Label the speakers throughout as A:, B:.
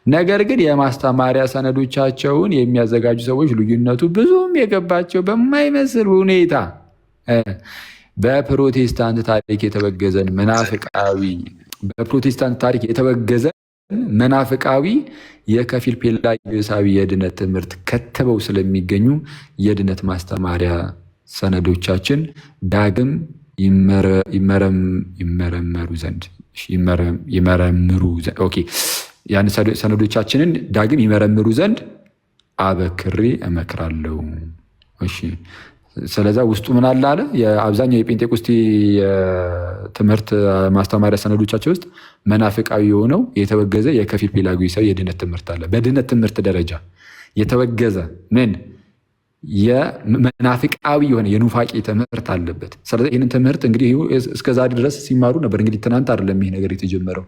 A: ነገር ግን የማስተማሪያ ሰነዶቻቸውን የሚያዘጋጁ ሰዎች ልዩነቱ ብዙም የገባቸው በማይመስል ሁኔታ በፕሮቴስታንት ታሪክ የተወገዘን መናፍቃዊ የከፊል ፔላጊዮሳዊ የድነት ትምህርት ከትበው ስለሚገኙ የድነት ማስተማሪያ ሰነዶቻችን ዳግም ይመረምሩ ዘንድ ያን ሰነዶቻችንን ዳግም ይመረምሩ ዘንድ አበክሬ እመክራለሁ። እሺ፣ ስለዛ ውስጡ ምን አለ አለ? የአብዛኛው የጴንጤቆስቴ ትምህርት ማስተማሪያ ሰነዶቻቸው ውስጥ መናፍቃዊ የሆነው የተወገዘ የከፊል ፔላጊዮሳዊ የድነት ትምህርት አለ። በድነት ትምህርት ደረጃ የተወገዘ ምን የመናፍቃዊ የሆነ የኑፋቄ ትምህርት አለበት። ስለዚህ ይህንን ትምህርት እንግዲህ እስከዛሬ ድረስ ሲማሩ ነበር። እንግዲህ ትናንት አይደለም ይሄ ነገር የተጀመረው።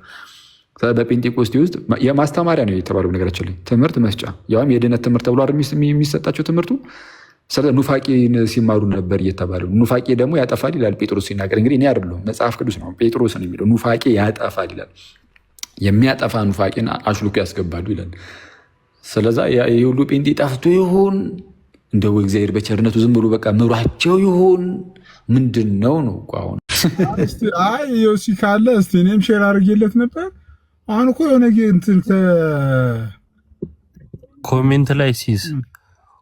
A: በጴንጤቆስቴ ውስጥ የማስተማሪያ ነው የተባለው ነገራችን ላይ ትምህርት መስጫ ያውም የድነት ትምህርት ተብሎ የሚሰጣቸው ትምህርቱ ስለ ኑፋቄን ሲማሩ ነበር እየተባለው። ኑፋቄ ደግሞ ያጠፋል ይላል ጴጥሮስ ሲናገር። እንግዲህ እኔ አይደለሁም መጽሐፍ ቅዱስ ነው ጴጥሮስ ነው የሚለው። ኑፋቄ ያጠፋል ይላል። የሚያጠፋ ኑፋቄን አሽልኮ ያስገባሉ ይላል። ስለዛ ይህ ሁሉ ጴንጤ ጠፍቶ ይሆን እንደው እግዚአብሔር በቸርነቱ ዝም ብሎ በቃ ምሯቸው ይሆን ምንድን ነው ነው? አሁን
B: አይ ዮሲ ካለ እስቲ እኔም ሼር አድርጌለት ነበር። አሁን እኮ የሆነ እንትን
C: ኮሜንት ላይ ሲስ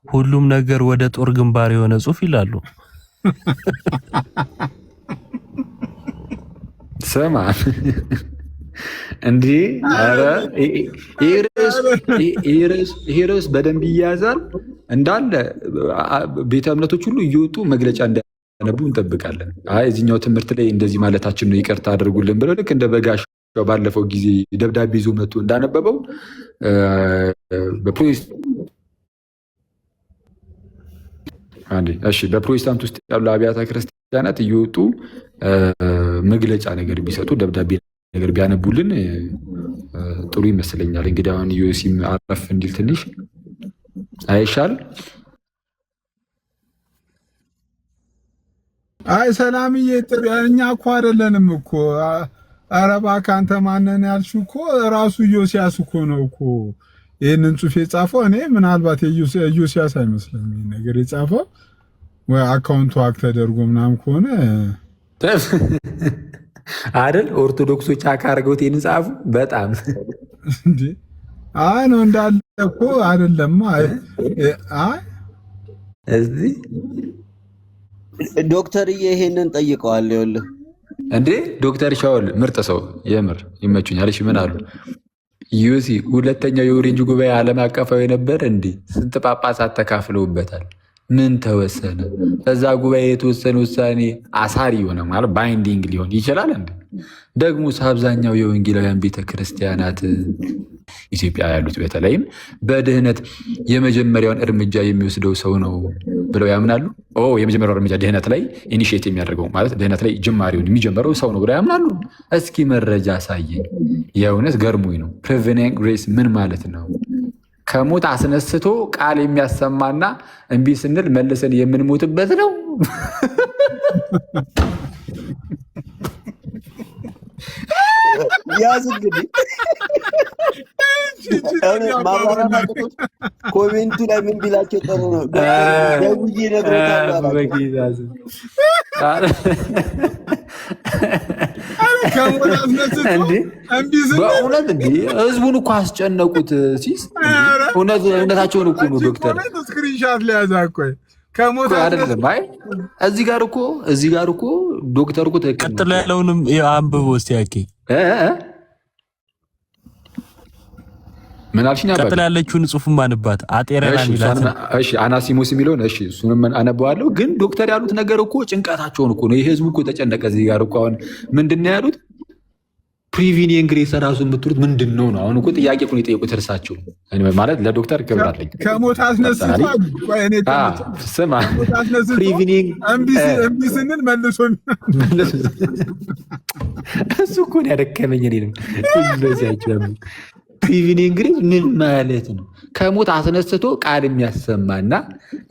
C: ሁሉም ነገር ወደ ጦር ግንባር የሆነ ጽሑፍ ይላሉ።
A: ስማ እንዲህ ኧረ ይሄ ርዕስ በደንብ ይያዛል። እንዳለ ቤተ እምነቶች ሁሉ እየወጡ መግለጫ እንዲያነቡ እንጠብቃለን። አይ እዚህኛው ትምህርት ላይ እንደዚህ ማለታችን ነው ይቅርታ አድርጉልን ብለው ልክ እንደ በጋሽ ባለፈው ጊዜ ደብዳቤ ይዞ መጥቶ እንዳነበበው በፕሮቴስታንት ውስጥ ያሉ አብያተ ክርስቲያናት እየወጡ መግለጫ ነገር ቢሰጡ ደብዳቤ ነገር ቢያነቡልን ጥሩ ይመስለኛል። እንግዲህ አሁን ዮሲም አረፍ እንዲል ትንሽ አይሻል?
B: አይ ሰላምዬ፣ እኛ እኮ አይደለንም እኮ። ኧረ እባክህ አንተ ማንን ያልሽው እኮ ራሱ ዮሲያስ እኮ ነው እኮ ይህንን ጽሑፍ የጻፈው። እኔ ምናልባት ዮሲያስ አይመስለኝም ይህን ነገር የጻፈው፣ ወይ አካውንቱ ሀክ ተደርጎ ምናምን ከሆነ
A: አይደል? ኦርቶዶክሶች ሀክ አድርገውት ይህን ጻፉ። በጣም
B: እንዴ! አይ ነው እንዳለ እኮ አይደለም። አይ
A: እዚህ
D: ዶክተርዬ ይሄንን ጠይቀዋል። ይኸውልህ
A: እንዴ ዶክተር ሻውል ምርጥ ሰው የምር ይመቹኛል። እሺ ምን አሉ? ዩሲ ሁለተኛው የኦሬንጅ ጉባኤ ዓለም አቀፋዊ ነበር። እንዲህ ስንት ጳጳሳት ተካፍለውበታል። ምን ተወሰነ? ከዛ ጉባኤ የተወሰነ ውሳኔ አሳሪ የሆነ ማለት ባይንዲንግ ሊሆን ይችላል። እንደ ደግሞ አብዛኛው የወንጌላውያን ቤተክርስቲያናት ኢትዮጵያ ያሉት በተለይም በድህነት የመጀመሪያውን እርምጃ የሚወስደው ሰው ነው ብለው ያምናሉ። የመጀመሪያው እርምጃ ድህነት ላይ ኢኒሺየት የሚያደርገው ማለት ድህነት ላይ ጅማሬውን የሚጀምረው ሰው ነው ብለው ያምናሉ። እስኪ መረጃ አሳየኝ። የእውነት ገርሞኝ ነው። ፕሪቬኒንግ ግሬስ ምን ማለት ነው? ከሞት አስነስቶ ቃል የሚያሰማና እምቢ ስንል መልሰን የምንሞትበት ነው።
D: ያዝ እንግዲህ ኮሜንቱ ላይ ምን ቢላቸው ጥሩ ነው? ደውዬ እነግሮታለሁ።
A: በእውነት እንደ ህዝቡን እኮ አስጨነቁት። ሲስ እውነታቸውን እኮ ነው ዶክተር
B: ስክሪንሻት ሊያዛ እኮ ከሞት
A: አይደለም። አይ እዚህ ጋር እኮ ዶክተር እኮ ትክክል ነው።
C: ቀጥሎ ያለውንም አንብቦ እስቲ ያኬ
A: ምን አልሽኝ?
C: ቀጥሎ ያለችውን ጽሑፍ ማንባት አጤረና ሚላት
A: አናሲሞስ የሚለውን እሱንም አነበዋለሁ። ግን ዶክተር ያሉት ነገር እኮ ጭንቀታቸውን እኮ ነው። የህዝቡ እኮ ተጨነቀ። እዚህ ጋር እኮ አሁን ምንድን ነው ያሉት? ፕሪቪኒየን ግሬስ ራሱ የምትሉት ምንድን ነው ነው? አሁን እኮ ጥያቄ እኮ ነው የጠየቁት እርሳቸው። ማለት ለዶክተር ክብር አለኝ።
B: ከሞት አስነስቶ
A: ስማ ፕሪቪኒየን
B: እምቢ ስንል መልሶ
A: እሱ እኮ ነው ያደከመኝ። እኔንም ፕሪቪኒየን ግሬስ ምን ማለት ነው? ከሞት አስነስቶ ቃል የሚያሰማና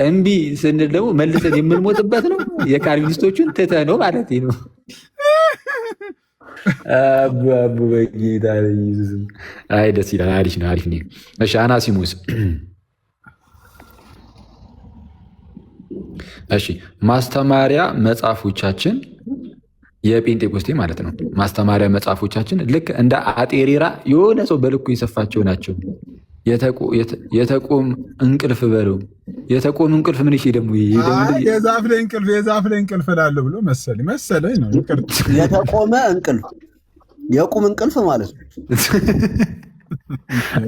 A: እምቢ ስንል ደግሞ መልሰን የምንሞትበት ነው። የካልቪኒስቶቹን ትተህ ነው ማለት ነው። አቡ በጌታ ኢየሱስ። አይ ደስ ይላል። አሪፍ ነው፣ አሪፍ ነው። እሺ አናሲሙስ እሺ ማስተማሪያ መጽሐፎቻችን የጴንጤቆስጤ ማለት ነው። ማስተማሪያ መጽሐፎቻችን ልክ እንደ አጤሬራ የሆነ ሰው በልኩ የሰፋቸው ናቸው። የተቆም እንቅልፍ በለው የተቆም እንቅልፍ ምን ይሄ ደግሞ
B: የዛፍ ላይ እንቅልፍ እላለሁ ብሎ መሰለኝ ነው።
D: የተቆመ እንቅልፍ የቁም እንቅልፍ ማለት ነው።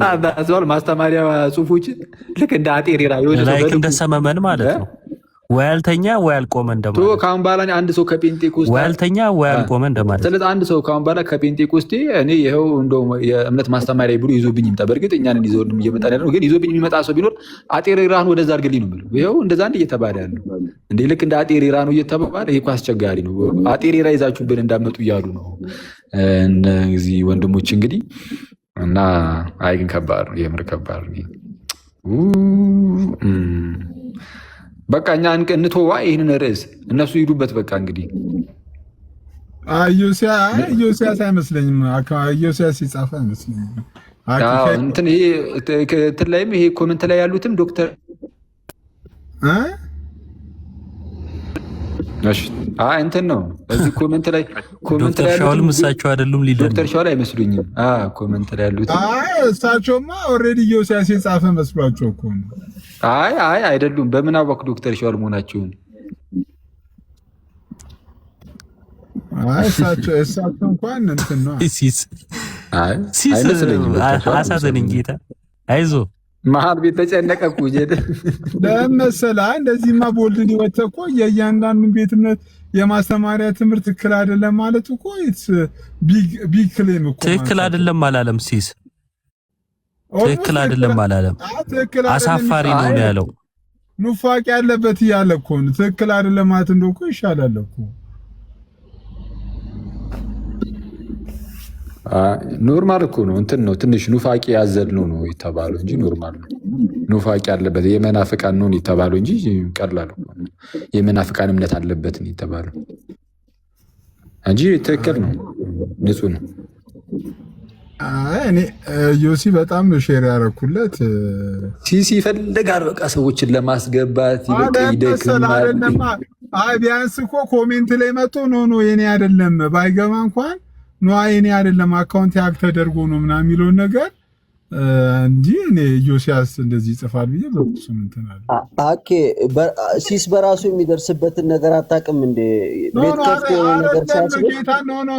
A: አባዟል ማስተማሪያ ጽሁፎች ልክ እንደ አጤሬራ የሆነ ሰው
C: በልኩ እንደ ሰመመን ማለት ነው። ወይ አልተኛ ወይ አልቆመ እንደማለት።
A: ካሁን በኋላ አንድ ሰው ከጴንጤቆስጤ
C: ወይ አልተኛ ወይ አልቆመ እንደማለት።
A: ስለዚህ አንድ ሰው ካሁን በኋላ ከጴንጤቆስጤ እኔ ይኸው እንደው የእምነት ማስተማሪያ ብሎ ይዞብኝ ይምጣ። በእርግጥ እኛን ይዞ እየመጣ ያለው ግን ይዞብኝ የሚመጣ ሰው ቢኖር አጤሬራህን ወደዛ አድርግልኝ ነው የምለው። ይኸው እንደዛ እንደ እየተባለ ያለው እንዴ ልክ እንደ አጤሬራ ነው እየተባለ። ይሄ እኮ አስቸጋሪ ነው። አጤሬራ ይዛችሁብን እንዳመጡ እያሉ ነው እነዚህ ወንድሞች እንግዲህ እና አይ ግን ከባድ ነው፣ የምር ከባድ ነው። በቃ እኛ እንተዋ ይህንን ርዕስ እነሱ ይሄዱበት። በቃ እንግዲህ
B: ኢዮስያስ አይመስለኝም። ኢዮስያስ ሲጻፍ አይመስለኝም።
A: እንትን ላይም ይሄ ኮመንት ላይ ያሉትም ዶክተር እንትን ነው እዚህ ኮመንት ላይ
C: ዶክተር ሻውል እሳቸው አይደሉም ሊሉ
A: ዶክተር ሻውል አይመስሉኝም። ኮመንት ላይ ያሉት
B: እሳቸውማ ኦልሬዲ ኢዮስያስ የጻፈ መስሏቸው እኮ ነው።
A: አይ አይደሉም። በምን አወቅ ዶክተር ሻውል መሆናቸውን?
B: እሳቸው እንኳን እንትን ነው
C: ሲስ
A: አይመስለኝም።
C: አሳዘነኝ ጌታ አይዞህ
A: መሀል ቤት ተጨነቀ እኮ
B: ለመሰላ እንደዚህማ ቦልድ ሊወጣ እኮ የእያንዳንዱን ቤት እምነት የማስተማሪያ ትምህርት ትክክል አይደለም ማለት እኮ ቢግ ክሌም እኮ
C: ትክክል አይደለም አላለም። ሲስ ትክክል አይደለም አላለም። አሳፋሪ ነው ያለው።
B: ኑፋቄ ያለበት እያለ እኮ ነው። ትክክል አይደለም ማለት እንደው እኮ ይሻላል እኮ
A: ኖርማል እኮ ነው። እንትን ነው ትንሽ ኑፋቄ ያዘል ነው የተባለው እንጂ ኖርማል ነው። ኑፋቄ አለበት የመናፍቃን ነው የተባለው እንጂ ቀላል ነው። የመናፍቃን እምነት አለበት ነው የተባለው እንጂ ትክክል ነው፣ ንጹህ ነው።
B: እኔ ዮሲ በጣም ነው ሼር ያደረኩለት።
A: ሲሲ ይፈልጋል በቃ ሰዎችን ለማስገባት ይደክማል።
B: ቢያንስ እኮ ኮሜንት ላይ መጥቶ ኖ የኔ አይደለም ባይገባ እንኳን ኖ አይኔ አይደለም አካውንት ያክ ተደርጎ ነው ምናምን የሚለውን ነገር እንጂ እኔ ኢዮስያስ እንደዚህ ይጽፋል ብዬ በፍጹም እንትን አለ።
D: ኦኬ ሲስ በራሱ የሚደርስበትን ነገር አታውቅም እንዴ? ቤት ከፍቶ ነገር ሲያስብ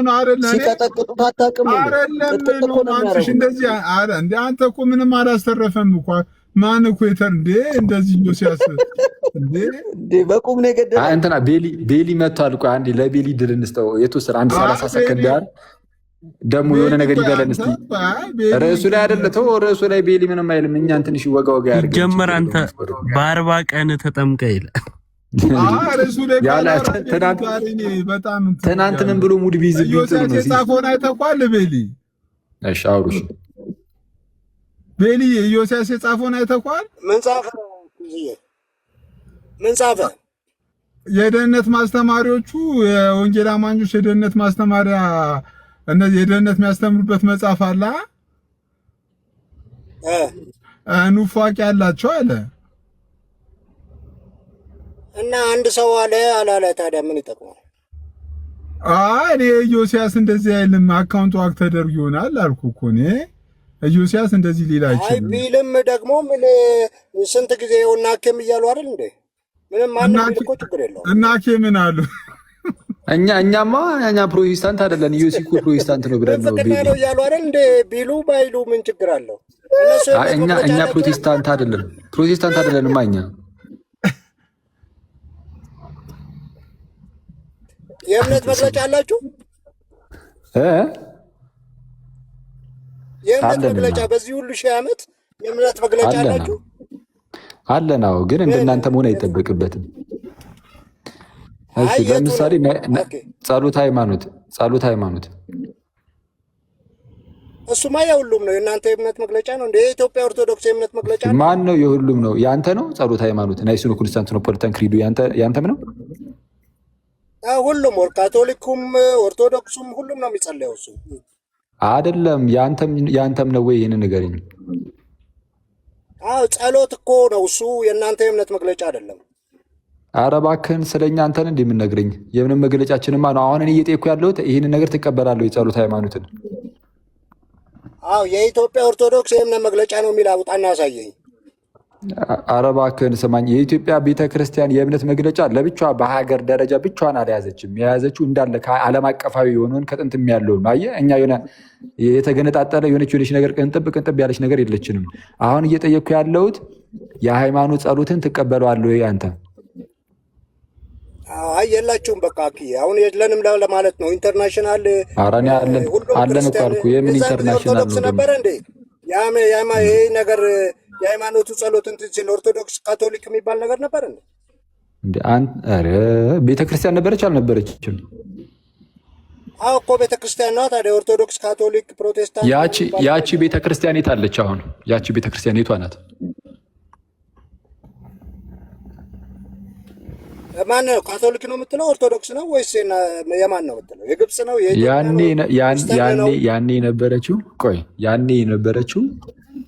B: ኖ አይደለም
D: ሲቀጠቅጡት አታውቅም እንዴ? ቅጥቅጥ እኮ ነው የሚያደርጉት።
B: እንደዚህ አረ እንዴ አንተ እኮ ምንም አላስተረፈም እኮ ማን እኮ እንዴ እንደዚህ ኢዮስያስ እንዴ
D: በቁም ነው የገደለው።
A: እንትና ቤሊ መጥቷል እኮ አንዴ ለቤሊ ድል እንስተው የተወሰነ አንድ 30 ሰከንድ ያህል ደግሞ የሆነ ነገር ይበለን እስቲ። ርዕሱ ላይ አይደለ ተው፣ ርዕሱ ላይ ቤሊ ምንም አይልም። እኛን ትንሽ ወጋ ያርገ
C: ጀመር። አንተ በ40 ቀን ተጠምቀ ይላል።
A: ትናንት ምን ብሎ ሙድ ቢዝ ቢጥሩ ነው
B: የጻፈውን አይተኳል ቤሊ።
A: እሺ አውሩሽ
B: ቤሊ ኢዮስያስ የጻፈውን አይተኳል።
D: ምን ጻፈ?
B: የደህንነት ማስተማሪዎቹ የወንጌል አማኞች የደህንነት ማስተማሪያ እነዚህ የደህንነት የሚያስተምሩበት መጽሐፍ አለ ኑፋቄ ያላቸው አለ
D: እና አንድ ሰው አለ አላለ። ታዲያ ምን ይጠቅማል?
B: እኔ ኢዮስያስ እንደዚህ አይልም አካውንቱ አክ ተደርጎ ይሆናል አልኩ እኮ እኔ ኢዮስያስ እንደዚህ ሊል አይችልም።
D: ቢልም ደግሞ ምን ስንት ጊዜ እናከም እያሉ አይደል እንዴ? ምንም ማንም እኮ ችግር የለውም።
B: እናከምን አሉ።
A: እኛማ ፕሮቴስታንት አይደለን። ኢዮሲኮ ፕሮቴስታንት ነው ብለን ነው
D: ቢሉ እያሉ አይደል እንዴ? ቢሉ ባይሉ ምን ችግር አለው?
A: እኛ ፕሮቴስታንት አይደለን። ፕሮቴስታንት አይደለንማ እኛ
D: የእምነት መግለጫ አላችሁ? የእምነት መግለጫ በዚህ ሁሉ ሺህ ዓመት የእምነት መግለጫ አላችሁ?
A: አለን። አዎ፣ ግን እንደናንተ መሆን አይጠበቅበትም። እሺ፣ ለምሳሌ ጸሎት ሃይማኖት
D: እሱማ የሁሉም ነው። የእናንተ የእምነት መግለጫ ነው እንደ የኢትዮጵያ ኦርቶዶክስ የእምነት መግለጫ ነው።
A: ማን ነው? የሁሉም ነው። ያንተ ነው ጸሎት ሃይማኖት እና የሱኑ ኮንስታንቲኖፖሊታን ክሪዶ ያንተም ነው።
E: ሁሉም ካቶሊኩም ኦርቶዶክሱም ሁሉም ነው የሚጸልየው እሱ
A: አይደለም። ያንተም ነው ወይ? ይህንን ንገረኝ።
E: ጸሎት እኮ ነው እሱ፣ የእናንተ የእምነት መግለጫ አይደለም።
A: ኧረ እባክህን ስለኛ አንተን እንደ የምነግረኝ የእምነት መግለጫችንማ ነው። አሁን እኔ እየጠየኩ ያለሁት ይህንን ነገር ትቀበላለሁ? የጸሎት ሃይማኖትን
E: የኢትዮጵያ ኦርቶዶክስ የእምነት መግለጫ ነው የሚል አውጣና ያሳየኝ።
A: ኧረ እባክህን ስማኝ። የኢትዮጵያ ቤተክርስቲያን የእምነት መግለጫ ለብቻዋ በሀገር ደረጃ ብቻዋን አልያዘችም። የያዘችው እንዳለ ዓለም አቀፋዊ የሆነውን ከጥንትም ያለውን አየህ። እኛ የሆነ የተገነጣጠለ የሆነች ነገር ቅንጥብ ያለች ነገር የለችንም። አሁን እየጠየኩ ያለሁት የሃይማኖት ጸሎትን ትቀበለዋለህ ወይ አንተ?
E: የላችሁም በቃ አሁን የለንም ለማለት ነው። ኢንተርናሽናል
A: አለን እኮ አልኩ። የምን ኢንተርናሽናል ነው
E: ነበረ እንዴ? ይሄ ነገር የሃይማኖቱ ጸሎት እንትን ሲል ኦርቶዶክስ ካቶሊክ የሚባል ነገር ነበር እንዴ?
A: ቤተክርስቲያን ነበረች አልነበረችም?
E: እኮ ቤተክርስቲያን ነው ታዲያ። ኦርቶዶክስ፣ ካቶሊክ፣ ፕሮቴስታንት
A: ያቺ ቤተክርስቲያን የት አለች አሁን? ያቺ ቤተክርስቲያን የቷ ናት?
E: ማን ነው? ካቶሊክ ነው የምትለው? ኦርቶዶክስ ነው ወይስ የማን ነው የምትለው? የግብፅ ነው?
A: ያኔ የነበረችው ያኔ የነበረችው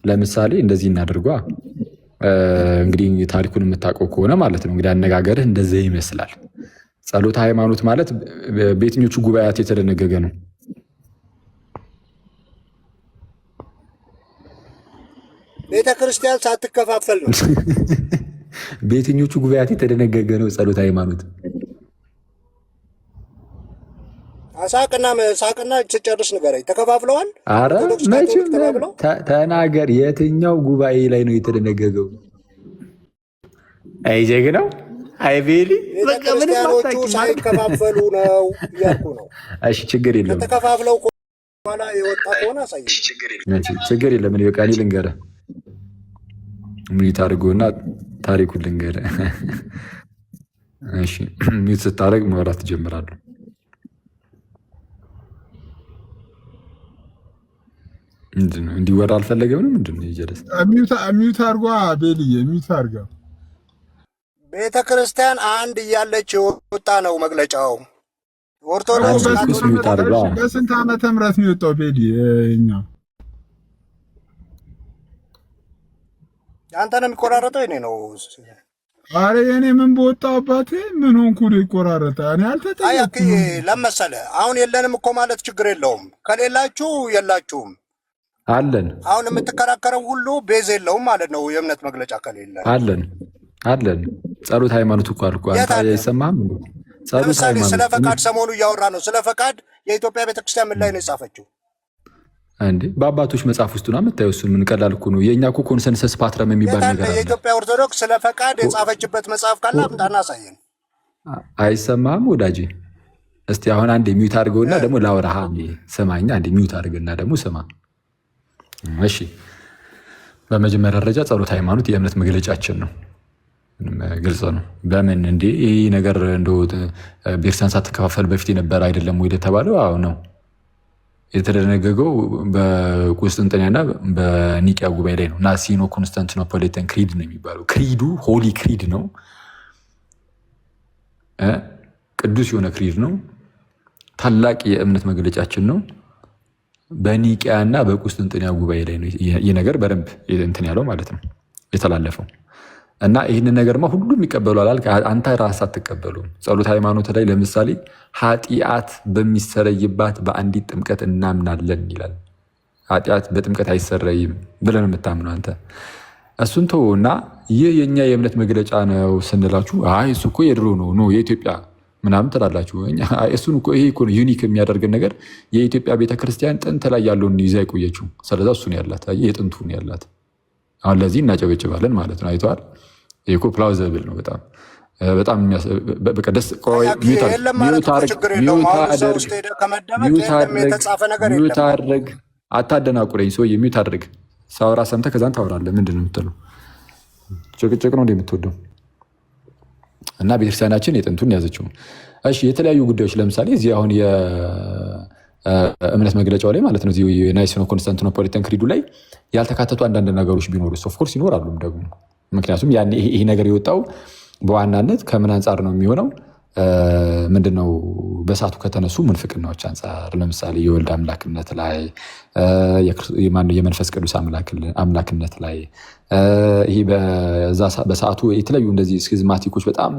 A: ለምሳሌ እንደዚህ እናድርጓ። እንግዲህ ታሪኩን የምታውቀው ከሆነ ማለት ነው። እንግዲህ አነጋገርህ እንደዚህ ይመስላል። ጸሎተ ሃይማኖት ማለት በየትኞቹ ጉባኤያት የተደነገገ ነው?
E: ቤተ ክርስቲያን ሳትከፋፈል ነው።
A: በየትኞቹ ጉባኤያት የተደነገገ ነው ጸሎተ ሃይማኖት?
E: ሳቅና ስጨርስ ንገረኝ። ተከፋፍለዋል?
A: ኧረ መቼም ተናገር። የትኛው ጉባኤ ላይ ነው የተደነገገው? አይ ጀግናው፣ አይ ቤሊ፣
E: ቤተክርስቲያኖቹ ሳይከፋፈሉ ነው እያልኩ ነው።
A: እሺ ችግር የለም።
E: ተከፋፍለው በኋላ የወጣ ከሆነ አሳየኝ።
A: ችግር የለም። እኔ በቃ ልንገርህ፣ ሚዩት አድርጎና ታሪኩን ልንገርህ። እሺ ሚዩት ስታደርግ ማውራት ትጀምራለህ። ምንድነው እንዲወራ አልፈለገም? ምንድነው ይጀረስ
B: ሚዩት አድርጓ። ቤልዬ ሚዩት አድርጋ።
E: ቤተ ክርስቲያን አንድ እያለች የወጣ ነው መግለጫው። ኦርቶዶክስ
B: በስንት ዓመተ ምህረት ነው የወጣው? ቤልዬ እኛው
E: አንተ ነው የሚቆራረጠው? እኔ ነው።
B: አረ የኔ ምን በወጣው አባቴ ምን ሆንኩ? ይቆራረጣ። እኔ አልተጠየቅኩም።
E: ለመሰለ አሁን የለንም እኮ ማለት ችግር የለውም። ከሌላችሁ የላችሁም
A: አለን።
E: አሁን የምትከራከረው ሁሉ ቤዝ የለውም ማለት ነው። የእምነት መግለጫ ከሌለ
A: አለን። ጸሎት ሃይማኖት እኮ አልኩ። አንተ አይሰማህም?
E: ለምሳሌ ስለ ፈቃድ ሰሞኑ እያወራ ነው። ስለ ፈቃድ የኢትዮጵያ ቤተክርስቲያን ምን ላይ ነው የጻፈችው
A: እንዴ? በአባቶች መጽሐፍ ውስጥ ነው የምታየው። እሱን ምን ቀላል እኮ ነው። የእኛ እኮ ኮንሰንሰስ ፓትረም የሚባል ነገር አለ።
E: የኢትዮጵያ ኦርቶዶክስ ስለ ፈቃድ የጻፈችበት መጽሐፍ ካለ አምጣና አሳየን።
A: አይሰማህም ወዳጄ? እስቲ አሁን አንዴ ሚዩት አድርገውና ደግሞ ላውራህ። ስማኛ፣ አንዴ ሚዩት አድርገና ደግሞ ስማ። እሺ፣ በመጀመሪያ ደረጃ ጸሎት ሃይማኖት የእምነት መግለጫችን ነው። ግልጽ ነው። በምን እንዴ ይህ ነገር እንደ ቤተክርስቲያን ሳትከፋፈል በፊት የነበረ አይደለም ወይ የተባለው? አዎ ነው። የተደነገገው በቁስጥንጥንያና በኒቂያ ጉባኤ ላይ ነው። ናሲኖ ኮንስታንቲኖፖሊታን ክሪድ ነው የሚባለው። ክሪዱ ሆሊ ክሪድ ነው። ቅዱስ የሆነ ክሪድ ነው። ታላቅ የእምነት መግለጫችን ነው። በኒቂያ እና በቁስጥንጥንያ ጉባኤ ላይ ነው ይህ ነገር በደንብ እንትን ያለው ማለት ነው የተላለፈው። እና ይህንን ነገርማ ሁሉም ይቀበሏል። አንተ ራስህ አትቀበሉም። ጸሎት ሃይማኖት ላይ ለምሳሌ ኃጢአት በሚሰረይባት በአንዲት ጥምቀት እናምናለን ይላል። ኃጢአት በጥምቀት አይሰረይም ብለን የምታምነው አንተ እሱን ተወውና ይህ የእኛ የእምነት መግለጫ ነው ስንላችሁ አይ እሱ እኮ የድሮ ነው የኢትዮጵያ ምናምን ትላላችሁ። እሱን እኮ ይሄ እኮ ዩኒክ የሚያደርገን ነገር የኢትዮጵያ ቤተክርስቲያን ጥንት ላይ ያለውን ይዛ የቆየችው። ስለዛ እሱን ያላት የጥንቱን ያላት። አሁን ለዚህ እናጨበጭባለን ማለት ነው። አይተዋል። ይሄ እኮ ፕላውዘብል ነው። በጣም ደስ ሚዩት አድርግ። አታደናቁረኝ ሰውዬ። ሚዩት አድርግ። ሳወራ ሰምተህ ከዛን ታወራለህ። ምንድን ነው የምትለው? ጭቅጭቅ ነው የምትወደው? እና ቤተክርስቲያናችን የጥንቱን ያዘችው። እሺ፣ የተለያዩ ጉዳዮች ለምሳሌ እዚህ አሁን የእምነት መግለጫው ላይ ማለት ነው የናይሲኖ ኮንስታንቲኖፖሊታን ክሪዱ ላይ ያልተካተቱ አንዳንድ ነገሮች ቢኖሩ ኦፍኮርስ ይኖራሉም ደግሞ። ምክንያቱም ይሄ ነገር የወጣው በዋናነት ከምን አንጻር ነው የሚሆነው? ምንድነው በሳቱ ከተነሱ ምንፍቅናዎች አንጻር ለምሳሌ የወልድ አምላክነት ላይ የመንፈስ ቅዱስ አምላክነት ላይ ይሄ በሰዓቱ የተለያዩ እንደዚህ ስኪዝማቲኮች በጣም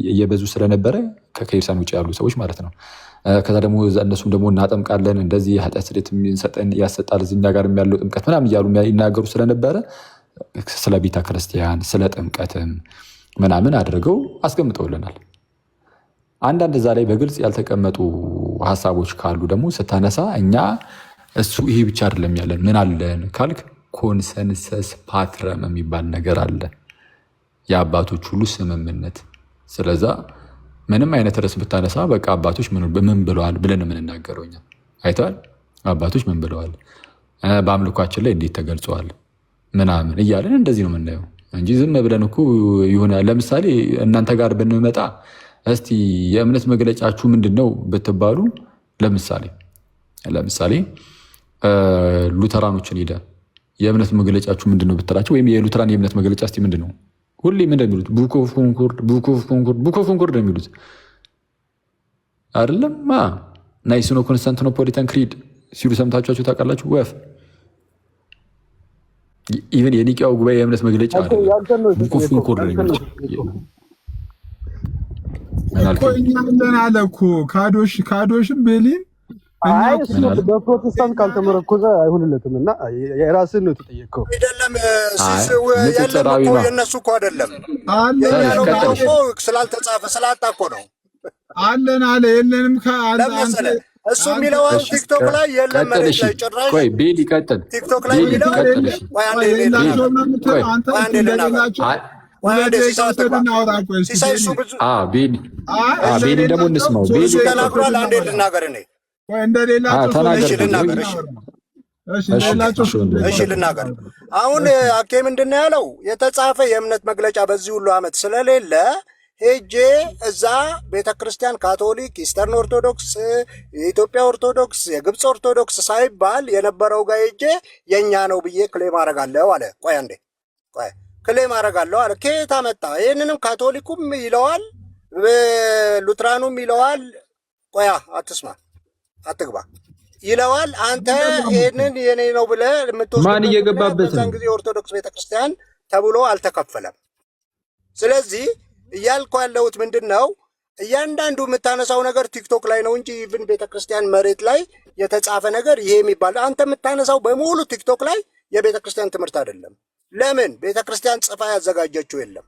A: እየበዙ ስለነበረ ከክርስቲያን ውጭ ያሉ ሰዎች ማለት ነው። ከዛ ደግሞ እነሱም ደግሞ እናጠምቃለን እንደዚህ ኃጢአት ስርየት ያሰጣል እኛ ጋር ያለው ጥምቀት ምናምን እያሉ ይናገሩ ስለነበረ ስለ ቤተ ክርስቲያን ስለ ጥምቀትም ምናምን አድርገው አስቀምጠውልናል። አንዳንድ እዛ ላይ በግልጽ ያልተቀመጡ ሀሳቦች ካሉ ደግሞ ስታነሳ እኛ እሱ ይሄ ብቻ አይደለም ያለን ምን አለን ካልክ ኮንሰንሰስ ፓትረም የሚባል ነገር አለ፣ የአባቶች ሁሉ ስምምነት። ስለዛ ምንም አይነት ርዕስ ብታነሳ በቃ አባቶች ምን ብለዋል ብለን የምንናገረው እኛ አይተዋል። አባቶች ምን ብለዋል፣ በአምልኳችን ላይ እንዴት ተገልጸዋል ምናምን እያለን እንደዚህ ነው የምናየው እንጂ ዝም ብለን እኮ ይሆናል። ለምሳሌ እናንተ ጋር ብንመጣ እስቲ የእምነት መግለጫችሁ ምንድን ነው ብትባሉ ለምሳሌ ሉተራኖችን ሄደ የእምነት መግለጫችሁ ምንድን ነው ብትላቸው ወይም የሉተራን የእምነት መግለጫ እስቲ ምንድን ነው ሁሌ ምን እንደሚሉት ቡክ ኦፍ ኮንኮርድ ነው የሚሉት አይደለም። ናይሲኖ ኮንስታንቲኖፖሊታን ክሪድ ሲሉ ሰምታችኋቸው ታውቃላችሁ? ወፍ ኢቨን የኒቂያው ጉባኤ የእምነት መግለጫ ቡክ ኦፍ ኮንኮርድ ነው የሚሉት
B: እኮ እኛ አለን አለ እኮ ካዶሽም ቤሊን
F: በፕሮቴስታንት ካልተመረኮዘ አይሆንለትም እና የራስን ነው የተጠየቀው።
E: አይደለም የነሱ እኮ አይደለም ስላልተጻፈ ስላጣ እኮ ነው
B: አለን አለ የለንም
E: እሱ የሚለው ቲክቶክ ላይ የለም መሬት ላይ ጭራሽ
A: ቤል ይቀጥል
E: ቲክቶክ ላይ የሚለው
A: ቤሊ ደግሞ እንስማው።
E: ቤሊ ተናግሯል። አንዴ ልናገር እኔ ልናገር። አሁን አኬ ምንድን ነው ያለው? የተጻፈ የእምነት መግለጫ በዚህ ሁሉ ዓመት ስለሌለ ሄጄ እዛ ቤተ ክርስቲያን ካቶሊክ፣ ኢስተርን ኦርቶዶክስ፣ የኢትዮጵያ ኦርቶዶክስ፣ የግብፅ ኦርቶዶክስ ሳይባል የነበረው ጋር ሄጄ የእኛ ነው ብዬ ክሌም አደርጋለሁ አለ። ቆይ አንዴ ቆይ ክሌም አደርጋለሁ አለ። ከየት አመጣ? ይህንንም ካቶሊኩም ይለዋል፣ ሉትራኑም ይለዋል። ቆያ አትስማ አትግባ ይለዋል። አንተ ይህንን የኔ ነው ብለህ የምትወስድ
A: ማን እየገባበት ነው?
E: ጊዜ ኦርቶዶክስ ቤተክርስቲያን ተብሎ አልተከፈለም። ስለዚህ እያልኩ ያለሁት ምንድን ነው፣ እያንዳንዱ የምታነሳው ነገር ቲክቶክ ላይ ነው እንጂ ኢቭን ቤተክርስቲያን መሬት ላይ የተጻፈ ነገር ይሄ የሚባል አንተ የምታነሳው በሙሉ ቲክቶክ ላይ የቤተክርስቲያን ትምህርት አይደለም። ለምን ቤተክርስቲያን ጽፋ ያዘጋጀችው የለም።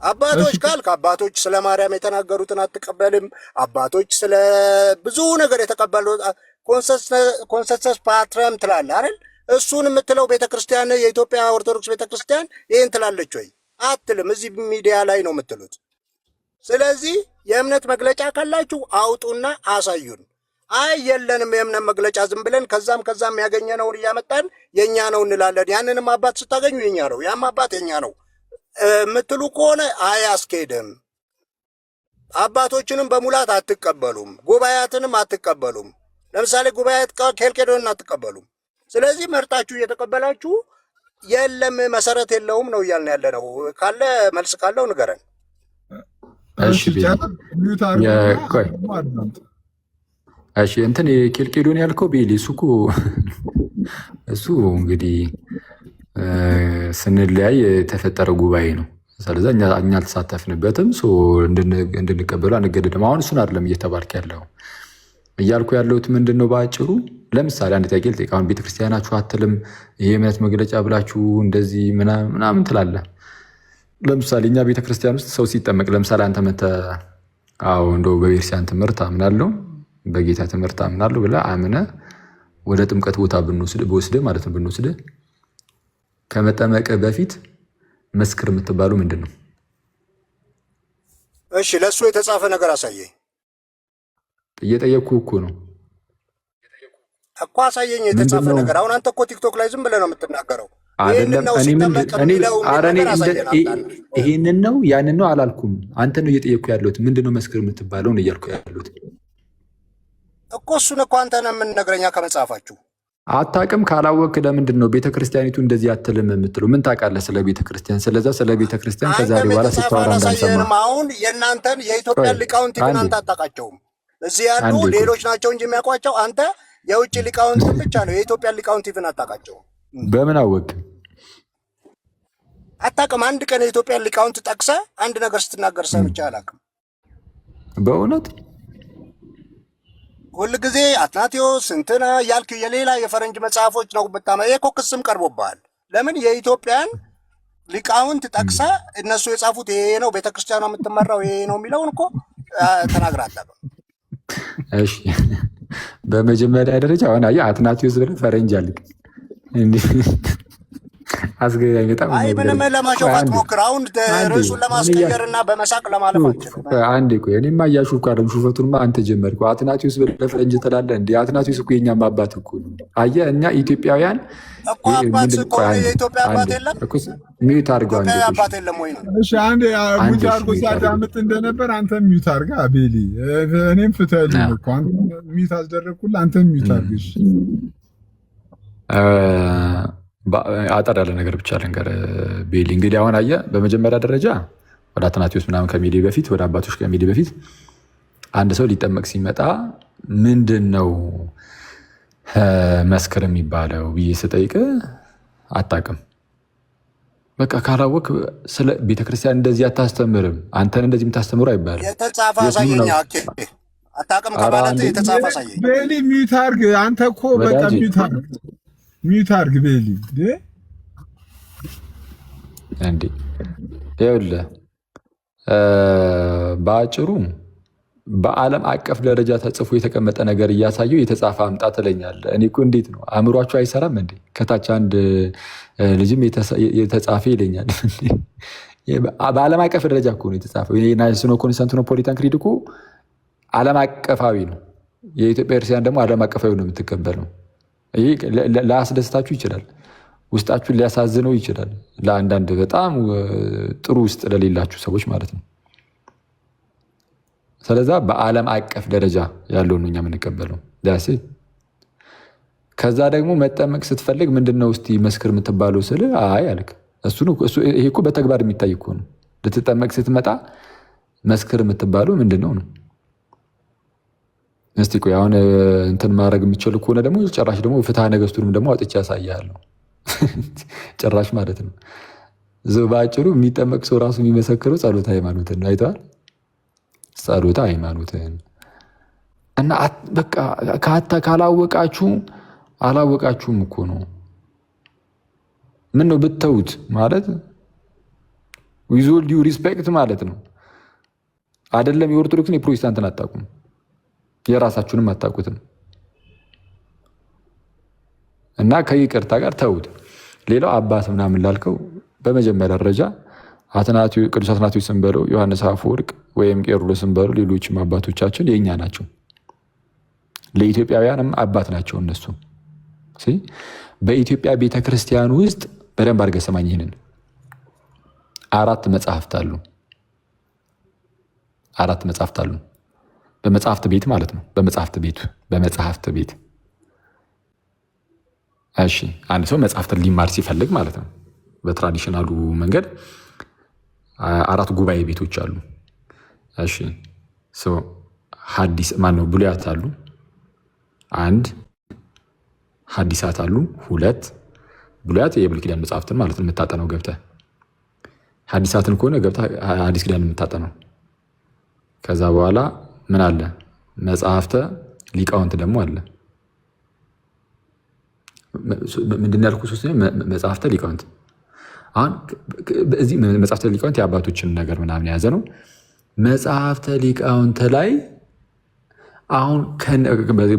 E: አባቶች ካልክ አባቶች ስለ ማርያም የተናገሩትን አትቀበልም። አባቶች ስለ ብዙ ነገር የተቀበሉት ኮንሰንሰስ ፓትረም ትላለህ አይደል? እሱን የምትለው ቤተክርስቲያን የኢትዮጵያ ኦርቶዶክስ ቤተክርስቲያን ይህን ትላለች ወይ? አትልም። እዚህ ሚዲያ ላይ ነው የምትሉት። ስለዚህ የእምነት መግለጫ ካላችሁ አውጡና አሳዩን። አይ የለንም የእምነት መግለጫ ዝም ብለን ከዛም ያገኘነውን እያመጣን የኛ ነው እንላለን። ያንንም አባት ስታገኙ የኛ ነው ያም አባት የኛ ነው የምትሉ ከሆነ አያስኬድም። አባቶችንም በሙላት አትቀበሉም፣ ጉባኤያትንም አትቀበሉም። ለምሳሌ ጉባኤያት ኬልቄዶንን አትቀበሉም። ስለዚህ መርጣችሁ እየተቀበላችሁ የለም መሰረት የለውም ነው እያልን ያለ ነው። ካለ መልስ ካለው ንገረን።
A: እሺ እንትን የኬልቄዶን ያልከው ቤሊ እሱ እንግዲህ ስንለያይ የተፈጠረ ጉባኤ ነው። ስለዚ እኛ አልተሳተፍንበትም፣ እንድንቀበሉ አንገደድም። አሁን እሱን አይደለም እየተባልክ ያለው እያልኩ ያለሁት ምንድን ነው በአጭሩ። ለምሳሌ አንድ ጥያቄ ልጠይቅ። አሁን ቤተክርስቲያናችሁ አትልም ይሄ እምነት መግለጫ ብላችሁ እንደዚህ ምናምን ትላለህ። ለምሳሌ እኛ ቤተክርስቲያን ውስጥ ሰው ሲጠመቅ ለምሳሌ አንተ መተህ እንደው በቤተክርስቲያን ትምህርት አምናለሁ በጌታ ትምህርት አምናለሁ ብለህ አምነህ ወደ ጥምቀት ቦታ ብንወስድህ ማለት ነው ብንወስድህ ከመጠመቅ በፊት መስክር የምትባሉ ምንድን ነው?
E: እሺ ለእሱ የተጻፈ ነገር አሳየኝ።
A: እየጠየቅኩህ እኮ ነው
E: እኮ አሳየኝ የተጻፈ ነገር። አሁን አንተ እኮ ቲክቶክ ላይ ዝም ብለህ ነው የምትናገረው።
A: አይደለም ይሄንን ነው ያንን ነው አላልኩም። አንተ ነው እየጠየቅኩ ያለሁት ምንድን ነው መስክር የምትባለው ነው እያልኩ ያለሁት
E: እኮ። እሱን እኮ አንተ ነው የምንነግረኛ ከመጽሐፋችሁ
A: አታውቅም። ካላወቅ ለምንድን ነው ቤተክርስቲያኒቱ እንደዚህ አትልም የምትለው? ምን ታውቃለህ ስለ ቤተክርስቲያን? ስለዛ ስለ ቤተክርስቲያን ከዛሬ በኋላ ስታወራ እንዳንሰማ።
E: አሁን የእናንተን የኢትዮጵያ ሊቃውንት ግን አንተ አታውቃቸውም። እዚህ ያሉ ሌሎች ናቸው እንጂ የሚያውቋቸው አንተ የውጭ ሊቃውንት ብቻ ነው። የኢትዮጵያ ሊቃውንት ይፍን አታውቃቸውም።
A: በምን አወቅ?
E: አታውቅም። አንድ ቀን የኢትዮጵያ ሊቃውንት ጠቅሰህ አንድ ነገር ስትናገር ሰምቼ አላውቅም።
A: በእውነት
E: ሁል ጊዜ አትናቴዎስ እንትና ያልክ የሌላ የፈረንጅ መጽሐፎች ነው ብታማ። ይሄ እኮ ክስም ቀርቦብሃል። ለምን የኢትዮጵያን ሊቃውንት ጠቅሰህ እነሱ የጻፉት ይሄ ነው፣ ቤተክርስቲያኗ የምትመራው ይሄ ነው የሚለውን እኮ ተናግረህ አታውቅም።
A: እሺ በመጀመሪያ ደረጃ አሁን አየህ አትናቴዎስ ብለህ ፈረንጅ አልክ እንዴ? አስገዳኝ በጣም።
E: አይ ምንም ለማሾፋት ሞክር። አሁን ርዕሱን ለማስቀየር እና በመሳቅ ለማለፍ አልችልም።
A: አንዴ ቆይ፣ እኔማ እያሾፍኩ አይደለም። ሹፈቱንማ አንተ ጀመርከው። አትናቴዎስ ብለህ ፈረንጅ ትላለህ እንዴ? አትናቴዎስ እኮ የእኛም አባት እኮ ነው። አየህ እኛ ኢትዮጵያውያን
E: እኮ አባት እኮ የኢትዮጵያ አባት የለም።
A: ሚዩት አድርገው አንዴ።
E: አባት የለም ወይ ነው?
B: እሺ አንዴ ሙት አድርጎ ሲያዳምጥ እንደነበር አንተ ሚዩት አድርጋ አቤሊ። እኔም ፍትህልኝ እኮ አንተ ሚዩት አስደረግኩልህ፣ አንተ ሚዩት አድርግሽ።
A: አጠር ያለ ነገር ብቻ ልንገር ቤሊ። እንግዲህ አሁን አየህ በመጀመሪያ ደረጃ ወደ አትናቴዎስ ምናምን ከሜዲ በፊት ወደ አባቶች ከሜዲ በፊት አንድ ሰው ሊጠመቅ ሲመጣ ምንድን ነው መስክር የሚባለው ብዬ ስጠይቅ አታውቅም። በቃ ካላወቅ ስለ ቤተክርስቲያን እንደዚህ አታስተምርም፣ አንተን እንደዚህ የምታስተምሩ አይባልም።
E: የተጻፈ አሳየኝ። አታውቅም ከማለት የተጻፈ አሳየኝ።
B: ቤሊ ሚዩት አድርግ አንተ እኮ በቃ ሚዩት አድርግ ቤሊ
A: እንዴ። ይኸውልህ በአጭሩ በዓለም አቀፍ ደረጃ ተጽፎ የተቀመጠ ነገር እያሳየው የተጻፈ አምጣ ትለኛለህ። እኔ እኮ እንዴት ነው አእምሯቸው አይሰራም እንዴ? ከታች አንድ ልጅም የተጻፈ ይለኛል። በዓለም አቀፍ ደረጃ እኮ ነው የተጻፈው። ናሽናል ኮንስታንቲኖፖሊታን ክሪድ እኮ ዓለም አቀፋዊ ነው። የኢትዮጵያ ክርስቲያን ደግሞ ዓለም አቀፋዊ ነው የምትቀበለው። ይህ ላያስደስታችሁ ይችላል፣ ውስጣችሁን ሊያሳዝነው ይችላል። ለአንዳንድ በጣም ጥሩ ውስጥ ለሌላችሁ ሰዎች ማለት ነው። ስለዛ በዓለም አቀፍ ደረጃ ያለውን ነው እኛ የምንቀበለው። ዳሴ ከዛ ደግሞ መጠመቅ ስትፈልግ ምንድነው እስቲ መስክር የምትባለው ስል አይ አልክ። ይሄ እኮ በተግባር የሚታይ እኮ ነው። ልትጠመቅ ስትመጣ መስክር የምትባለው ምንድነው ነው? እስቲ ቆይ አሁን እንትን ማድረግ የሚችል ከሆነ ደግሞ ጭራሽ ደግሞ ፍትሐ ነገሥቱንም ደግሞ አውጥቼ ያሳያለሁ። ጭራሽ ማለት ነው። በአጭሩ የሚጠመቅ ሰው ራሱ የሚመሰክረው ጸሎተ ሃይማኖትን ነው። አይተዋል? ጸሎተ ሃይማኖትን እና በቃ ካላወቃችሁ አላወቃችሁም እኮ ነው። ምን ነው ብተውት ማለት ዊዝ ኦል ዲው ሪስፔክት ማለት ነው። አይደለም የኦርቶዶክስን የፕሮቴስታንትን አታውቁም፣ የራሳችሁንም አታውቁትም። እና ከይቅርታ ጋር ተውት። ሌላው አባት ምናምን ላልከው በመጀመሪያ ደረጃ ቅዱስ አትናቴዎስን በለው ዮሐንስ አፈወርቅ ወይም ቄርሎስን በለው ሌሎችም አባቶቻችን የእኛ ናቸው፣ ለኢትዮጵያውያንም አባት ናቸው። እነሱ በኢትዮጵያ ቤተክርስቲያን ውስጥ በደንብ አድርገህ ሰማኝ። ይህንን 4 መጽሐፍት አሉ። 4 መጽሐፍት አሉ በመጽሐፍት ቤት ማለት ነው። በመጽሐፍት ቤት እሺ፣ አንድ ሰው መጽሐፍትን ሊማር ሲፈልግ ማለት ነው በትራዲሽናሉ መንገድ 4 ጉባኤ ቤቶች አሉ። እሺ፣ ሐዲስ ማነው ብሉያት አሉ 1፣ ሐዲሳት አሉ 2። ብሉያት የብሉይ ኪዳን መጽሐፍትን ማለት ነው የምታጠነው ገብተህ። ሐዲሳትን ከሆነ ገብተህ ሐዲስ ኪዳን የምታጠነው። ከዛ በኋላ ምን አለ? መጽሐፍተ ሊቃውንት ደግሞ አለ። ምንድን ያልኩህ? ሶስተኛ መጽሐፍተ ሊቃውንት። አሁን እዚህ መጽሐፍተ ሊቃውንት የአባቶችን ነገር ምናምን የያዘ ነው። መጽሐፍተ ሊቃውንት ላይ አሁን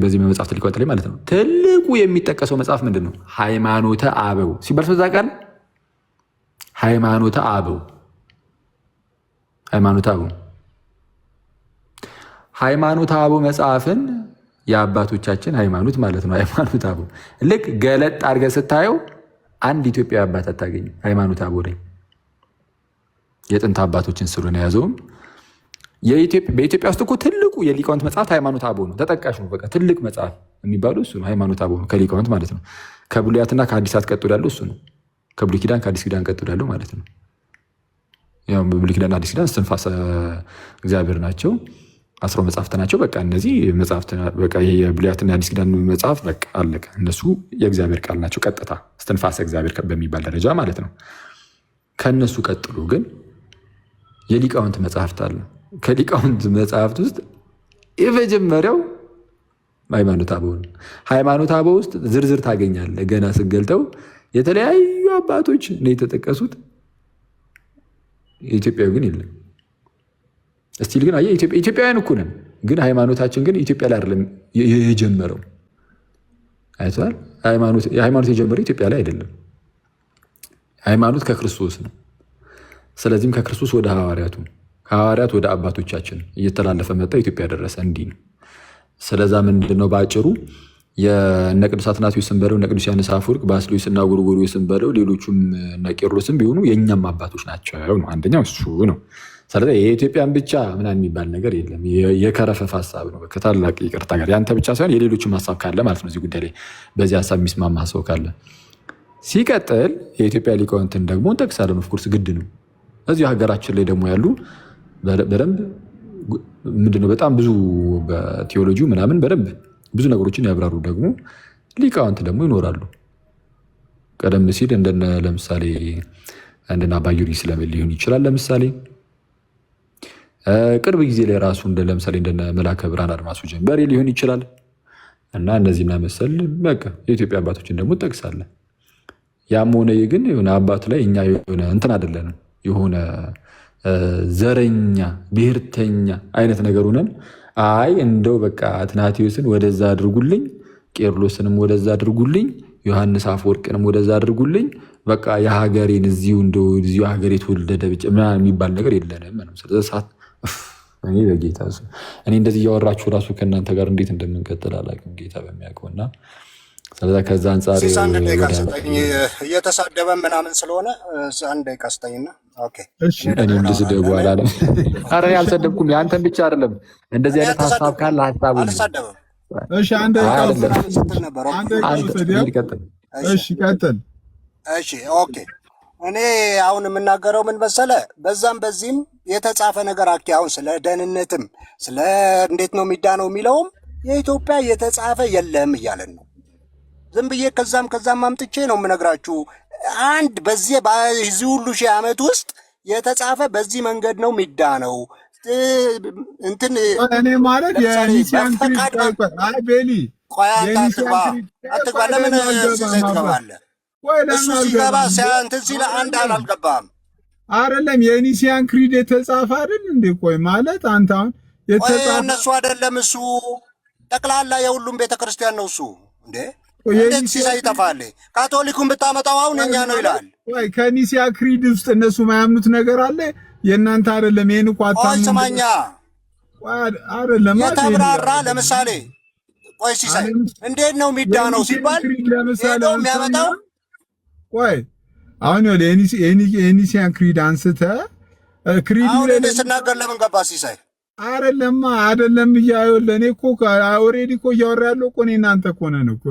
A: በዚህ መጽሐፍተ ሊቃውንት ላይ ማለት ነው ትልቁ የሚጠቀሰው መጽሐፍ ምንድን ነው? ሃይማኖተ አበው ሲባል ፈዛ ቃል ሃይማኖተ አበው ሃይማኖተ አበው መጽሐፍን የአባቶቻችን ሃይማኖት ማለት ነው። ሃይማኖተ አበው ልክ ገለጥ አድርገህ ስታየው አንድ ኢትዮጵያዊ አባት አታገኝም። ሃይማኖተ አበው ላይ የጥንት አባቶችን ስለሆነ የያዘውም በኢትዮጵያ ውስጥ እኮ ትልቁ የሊቃውንት መጽሐፍ ሃይማኖተ አበው ነው። ተጠቃሽ ነው። በቃ ትልቅ መጽሐፍ የሚባለው እሱ ነው። ሃይማኖተ አበው ከሊቃውንት ማለት ነው። ከብሉያትና ከሐዲሳት ቀጥሎ ያለው እሱ ነው። ከብሉይ ኪዳን ከሐዲስ ኪዳን ቀጥሎ ያለው ማለት ነው። ያው ብሉይ ኪዳን ሐዲስ ኪዳን እስትንፋሰ እግዚአብሔር ናቸው። 10 መጽሐፍት ናቸው። በቃ እነዚህ መጽሐፍት በቃ የብሉያትና የሐዲስ ኪዳን መጽሐፍ በቃ አለቀ። እነሱ የእግዚአብሔር ቃል ናቸው። ቀጥታ እስትንፋሰ እግዚአብሔር በሚባል ደረጃ ማለት ነው። ከነሱ ቀጥሎ ግን የሊቃውንት መጽሐፍት አለ። ከሊቃውንት መጽሐፍት ውስጥ የመጀመሪያው ሃይማኖተ አበው ነው። ሃይማኖተ አበው ውስጥ ዝርዝር ታገኛለህ። ገና ስገልጠው የተለያዩ አባቶች ነው የተጠቀሱት። የኢትዮጵያዊ ግን የለም። እስቲል ግን አየህ ኢትዮጵያውያን እኮ ነን፣ ግን ሃይማኖታችን ግን ኢትዮጵያ ላይ አይደለም የጀመረው። አይተዋል። ሃይማኖት የጀመረው ኢትዮጵያ ላይ አይደለም። ሃይማኖት ከክርስቶስ ነው። ስለዚህም ከክርስቶስ ወደ ሐዋርያቱ፣ ከሐዋርያት ወደ አባቶቻችን እየተላለፈ መጣ፣ ኢትዮጵያ ደረሰ። እንዲህ ነው። ስለዛ ምንድን ነው በአጭሩ የእነ ቅዱስ አትናቴዎስን በለው እነ ቅዱስ ዮሐንስ አፈወርቅ ባስልዮስና ጎርጎርዮስን በለው ሌሎቹም እነ ቄርሎስም ቢሆኑ የእኛም አባቶች ናቸው ነው። አንደኛው እሱ ነው። ስለዚህ የኢትዮጵያን ብቻ ምናምን የሚባል ነገር የለም። የከረፈፍ ሀሳብ ነው። ከታላቅ ይቅርታ ጋር ያንተ ብቻ ሳይሆን የሌሎችም ሀሳብ ካለ ማለት ነው እዚህ ጉዳይ ላይ በዚህ ሀሳብ የሚስማማ ሰው ካለ። ሲቀጥል የኢትዮጵያ ሊቃውንትን ደግሞ እንጠቅሳለን። ኦፍኮርስ ግድ ነው። እዚሁ ሀገራችን ላይ ደግሞ ያሉ በደንብ ምንድነው በጣም ብዙ በቴዎሎጂው ምናምን በደንብ ብዙ ነገሮችን ያብራሩ ደግሞ ሊቃውንት ደግሞ ይኖራሉ። ቀደም ሲል እንደነ ለምሳሌ እንደነ አባ ጊዮርጊስ ሊሆን ይችላል። ለምሳሌ ቅርብ ጊዜ ላይ ራሱ ለምሳሌ እንደነ መላከ ብርሃን አድማሱ ጀንበሬ ሊሆን ይችላል። እና እነዚህና መሰል በቃ የኢትዮጵያ አባቶችን ደግሞ ጠቅሳለን። ያም ሆነ ግን የሆነ አባት ላይ እኛ የሆነ እንትን አይደለንም፣ የሆነ ዘረኛ ብሔርተኛ አይነት ነገር ሆነን አይ እንደው በቃ አትናቴዎስን ወደዛ አድርጉልኝ፣ ቄርሎስንም ወደዛ አድርጉልኝ፣ ዮሐንስ አፈወርቅንም ወደዛ አድርጉልኝ፣ በቃ የሀገሬን እዚሁ እንደው እዚሁ ሀገሬ የተወለደ ብቻ ምናምን የሚባል ነገር የለንም። ስለዚህ ሰዓት እኔ በጌታ እኔ እንደዚህ እያወራችሁ ራሱ ከእናንተ ጋር እንዴት እንደምንቀጥል አላውቅም፣ ጌታ በሚያውቀውና ስለዛ ከዛ አንጻር
E: እየተሳደበ ምናምን ስለሆነ አንድ ደቂቃ ስጠኝና
A: እኔም ልስደቡ አላለም። ኧረ አልሰደብኩም። የአንተን ብቻ አይደለም እንደዚህ አይነት ሀሳብ ካለ ሀሳቡ
E: አልሳደብም። ኦኬ እኔ አሁን የምናገረው ምን መሰለ፣ በዛም በዚህም የተጻፈ ነገር አሁን ስለ ደህንነትም ስለ እንዴት ነው የሚዳነው የሚለውም የኢትዮጵያ የተጻፈ የለም እያለን ነው። ዝም ብዬ ከዛም አምጥቼ ነው የምነግራችሁ። አንድ በዚህ ሁሉ ሺህ ዓመት ውስጥ የተጻፈ በዚህ መንገድ ነው የሚዳነው እንትን
B: እኔ ማለት የኒሲያን
E: አትግባ። ለምን ትገባለህ? እሱ ሲገባ እንትን ሲል አንድ አልገባም
B: አይደለም። የኒሲያን ክሪድ የተጻፈ አይደል እንዴ? ቆይ ማለት አንተ አሁን የተጻፈ
E: እነሱ አይደለም፣ እሱ ጠቅላላ የሁሉም ቤተክርስቲያን ነው እሱ እንዴ። እንዴት ሲሳይ ይጠፋል? ካቶሊኩን ብታመጣው አሁን እኛ ነው ይላል።
B: ወይ ከኒሲያ ክሪድ ውስጥ እነሱ ማያምኑት ነገር አለ የእናንተ አይደለም። ይሄን እኮ አታምኑ።
E: ስማኛ
B: አይደለም
E: የተብራራ ለምሳሌ ቆይ ሲሳይ እንዴት ነው የሚዳነው ሲባል ሄደው የሚያመጣው
B: ቆይ አሁን የኒሲያን ክሪድ አንስተ ክሪድ
E: ላይ ስናገር ለምን ገባ ሲሳይ?
B: አይደለም እያየሁ ለእኔ እኮ ኦልሬዲ እኮ እያወራ ያለው እኮ እኔ እናንተ እኮ ነን እኮ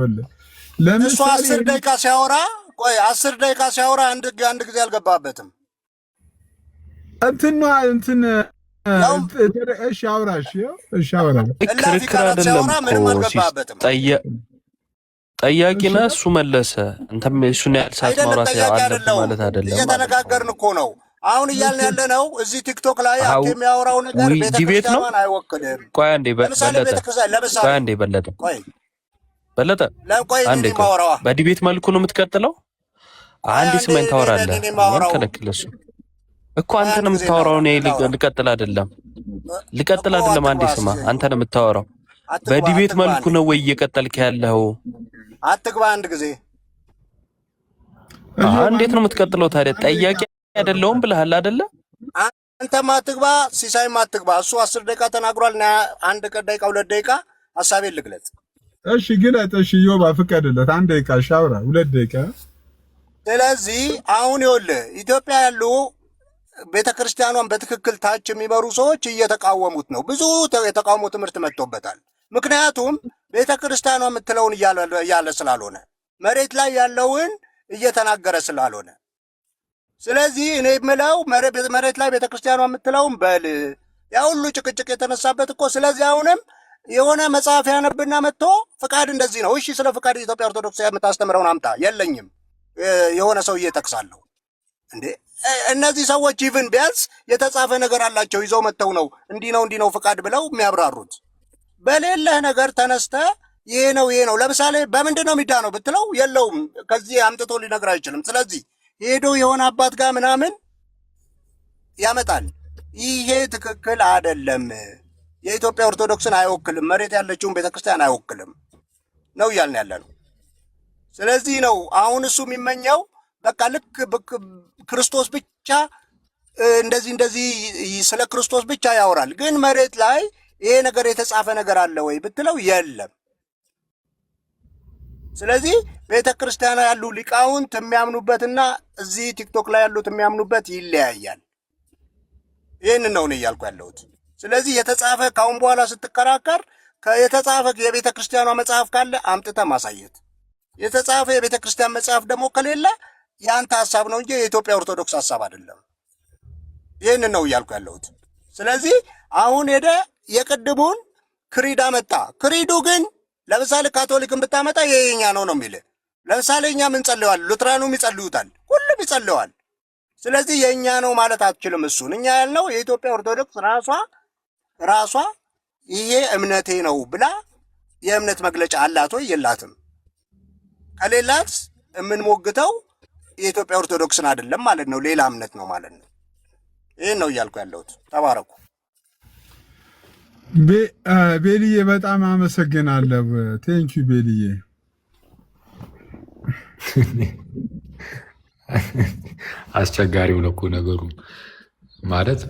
E: እሱ 10 ደቂቃ ሲያወራ 10 ደቂቃ ሲያወራ አንድ ጊዜ አልገባበትም።
B: እንትን እሺ አውራ
C: ክርክር አይደለም ጠያቂ ነህ፣ እሱ መለሰ። እንተም እሱን ያልሳት ማውራት አለብህ ማለት አይደለም።
E: እየተነጋገርን እኮ ነው አሁን እያልን ያለ ነው። እዚህ ቲክቶክ ላይ የሚያወራው ነገር ቤተክርስቲያን አይወክልም።
C: ቆይ አንዴ በለጠ አንዴ በዲቤት መልኩ ነው የምትቀጥለው። አንዴ ስመኝ ታወራለህ። ከለክለሱ እኮ አንተ ነው የምታወራው። እኔ ልቀጥል አይደለም። አንዴ ስማ፣ አንተ ነው የምታወራው። በዲቤት መልኩ ነው ወይ እየቀጠልክ ያለው?
E: አትግባ አንድ ጊዜ።
C: እንዴት ነው የምትቀጥለው ታዲያ? ጠያቂ አይደለሁም ብለሃል አይደለ?
E: አንተም አትግባ፣ ሲሳይም አትግባ። እሱ 10 ደቂቃ ተናግሯል። እና 1 ደቂቃ 2 ደቂቃ ሐሳቤን ልግለጽ።
B: እሺ ግለጥ። እሺ ዮባ ፍቀድለት። 1 ደቂቃ ሻውራ 2 ደቂቃ።
E: ስለዚህ አሁን ይኸውልህ ኢትዮጵያ ያሉ ቤተክርስቲያኗን በትክክል ታች የሚመሩ ሰዎች እየተቃወሙት ነው። ብዙ የተቃውሞ ትምህርት መጥቶበታል። ምክንያቱም ቤተ ክርስቲያኗ የምትለውን እያለ ስላልሆነ መሬት ላይ ያለውን እየተናገረ ስላልሆነ፣ ስለዚህ እኔ የምለው መሬት ላይ ቤተ ክርስቲያኗ የምትለውን በል ያ ሁሉ ጭቅጭቅ የተነሳበት እኮ። ስለዚህ አሁንም የሆነ መጽሐፍ ያነብና መጥቶ ፍቃድ እንደዚህ ነው። እሺ ስለ ፍቃድ የኢትዮጵያ ኦርቶዶክስ የምታስተምረውን አምጣ። የለኝም የሆነ ሰው እየጠቅሳለሁ እንዴ? እነዚህ ሰዎች ኢቭን ቢያንስ የተጻፈ ነገር አላቸው ይዘው መጥተው ነው እንዲህ ነው ፍቃድ ብለው የሚያብራሩት። በሌለህ ነገር ተነስተ ይሄ ነው ለምሳሌ በምንድን ነው የሚዳነው ብትለው የለውም፣ ከዚህ አምጥቶ ሊነግር አይችልም። ስለዚህ ሄዶ የሆነ አባት ጋር ምናምን ያመጣል። ይሄ ትክክል አይደለም። የኢትዮጵያ ኦርቶዶክስን አይወክልም፣ መሬት ያለችውን ቤተክርስቲያን አይወክልም ነው እያልን ያለ ነው። ስለዚህ ነው አሁን እሱ የሚመኘው በቃ ልክ ክርስቶስ ብቻ እንደዚህ ስለ ክርስቶስ ብቻ ያወራል። ግን መሬት ላይ ይሄ ነገር የተጻፈ ነገር አለ ወይ ብትለው የለም። ስለዚህ ቤተ ክርስቲያኗ ያሉ ሊቃውንት የሚያምኑበትና እዚህ ቲክቶክ ላይ ያሉት የሚያምኑበት ይለያያል። ይህንን ነው እኔ እያልኩ ያለሁት። ስለዚህ የተጻፈ ካሁን በኋላ ስትከራከር የተጻፈ የቤተ ክርስቲያኗ መጽሐፍ ካለ አምጥተ ማሳየት፣ የተጻፈ የቤተ ክርስቲያን መጽሐፍ ደግሞ ከሌለ የአንተ ሀሳብ ነው እንጂ የኢትዮጵያ ኦርቶዶክስ ሀሳብ አይደለም። ይህንን ነው እያልኩ ያለሁት። ስለዚህ አሁን ሄደ የቅድሙን ክሪድ አመጣ። ክሪዱ ግን ለምሳሌ ካቶሊክን ብታመጣ የኛ ነው የሚል። ለምሳሌ እኛ ምን ጸልዋል፣ ሉትራኑም ይጸልዩታል፣ ሁሉም ይጸልዋል። ስለዚህ የእኛ ነው ማለት አትችልም። እሱን እኛ ያልነው የኢትዮጵያ ኦርቶዶክስ ራሷ ይሄ እምነቴ ነው ብላ የእምነት መግለጫ አላት ወይ የላትም? ከሌላት የምንሞግተው የኢትዮጵያ ኦርቶዶክስን አይደለም ማለት ነው፣ ሌላ እምነት ነው ማለት ነው። ይህን ነው እያልኩ ያለሁት። ተባረኩ።
B: ቤልዬ በጣም አመሰግናለሁ። ቴንኪዩ ቤልዬ።
A: አስቸጋሪው ለኩ ነገሩ ማለት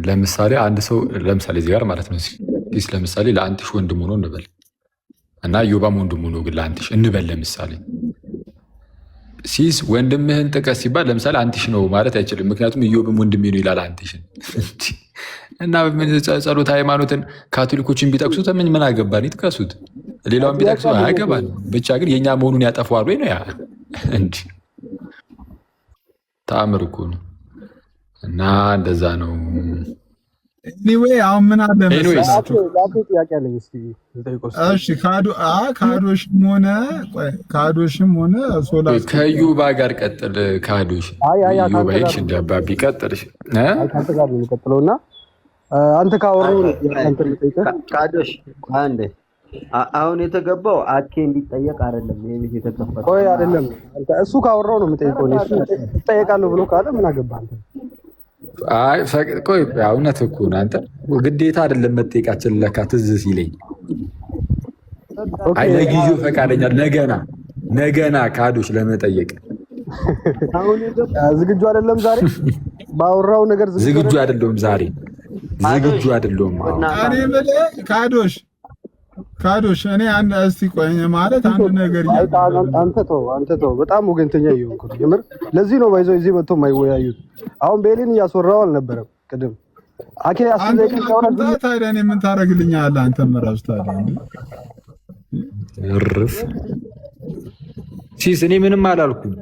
A: ለምሳሌ አንድ ሰው ለምሳሌ እዚህ ጋር ማለት ነው ሲስ ለምሳሌ ለአንትሽ ወንድሙ ነው እንበል እና ዮባም ወንድሙ ነው ግን ለአንትሽ እንበል ለምሳሌ ሲስ ወንድምህን ጥቀስ ሲባል ለምሳሌ አንትሽ ነው ማለት አይችልም። ምክንያቱም ኢዮብም ወንድሜ ነው ይላል አንትሽን እና ጸሎት ሃይማኖትን ካቶሊኮችን ቢጠቅሱት ምን አገባን? ይጥቀሱት። ሌላውን ቢጠቅሱ አያገባን። ብቻ ግን የእኛ መሆኑን ያጠፈዋል ወይ ነው ያ እንዲ ተአምር እኮ ነው። እና እንደዛ ነው።
B: ኤኒዌይ አሁን ምን አለ መሰላችሁ? እሺ ካዶሽም ሆነ ሶላ
A: ከዩባ ጋር ቀጥል። ካዶሽ ዩባ ይሽ እንዳባቢ ቀጥልሽ
F: አንተ ጋር ነው የሚቀጥለውና አንተ ካወራው አንተ ልጠይቀህ
D: ካዶሽ አንዴ አሁን የተገባው አኬ እንዲጠየቅ አይደለም። ይሄ ቤት የተከፈተው
F: ቆይ አይደለም። አንተ እሱ ካወራው ነው የምጠይቀው። እሱ ትጠየቃለህ ብሎ ካለ ምን አገባህ አንተ?
A: አይ ቆይ እውነት እኮ ነው። አንተ ግዴታ አይደለም መጠየቃችን። ለካ ትዝ ሲለኝ አይ ለጊዜው ፈቃደኛ ነገና ካዶሽ ለመጠየቅ
F: አሁን ዝግጁ አይደለም። ዛሬ ባወራው ነገር
A: ዝግጁ አይደለም። ዛሬ ዝግጁ አይደለም።
B: እኔ የምልህ ካዶሽ እኔ እስቲ ቆይ ማለት አንድ ነገር
F: አንተ ተው በጣም ወገንተኛ እየሆንኩ ነው የምር። ለዚህ ነው ባይዘው እዚህ መጥቶ የማይወያዩት። አሁን ቤሊን እያስወራው አልነበረም ቅድም አኬ አስደቂቃ ካወራ
B: ታዲያ እኔ ምን ታደርግልኛለህ? አንተም እራሱ ታዲያ
A: እርፍ ሲስ እኔ ምንም አላልኩም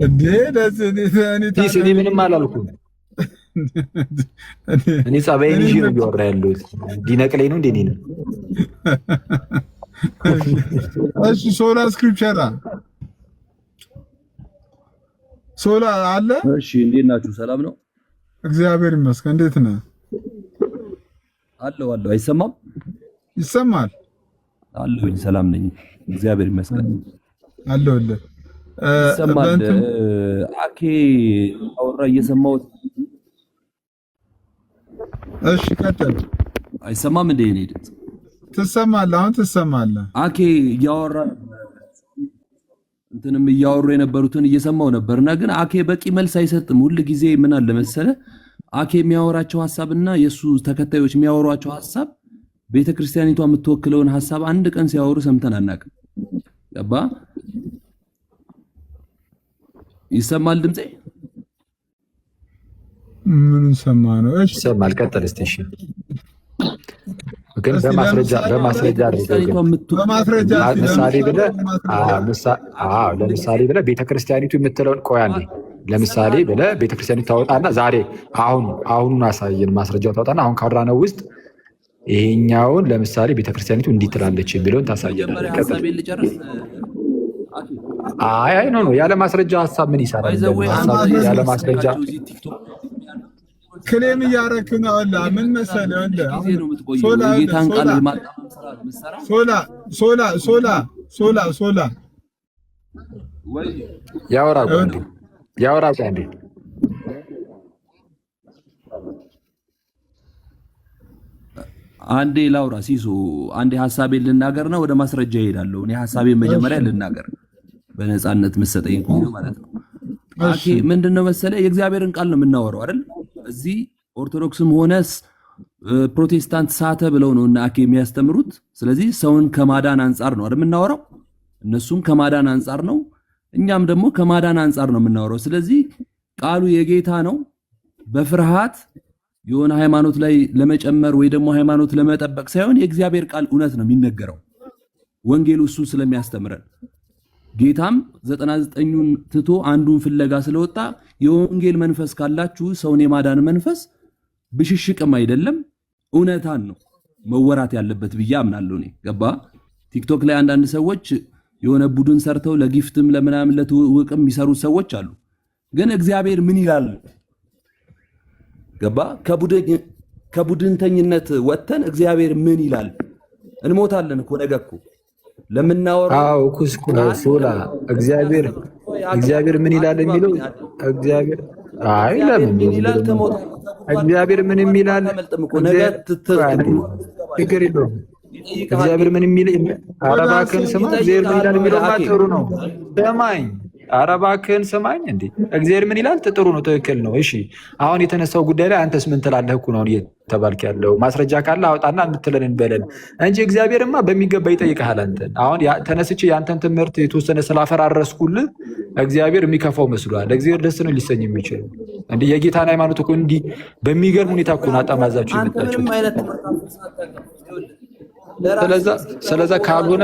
B: እንዴ
A: ሲስ እኔ ምንም አላልኩም። እኔ ጸባይን ይዤ ነው እያወራ ያለሁት። ሊነቅለኝ ነው እንዴ? እኔ ነው
B: እሺ። ሶላ ስክሪፕቸር ሶላ አለ።
G: እሺ፣ እንዴት ናችሁ? ሰላም ነው?
B: እግዚአብሔር ይመስገን። እንዴት ነህ?
G: አለሁ። አይሰማም?
B: ይሰማል።
G: አለሁኝ። ሰላም ነኝ፣ እግዚአብሔር ይመስገን።
B: አለሁልህ።
G: ይሰማል። አኬ አወራ እየሰማሁት።
B: እሺ፣ ቀጥል።
G: አይሰማም እንዴ? እኔ ድምፅ
B: ትሰማለህ? አሁን ትሰማለህ?
G: አኬ እያወራ እንትንም እያወሩ የነበሩትን እየሰማው ነበርና ግን አኬ በቂ መልስ አይሰጥም። ሁል ጊዜ ምን አለ መሰለ አኬ የሚያወራቸው ሐሳብና የሱ ተከታዮች የሚያወሯቸው ሐሳብ ቤተክርስቲያኒቷ የምትወክለውን ሐሳብ አንድ ቀን ሲያወሩ ሰምተን አናውቅም። ገባ? ይሰማል ድምጼ?
B: ምን ሰማ ነው? እሺ
A: ይሰማል። ቀጥል እስቲ። እሺ ግን በማስረጃ ለምሳሌ ብለህ ቤተክርስቲያኒቱ የምትለውን ቆይ አንዴ፣ ለምሳሌ ብለህ ቤተክርስቲያኒቱ ታወጣና ዛሬ አሁኑን አሳየን፣ ማስረጃው ታወጣና አሁን ካወራነው ውስጥ ይሄኛውን ለምሳሌ ቤተክርስቲያኒቱ እንዲህ ትላለች የሚለውን ታሳየናለህ። አይ ኖ ያለ ማስረጃ ሀሳብ ምን ይሰራል? ያለ ማስረጃ
B: ክሌም እያደረክ ነው። ምን መሰለህ ሶላ
A: ያወራ እንዴ
G: አንዴ ላውራ ሲሱ አንዴ ሐሳቤን ልናገርና ወደ ማስረጃ እሄዳለሁ። እኔ ሐሳቤን መጀመሪያ ልናገር በነፃነት መሰጠኝ ከሆነ ማለት ነው። አኬ ምንድነው መሰለ የእግዚአብሔርን ቃል ነው የምናወራው አይደል? እዚህ ኦርቶዶክስም ሆነስ ፕሮቴስታንት ሳተ ብለው ነው እና አኬ የሚያስተምሩት። ስለዚህ ሰውን ከማዳን አንጻር ነው አይደል የምናወራው? እነሱም ከማዳን አንጻር ነው፣ እኛም ደግሞ ከማዳን አንጻር ነው የምናወራው። ስለዚህ ቃሉ የጌታ ነው። በፍርሃት የሆነ ሃይማኖት ላይ ለመጨመር ወይ ደግሞ ሃይማኖት ለመጠበቅ ሳይሆን የእግዚአብሔር ቃል እውነት ነው የሚነገረው። ወንጌሉ እሱ ስለሚያስተምረን ጌታም 99ን ትቶ አንዱን ፍለጋ ስለወጣ የወንጌል መንፈስ ካላችሁ ሰውን የማዳን መንፈስ ብሽሽቅም አይደለም እውነታን ነው መወራት ያለበት ብዬ አምናለሁ። እኔ ገባ ቲክቶክ ላይ አንዳንድ ሰዎች የሆነ ቡድን ሰርተው ለጊፍትም ለምናምን ለትውውቅም የሚሰሩ ሰዎች አሉ። ግን እግዚአብሔር ምን ይላል? ገባ ከቡድንተኝነት ወጥተን እግዚአብሔር ምን ይላል? እንሞታለን እኮ ነገ እኮ ለምናወራው
A: ሶላ እግዚአብሔር ምን ይላል የሚለው እግዚአብሔር ለምን
G: ይላል? ከሞት
A: እግዚአብሔር ምን ይላል? ችግር የለውም። እግዚአብሔር ምን የሚል አረባክን ስማ። እግዚአብሔር ምን ይላል የሚለው ጥሩ ነው። ሰማኝ አረባክን ሰማኝ እንዴ እግዚአብሔር ምን ይላል? ጥሩ ነው፣ ትክክል ነው። እሺ አሁን የተነሳው ጉዳይ ላይ አንተስ ምን ትላለህ እኮ ነው እየተባልክ ያለው። ማስረጃ ካለ አውጣና የምትለን እንበለን እንጂ እግዚአብሔርማ በሚገባ ይጠይቅሃል። አንተን አሁን ተነስቼ የአንተን ትምህርት የተወሰነ ስላፈራረስኩልህ እግዚአብሔር የሚከፋው መስሏል? እግዚአብሔር ደስ ነው ሊሰኝ የሚችል እንዴ? የጌታን ሃይማኖት እኮ እንዲህ በሚገርም ሁኔታ እኮ አጣማዛችሁ የመጣችሁት። ስለዛ ካልሆነ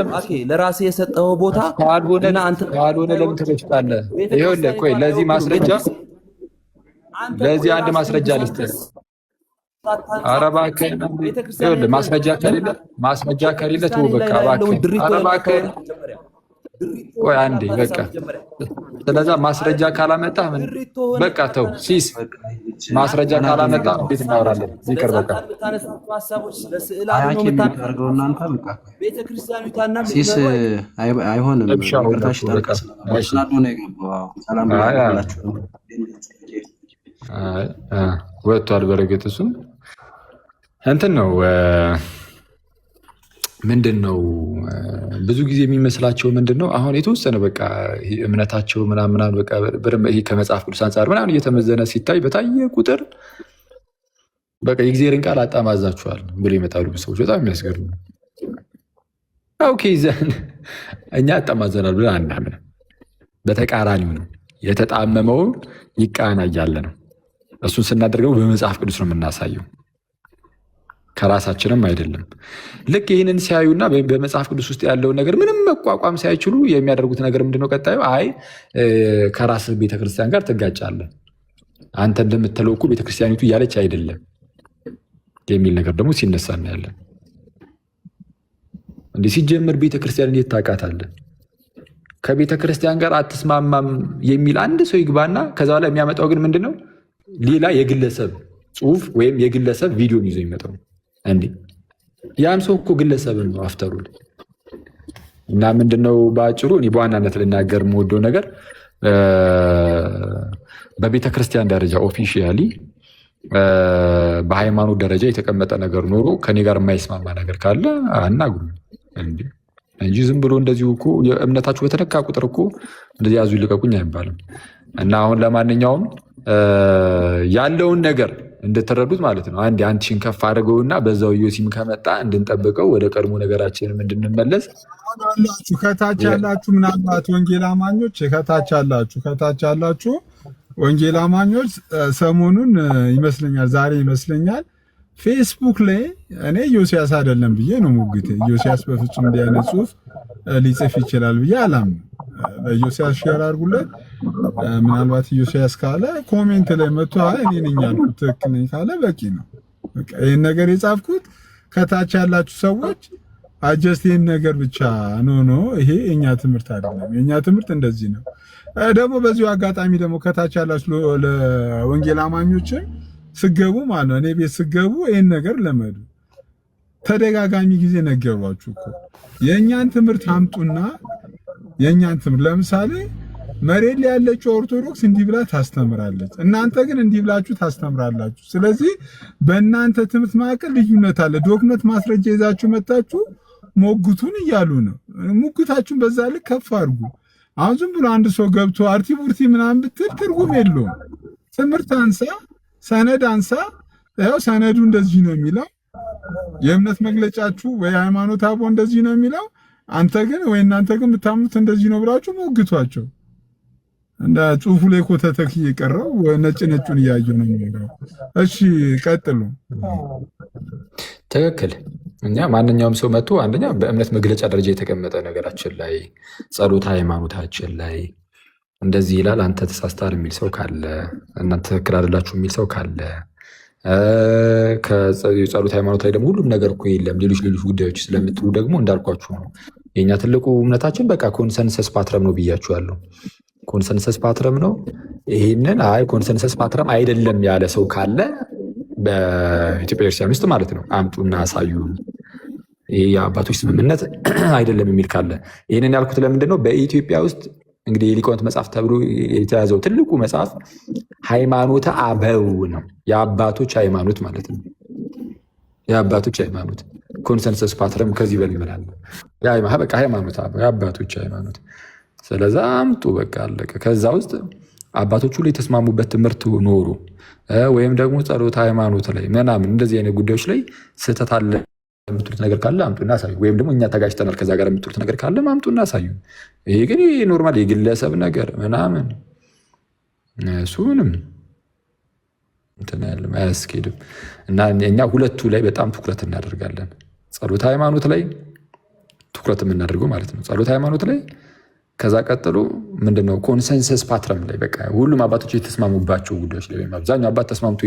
G: ለራሴ የሰጠው ቦታ
A: ካልሆነ ለምን ትረጭታለህ? ይኸውልህ ቆይ ለዚህ አንድ ማስረጃ ልስጥህ። ኧረ እባክህ ይኸውልህ ማስረጃ ከሌለ ተው በቃ እባክህ። ኧረ እባክህ ቆይ አንዴ በቃ። ስለዛ ማስረጃ ካላመጣህ ምን በቃ ተው ሲስ ማስረጃ ካላመጣ እንዴት እናወራለን? ይቅር በቃ
H: ሲስ አይሆንም።
A: ወጥቷል በረገጥ እሱ እንትን ነው ምንድን ነው ብዙ ጊዜ የሚመስላቸው ምንድን ነው አሁን የተወሰነ በቃ እምነታቸው ምናምን በቃ ይሄ ከመጽሐፍ ቅዱስ አንጻር ምናምን እየተመዘነ ሲታይ በታየ ቁጥር በቃ የእግዚአብሔርን ቃል አጣማዛችኋል ብሎ ይመጣሉ ሰዎች። በጣም የሚያስገርም ነው። ኦኬ ዘን እኛ አጣማዘናል ብለን አናምንም። በተቃራኒው ነው የተጣመመውን ይቃና እያለ ነው። እሱን ስናደርገው በመጽሐፍ ቅዱስ ነው የምናሳየው፣ ከራሳችንም አይደለም። ልክ ይህንን ሲያዩና በመጽሐፍ ቅዱስ ውስጥ ያለውን ነገር ምንም መቋቋም ሳይችሉ የሚያደርጉት ነገር ምንድነው? ቀጣዩ አይ ከራስ ቤተክርስቲያን ጋር ትጋጫለህ፣ አንተ እንደምትለው እኮ ቤተክርስቲያኒቱ እያለች አይደለም የሚል ነገር ደግሞ ሲነሳ እናያለን። እንዲህ ሲጀምር ቤተክርስቲያን እንዴት ታውቃታለህ? ከቤተክርስቲያን ጋር አትስማማም የሚል አንድ ሰው ይግባና ከዛ በኋላ የሚያመጣው ግን ምንድነው? ሌላ የግለሰብ ጽሁፍ ወይም የግለሰብ ቪዲዮን ይዞ የሚመጣው እንዴ ያም ሰው እኮ ግለሰብን ነው አፍተሩ። እና ምንድነው በአጭሩ እኔ በዋናነት ልናገር የምወደው ነገር በቤተክርስቲያን ደረጃ ኦፊሻሊ በሃይማኖት ደረጃ የተቀመጠ ነገር ኖሮ ከኔ ጋር የማይስማማ ነገር ካለ አናግሩ እንጂ ዝም ብሎ እንደዚሁ እኮ የእምነታችሁ በተነካ ቁጥር እኮ እንደዚህ ያዙ ይልቀቁኝ አይባልም። እና አሁን ለማንኛውም ያለውን ነገር እንድትረዱት ማለት ነው። አንድ አንቺን ከፍ አድርገውና በዛው ዮሲም ከመጣ እንድንጠብቀው ወደ ቀድሞ ነገራችንም እንድንመለስ
B: ከታች ያላችሁ ምናልባት ወንጌል አማኞች ከታች ያላችሁ ወንጌል አማኞች ሰሞኑን ይመስለኛል ዛሬ ይመስለኛል ፌስቡክ ላይ እኔ ኢዮስያስ አይደለም ብዬ ነው ሙግቴ። ኢዮስያስ በፍጹም እንዲህ አይነት ጽሁፍ ሊጽፍ ይችላል ብዬ አላምንም። ለኢዮስያስ ሼር አድርጉለት። ምናልባት ኢዮስያስ ካለ ኮሜንት ላይ መጥቶ እኔ ነኝ ያልኩት ትክክል ነኝ ካለ በቂ ነው። በቃ ይሄን ነገር የጻፍኩት ከታች ያላችሁ ሰዎች አጀስት ይሄን ነገር ብቻ ኖ ይሄ የኛ ትምህርት አይደለም። የኛ ትምህርት እንደዚህ ነው። ደግሞ በዚሁ አጋጣሚ ደግሞ ከታች ያላችሁ ለወንጌል አማኞች ስገቡ ማለት ነው እኔ ቤት ስገቡ ይሄን ነገር ለመዱ። ተደጋጋሚ ጊዜ ነገሯችሁ እኮ የኛን ትምህርት አምጡና የኛን ትምህርት ለምሳሌ መሬት ላይ ያለችው ኦርቶዶክስ እንዲህ ብላ ታስተምራለች፣ እናንተ ግን እንዲህ ብላችሁ ታስተምራላችሁ። ስለዚህ በእናንተ ትምህርት መካከል ልዩነት አለ። ዶክመንት ማስረጃ ይዛችሁ መጣችሁ ሞግቱን እያሉ ነው። ሙግታችሁን በዛ ልክ ከፍ አድርጉ። አሁን ዝም ብሎ አንድ ሰው ገብቶ አርቲ ቡርቲ ምናምን ብትል ትርጉም የለውም። ትምህርት አንሳ፣ ሰነድ አንሳ። ያው ሰነዱ እንደዚህ ነው የሚለው፣ የእምነት መግለጫችሁ ወይ ሃይማኖት አቦ እንደዚህ ነው የሚለው፣ አንተ ግን ወይ እናንተ ግን የምታምኑት እንደዚህ ነው ብላችሁ ሞግቷቸው። እንደ ጽሁፉ ላይ ኮተተክ እየቀረው ነጭ ነጩን እያዩ ነው የሚለው። እሺ ቀጥሉ።
A: ትክክል። እኛ ማንኛውም ሰው መጥቶ አንደኛ በእምነት መግለጫ ደረጃ የተቀመጠ ነገራችን ላይ ጸሎት ሃይማኖታችን ላይ እንደዚህ ይላል አንተ ተሳስተሃል የሚል ሰው ካለ፣ እናንተ ትክክል አይደላችሁ የሚል ሰው ካለ፣ ከጸሎት ሃይማኖት ላይ ደግሞ ሁሉም ነገር እኮ የለም ሌሎች ጉዳዮች ስለምትሉ ደግሞ እንዳልኳችሁ ነው። የኛ ትልቁ እምነታችን በቃ ኮንሰንሰስ ፓትረም ነው ብያችኋለሁ። ኮንሰንሰስ ፓትረም ነው። ይህንን ኮንሰንሰስ ፓትረም አይደለም ያለ ሰው ካለ በኢትዮጵያ ክርስቲያን ውስጥ ማለት ነው አምጡና አሳዩ። ይህ የአባቶች ስምምነት አይደለም የሚል ካለ ይህንን ያልኩት ለምንድን ነው? በኢትዮጵያ ውስጥ እንግዲህ የሊቃውንት መጽሐፍ ተብሎ የተያዘው ትልቁ መጽሐፍ ሃይማኖተ አበው ነው። የአባቶች ሃይማኖት ማለት ነው። የአባቶች ሃይማኖት ኮንሰንሰስ ፓትረም ከዚህ በል ይመላል። በቃ ሃይማኖት አበው የአባቶች ሃይማኖት። ስለዛ አምጡ በቃ አለቀ። ከዛ ውስጥ አባቶቹ ላይ የተስማሙበት ትምህርት ኖሩ ወይም ደግሞ ጸሎት ሃይማኖት ላይ ምናምን እንደዚህ አይነት ጉዳዮች ላይ ስህተት አለ የምትሉት ነገር ካለ አምጡና አሳዩ። ወይም ደግሞ እኛ ተጋጭተናል ከዛ ጋር የምትሉት ነገር ካለ አምጡና አሳዩ። ይሄ ግን ኖርማል የግለሰብ ነገር ምናምን እሱ ምንም እንትን ያለም አያስኬድም። እና እኛ ሁለቱ ላይ በጣም ትኩረት እናደርጋለን። ጸሎት ሃይማኖት ላይ ትኩረት የምናደርገው ማለት ነው። ጸሎት ሃይማኖት ላይ ከዛ ቀጥሎ ምንድነው ኮንሰንሰስ ፓትረም ላይ በቃ ሁሉም አባቶች የተስማሙባቸው ጉዳዮች ላይ ወይም አብዛኛው አባት ተስማምቶ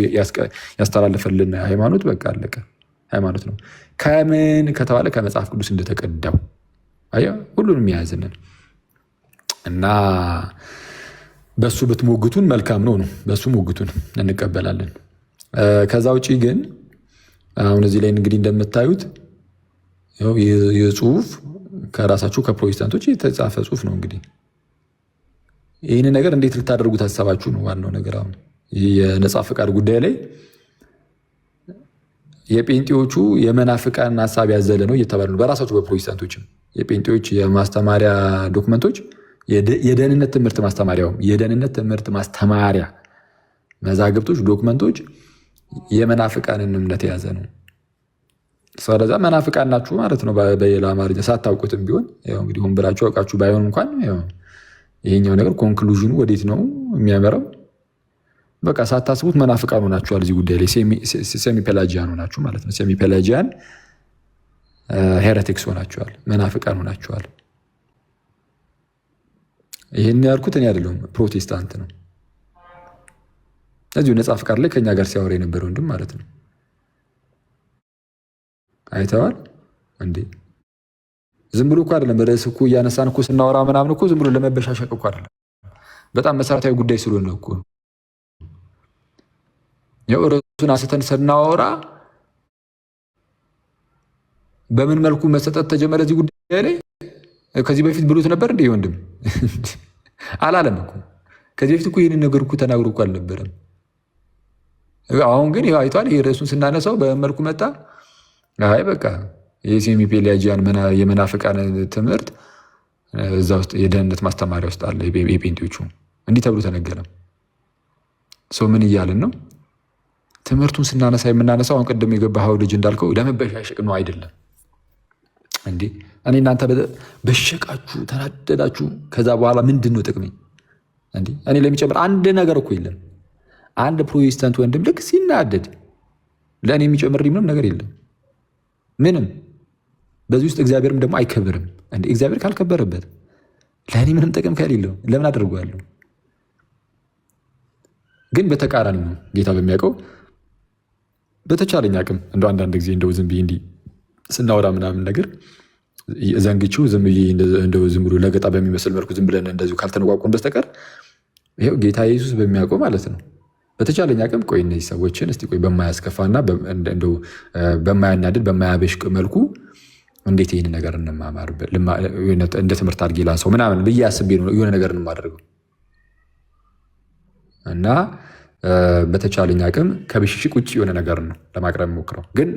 A: ያስተላለፈልን ሃይማኖት በቃ አለቀ ሃይማኖት ነው። ከምን ከተባለ ከመጽሐፍ ቅዱስ እንደተቀዳው ሁሉንም የያዝንን እና በሱ ብትሞግቱን መልካም ነው። በሱ ሞግቱን እንቀበላለን። ከዛ ውጪ ግን አሁን እዚህ ላይ እንግዲህ እንደምታዩት የጽሁፍ ከራሳችሁ ከፕሮቴስታንቶች የተጻፈ ጽሁፍ ነው። እንግዲህ ይህንን ነገር እንዴት ልታደርጉ ታሰባችሁ ነው ዋናው ነገር። አሁን የነጻ ፈቃድ ጉዳይ ላይ የጴንጤዎቹ የመናፍቃን ሀሳብ ያዘለ ነው እየተባለ ነው በራሳችሁ በፕሮቴስታንቶችም። የጴንጤዎች የማስተማሪያ ዶክመንቶች የደህንነት ትምህርት ማስተማሪያ መዛግብቶች፣ ዶክመንቶች የመናፍቃንን እምነት የያዘ ነው። ስለዛ መናፍቃን ናችሁ ማለት ነው በሌላ አማርኛ ሳታውቁትም ቢሆን እንግዲህ ሆን ብላችሁ አውቃችሁ ባይሆን እንኳን ይሄኛው ነገር ኮንክሉዥኑ ወዴት ነው የሚያመራው? በቃ ሳታስቡት መናፍቃን ሆናችኋል። እዚህ ጉዳይ ላይ ሴሚፔላጂያን ሆናችሁ ማለት ነው። ሴሚፔላጂያን ሄረቲክስ ሆናችኋል፣ መናፍቃን ሆናችኋል። ይህን ያልኩት እኔ አይደለሁም ፕሮቴስታንት ነው። እዚሁ ነጻ ፈቃድ ላይ ከኛ ጋር ሲያወራ የነበረ ወንድም ማለት ነው። አይተዋል እንዴ? ዝም ብሎ እኮ አይደለም ርዕስ እኮ እያነሳን እኮ ስናወራ ምናምን እኮ ዝም ብሎ ለመበሻሸቅ እኮ አይደለም። በጣም መሰረታዊ ጉዳይ ስለሆነ እኮ ያው ርዕሱን አንስተን ስናወራ በምን መልኩ መሰጠት ተጀመረ እዚህ ጉዳይ ላይ? ከዚህ በፊት ብሎት ነበር እንዴ ወንድም? አላለም እኮ ከዚህ በፊት እኮ ይህንን ነገር እኮ ተናግሮ እኮ አልነበረም። አሁን ግን ይኸው አይቷል። ይሄ ርዕሱን ስናነሳው በምን መልኩ መጣ? አይ በቃ የሴሚፔላጂያን የመናፍቃን ትምህርት እዛ ውስጥ የደህንነት ማስተማሪያ ውስጥ አለ። የጴንጤዎቹ እንዲህ ተብሎ ተነገረም። ሰው ምን እያልን ነው? ትምህርቱን ስናነሳ የምናነሳው አሁን ቅድም የገባኸው ልጅ እንዳልከው ለመበሻሸቅ ነው አይደለም እንዴ? እኔ እናንተ በሸቃችሁ ተናደዳችሁ፣ ከዛ በኋላ ምንድን ነው ጥቅሜ እንዴ? እኔ ለሚጨምር አንድ ነገር እኮ የለም። አንድ ፕሮቴስታንት ወንድም ልክ ሲናደድ ለእኔ የሚጨምርልኝ ምንም ነገር የለም ምንም። በዚህ ውስጥ እግዚአብሔርም ደግሞ አይከብርም። እንደ እግዚአብሔር ካልከበረበት ለእኔ ምንም ጥቅም ከሌለው ለምን አድርጓለሁ? ግን በተቃራኒ ነው ጌታ በሚያውቀው በተቻለኝ አቅም እንደው አንዳንድ ጊዜ እንደው ዝም ብዬ እንዲህ ስናወራ ምናምን ነገር ዘንግቼው ዝም ብዬ እንደው ዝም ብሎ ለገጣ በሚመስል መልኩ ዝም ብለን እንደዚሁ ካልተነቋቁን በስተቀር ይኸው ጌታ ኢየሱስ በሚያውቀው ማለት ነው በተቻለኝ አቅም ቆይ እነዚህ ሰዎችን እስቲ ቆይ በማያስከፋና እንደው በማያናድድ በማያበሽቅ መልኩ እንዴት ይህን ነገር እንማማር እንደ ትምህርት አድርጌ ላንሰው ምናምን ብዬ አስቤ ነው የሆነ ነገር እንማደርገው እና በተቻለኝ አቅም ከብሽሽቅ ውጭ የሆነ ነገር ነው ለማቅረብ ሞክረው። ግን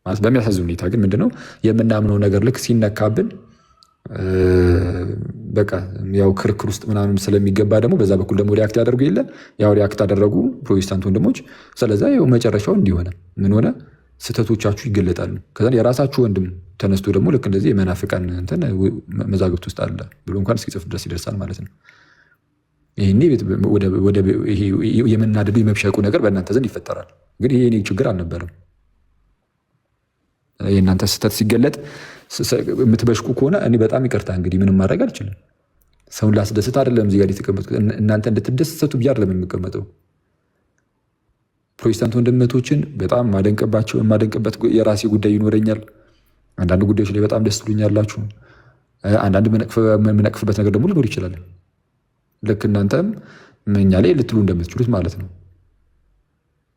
A: ማለት በሚያሳዝን ሁኔታ ግን ምንድነው የምናምነው ነገር ልክ ሲነካብን በቃ ያው ክርክር ውስጥ ምናምን ስለሚገባ ደግሞ በዛ በኩል ደግሞ ሪያክት ያደርጉ የለ ያው ሪያክት ያደረጉ ፕሮቴስታንት ወንድሞች። ስለዛ ያው መጨረሻው እንዲሆነ ምን ሆነ ስህተቶቻችሁ ይገለጣሉ። ከዛ የራሳችሁ ወንድም ተነስቶ ደግሞ ልክ እንደዚህ የመናፍቃን እንትን መዛግብት ውስጥ አለ ብሎ እንኳን እስኪጽፍ ድረስ ይደርሳል ማለት ነው። ይሄኔ የመናደዱ የመብሸቁ ነገር በእናንተ ዘንድ ይፈጠራል። ግን ይሄ ችግር አልነበረም። የእናንተ ስህተት ሲገለጥ የምትበሽቁ ከሆነ እኔ በጣም ይቅርታ እንግዲህ ምንም ማድረግ አልችልም። ሰውን ላስደስት አይደለም እዚህ ጋር የተቀመጥኩት። እናንተ እንድትደሰቱ ብዬ አይደለም የምቀመጠው። ፕሮቴስታንት ወንድመቶችን በጣም የማደንቅበት የራሴ ጉዳይ ይኖረኛል። አንዳንድ ጉዳዮች ላይ በጣም ደስ ትሉኛላችሁ። አንዳንድ የምነቅፍበት ነገር ደግሞ ሊኖር ይችላል። ልክ እናንተም እኛ ላይ ልትሉ እንደምትችሉት ማለት ነው።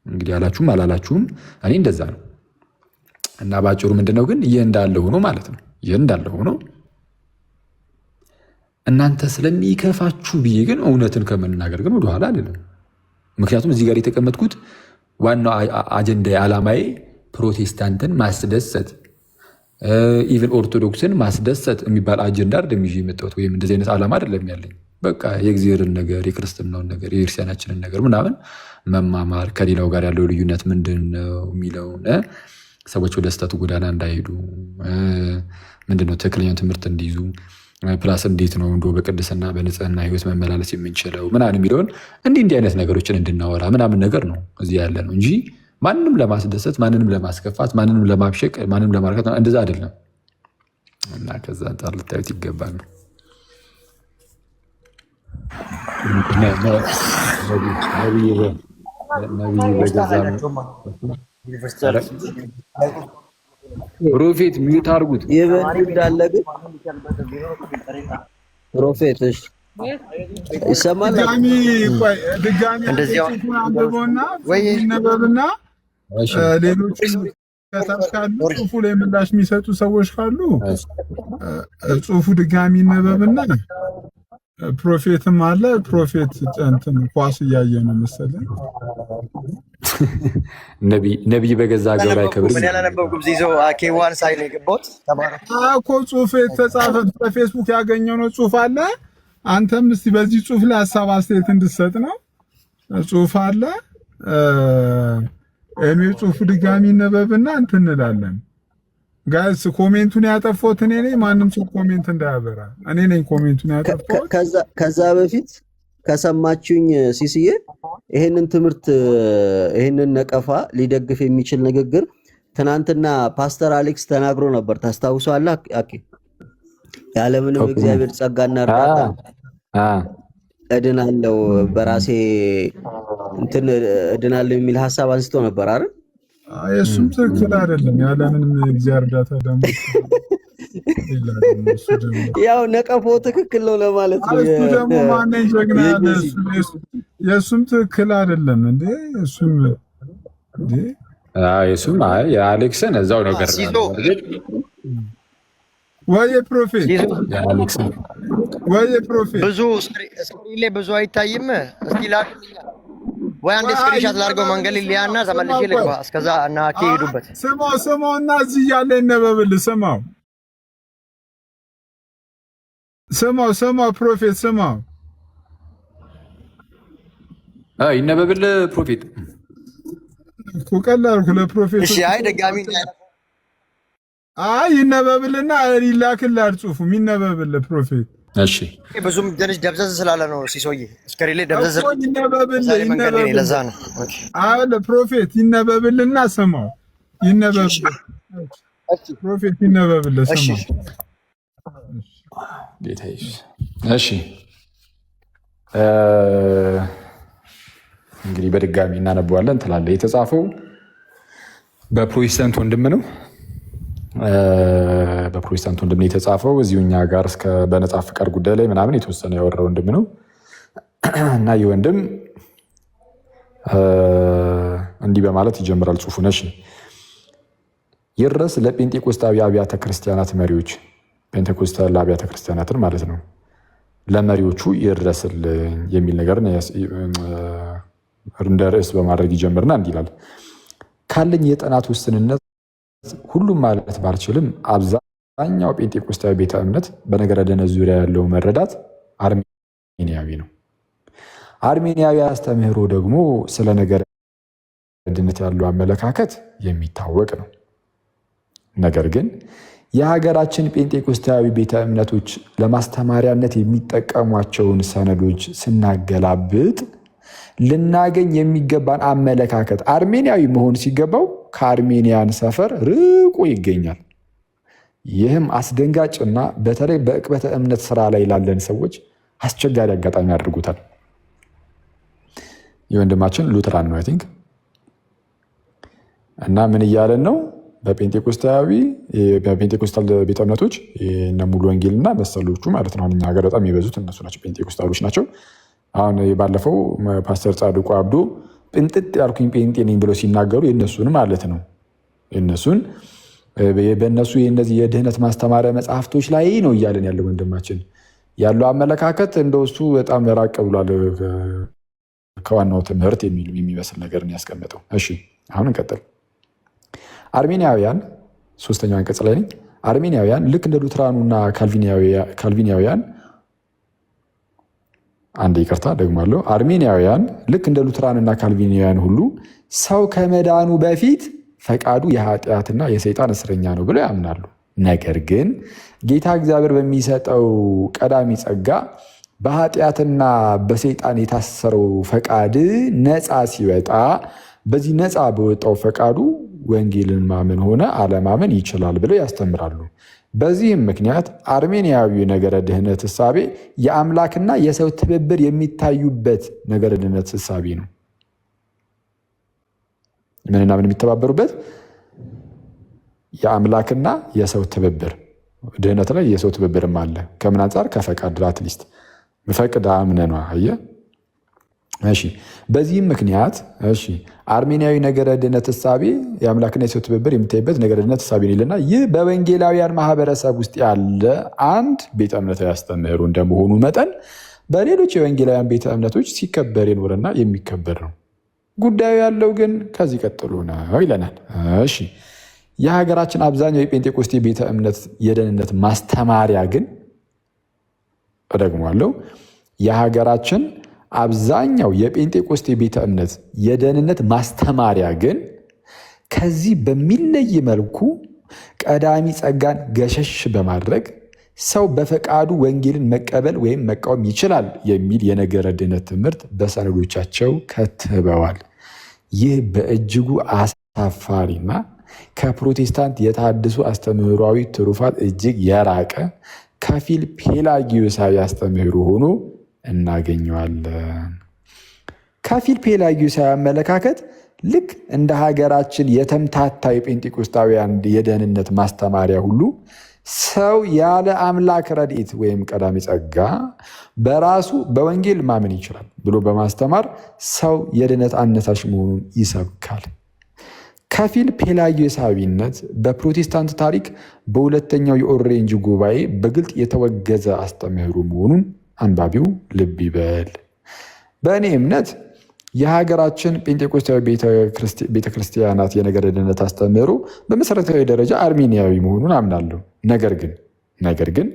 A: እንግዲህ አላችሁም አላላችሁም እኔ እንደዛ ነው። እና ባጭሩ ምንድነው ግን ይህ እንዳለ ሆኖ ማለት ነው ይህ እንዳለ ሆኖ እናንተ ስለሚከፋችሁ ብዬ ግን እውነትን ከመናገር ግን ወደኋላ አይደለም። ምክንያቱም እዚህ ጋር የተቀመጥኩት ዋናው አጀንዳ ዓላማዬ ፕሮቴስታንትን ማስደሰት ኢቭን ኦርቶዶክስን ማስደሰት የሚባል አጀንዳ አይደለም ይዤ የመጣሁት ወይም እንደዚህ አይነት ዓላማ አይደለም ያለኝ። በቃ የእግዚአብሔርን ነገር የክርስትናውን ነገር የክርስቲያናችንን ነገር ምናምን መማማር ከሌላው ጋር ያለው ልዩነት ምንድን ነው የሚለውን ሰዎች ወደ ስህተቱ ጎዳና እንዳይሄዱ ምንድነው ትክክለኛውን ትምህርት እንዲይዙ ፕላስ እንዴት ነው እንዶ በቅድስና በንጽህና ህይወት መመላለስ የምንችለው ምናምን የሚለውን እንዲህ አይነት ነገሮችን እንድናወራ ምናምን ነገር ነው እዚህ ያለ ነው እንጂ ማንንም ለማስደሰት ማንንም ለማስከፋት ማንንም ለማብሸቅ ማንንም ለማርካት እንደዛ አይደለም። እና ከዛ አንጻር ልታዩት ይገባል ነው። ፕሮፌት ሚዩት አድርጉት።
D: ይበል እንዳለ ግን ፕሮፌት እሺ ይሰማል።
B: ድጋሚ እንደዚህ አንብቦና ይነበብና ሌሎች ከታች ካሉ ጽሁፉ ላይ ምላሽ የሚሰጡ ሰዎች ካሉ ጽሁፉ ድጋሚ ይነበብና ፕሮፌትም አለ። ፕሮፌት እንትን ኳስ እያየ ነው መሰለኝ።
A: ነቢይ በገዛ ሀገሩ አይከብር
B: እኮ ጽሁፍ የተጻፈ በፌስቡክ ያገኘው ነው ጽሁፍ አለ። አንተም እስቲ በዚህ ጽሁፍ ላይ ሀሳብ አስተያየት እንድትሰጥ ነው። ጽሁፍ አለ። እኔ ጽሁፉ ድጋሚ ነበብና እንትን እንላለን። ጋይስ ኮሜንቱን ያጠፋሁት እኔ ነኝ። ማንም ሰው ኮሜንት እንዳያበራ እኔ ነኝ ኮሜንቱን ያጠፋሁት።
D: ከዛ በፊት ከሰማችሁኝ ሲስዬ ይሄንን ትምህርት ይሄንን ነቀፋ ሊደግፍ የሚችል ንግግር ትናንትና ፓስተር አሌክስ ተናግሮ ነበር። ታስታውሳለህ? አኬ ያለምንም እግዚአብሔር ጸጋና እርዳታ እድናለሁ በራሴ እንትን እድናለሁ የሚል ሐሳብ አንስቶ ነበር አይደል?
B: እሱም ትክክል አይደለም። ያለምንም እግዚአብሔር እርዳታ ደግሞ
D: ያው ነቀፎ ትክክል ነው ለማለት ነው።
B: እሱ ደግሞ ማነኝ ጀግና ያለ የእሱም ትክክል አይደለም እንዴ? እሱም እንዴ
A: እሱም የአሌክስን እዛው ነገር
B: ወይ ፕሮፌት ወይ ፕሮፌት
I: ብዙ ስክሪን ላይ ብዙ አይታይም። እስቲ ላክልኝ ወይ አንድ ስክሪንሻት ላድርገው መንገድ ሊያና ተመልሼ ልግባ። እስከዛ እና አኬ ሄዱበት
B: ስማውና እዚህ ያለ ይነበብልህ። ስማው ፕሮፌት ስማው
A: ይነበብልህ ፕሮፌት
B: እኮ ቀላል እኮ ለፕሮፌት።
I: እሺ አይ ደጋሚ
B: ይነበብልና ይላክልህ ጽሁፉ ይነበብልህ ፕሮፌት
A: እሺ
I: ብዙም ትንሽ ደብዘዝ ስላለ ነው ሲሶዬ እስከሪሌ ደብዘዝ ይነበብልህ ለዛ ነው
B: አለ ፕሮፌት ይነበብልና ስማው ይነበብልህ ፕሮፌት ይነበብልህ ስማው
A: እሺ እንግዲህ በድጋሚ እናነበዋለን ትላለህ የተጻፈው በፕሮቴስታንት ወንድም ነው በፕሮቴስታንት ወንድም ነው የተጻፈው እዚሁ እኛ ጋር እስከ በነጻ ፍቃድ ጉዳይ ላይ ምናምን የተወሰነ ያወራው ወንድም ነው እና ይህ ወንድም እንዲህ በማለት ይጀምራል ጽሑፉን። እሺ ይድረስ ለጴንጤቆስጣዊ አብያተ ክርስቲያናት መሪዎች ጴንጤቆስጣዊ አብያተ ክርስቲያናትን ማለት ነው ለመሪዎቹ ይድረስልኝ የሚል ነገር እንደ ርዕስ በማድረግ ይጀምርና እንዲህ ይላል። ካለኝ የጥናት ውስንነት ሁሉም ማለት ባልችልም አብዛኛው ጴንጤቆስጣዊ ቤተ እምነት በነገረ ድነት ዙሪያ ያለው መረዳት አርሜኒያዊ ነው። አርሜኒያዊ አስተምህሮ ደግሞ ስለ ነገረ ድነት ያለው አመለካከት የሚታወቅ ነው። ነገር ግን የሀገራችን ጴንጤቆስጣዊ ቤተ እምነቶች ለማስተማሪያነት የሚጠቀሟቸውን ሰነዶች ስናገላብጥ ልናገኝ የሚገባን አመለካከት አርሜኒያዊ መሆን ሲገባው ከአርሜኒያን ሰፈር ርቆ ይገኛል። ይህም አስደንጋጭና በተለይ በዕቅበተ እምነት ስራ ላይ ላለን ሰዎች አስቸጋሪ አጋጣሚ ያደርጉታል። የወንድማችን ሉትራን ነው አይ ቲንክ እና ምን እያለን ነው? በጴንጤቆስታል ቤተ እምነቶች እነ ሙሉ ወንጌልና መሰሎቹ ማለት ነው። እኛ ሀገር በጣም የበዙት እነሱ ናቸው፣ ጴንጤቆስታሎች ናቸው። አሁን ባለፈው ፓስተር ጻድቁ አብዶ ጥንጥጥ ያልኩኝ ጴንጤ ነኝ ብለው ሲናገሩ የነሱን ማለት ነው የነሱን በእነሱ የነዚህ የድህነት ማስተማሪያ መጽሐፍቶች ላይ ነው እያለን ያለው ወንድማችን ያለው አመለካከት እንደሱ በጣም ራቅ ብሏል ከዋናው ትምህርት የሚመስል ነገር ነው ያስቀመጠው። እሺ አሁን እንቀጥል። አርሜኒያውያን ሶስተኛው አንቀጽ ላይ ነኝ። አርሜኒያውያን ልክ እንደ ሉትራኑና ካልቪኒያውያን አንድ ይቅርታ ደግማለሁ። አርሜኒያውያን ልክ እንደ ሉትራንና ካልቪኒያውያን ሁሉ ሰው ከመዳኑ በፊት ፈቃዱ የኃጢአትና የሰይጣን እስረኛ ነው ብለው ያምናሉ። ነገር ግን ጌታ እግዚአብሔር በሚሰጠው ቀዳሚ ጸጋ በኃጢአትና በሰይጣን የታሰረው ፈቃድ ነፃ ሲወጣ በዚህ ነፃ በወጣው ፈቃዱ ወንጌልን ማመን ሆነ አለማመን ይችላል ብለው ያስተምራሉ። በዚህም ምክንያት አርሜኒያዊ ነገረ ድህነት እሳቤ የአምላክና የሰው ትብብር የሚታዩበት ነገረ ድህነት እሳቤ ነው። ምንና ምን የሚተባበሩበት? የአምላክና የሰው ትብብር። ድህነት ላይ የሰው ትብብርም አለ። ከምን አንጻር? ከፈቃድ አትሊስት ፈቅድ አምነኗ አየ። እሺ በዚህም ምክንያት እሺ አርሜኒያዊ ነገረ ድህነት እሳቤ የአምላክና የሰው ትብብር የሚታይበት ነገረ ድህነት እሳቤ ይልና ይህ በወንጌላውያን ማህበረሰብ ውስጥ ያለ አንድ ቤተ እምነታዊ አስተምህሮ እንደመሆኑ መጠን በሌሎች የወንጌላውያን ቤተ እምነቶች ሲከበር የኖረና የሚከበር ነው። ጉዳዩ ያለው ግን ከዚህ ቀጥሎ ነው ይለናል። እሺ የሀገራችን አብዛኛው የጴንጤቆስቴ ቤተ እምነት የደህንነት ማስተማሪያ ግን እደግመዋለሁ፣ የሀገራችን አብዛኛው የጴንጤቆስቴ ቤተ እምነት የደህንነት ማስተማሪያ ግን ከዚህ በሚለይ መልኩ ቀዳሚ ጸጋን ገሸሽ በማድረግ ሰው በፈቃዱ ወንጌልን መቀበል ወይም መቃወም ይችላል የሚል የነገረ ድህነት ትምህርት በሰነዶቻቸው ከትበዋል። ይህ በእጅጉ አሳፋሪና ከፕሮቴስታንት የታድሱ አስተምህሯዊ ትሩፋት እጅግ የራቀ ከፊል ፔላጊዮሳዊ አስተምህሮ ሆኖ እናገኘዋለን። ከፊል ፔላጊዮሳዊ አመለካከት ልክ እንደ ሀገራችን የተምታታ የጴንጤቆስጣውያን የደህንነት ማስተማሪያ ሁሉ ሰው ያለ አምላክ ረድኤት ወይም ቀዳሚ ጸጋ በራሱ በወንጌል ማመን ይችላል ብሎ በማስተማር ሰው የድነት አነሳሽ መሆኑን ይሰብካል። ከፊል ፔላጊዮሳዊነት በፕሮቴስታንት ታሪክ በሁለተኛው የኦሬንጅ ጉባኤ በግልጥ የተወገዘ አስተምህሮ መሆኑን አንባቢው ልብ ይበል። በእኔ እምነት የሀገራችን ጴንጤቆስታዊ ቤተክርስቲያናት የነገረ ድህነት አስተምህሮ በመሰረታዊ ደረጃ አርሜኒያዊ መሆኑን አምናለሁ። ነገር ግን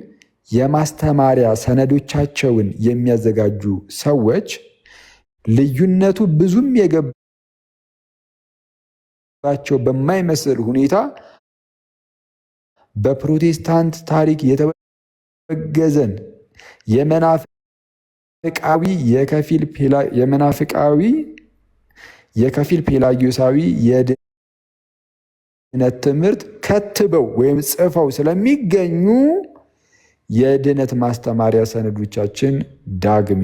A: የማስተማሪያ ሰነዶቻቸውን የሚያዘጋጁ ሰዎች ልዩነቱ ብዙም የገባቸው በማይመስል ሁኔታ በፕሮቴስታንት ታሪክ የተወገዘን የከፊል ፔላጊዮሳዊ የድነት ትምህርት ከትበው ወይም ጽፈው ስለሚገኙ የድነት ማስተማሪያ ሰነዶቻችን ዳግም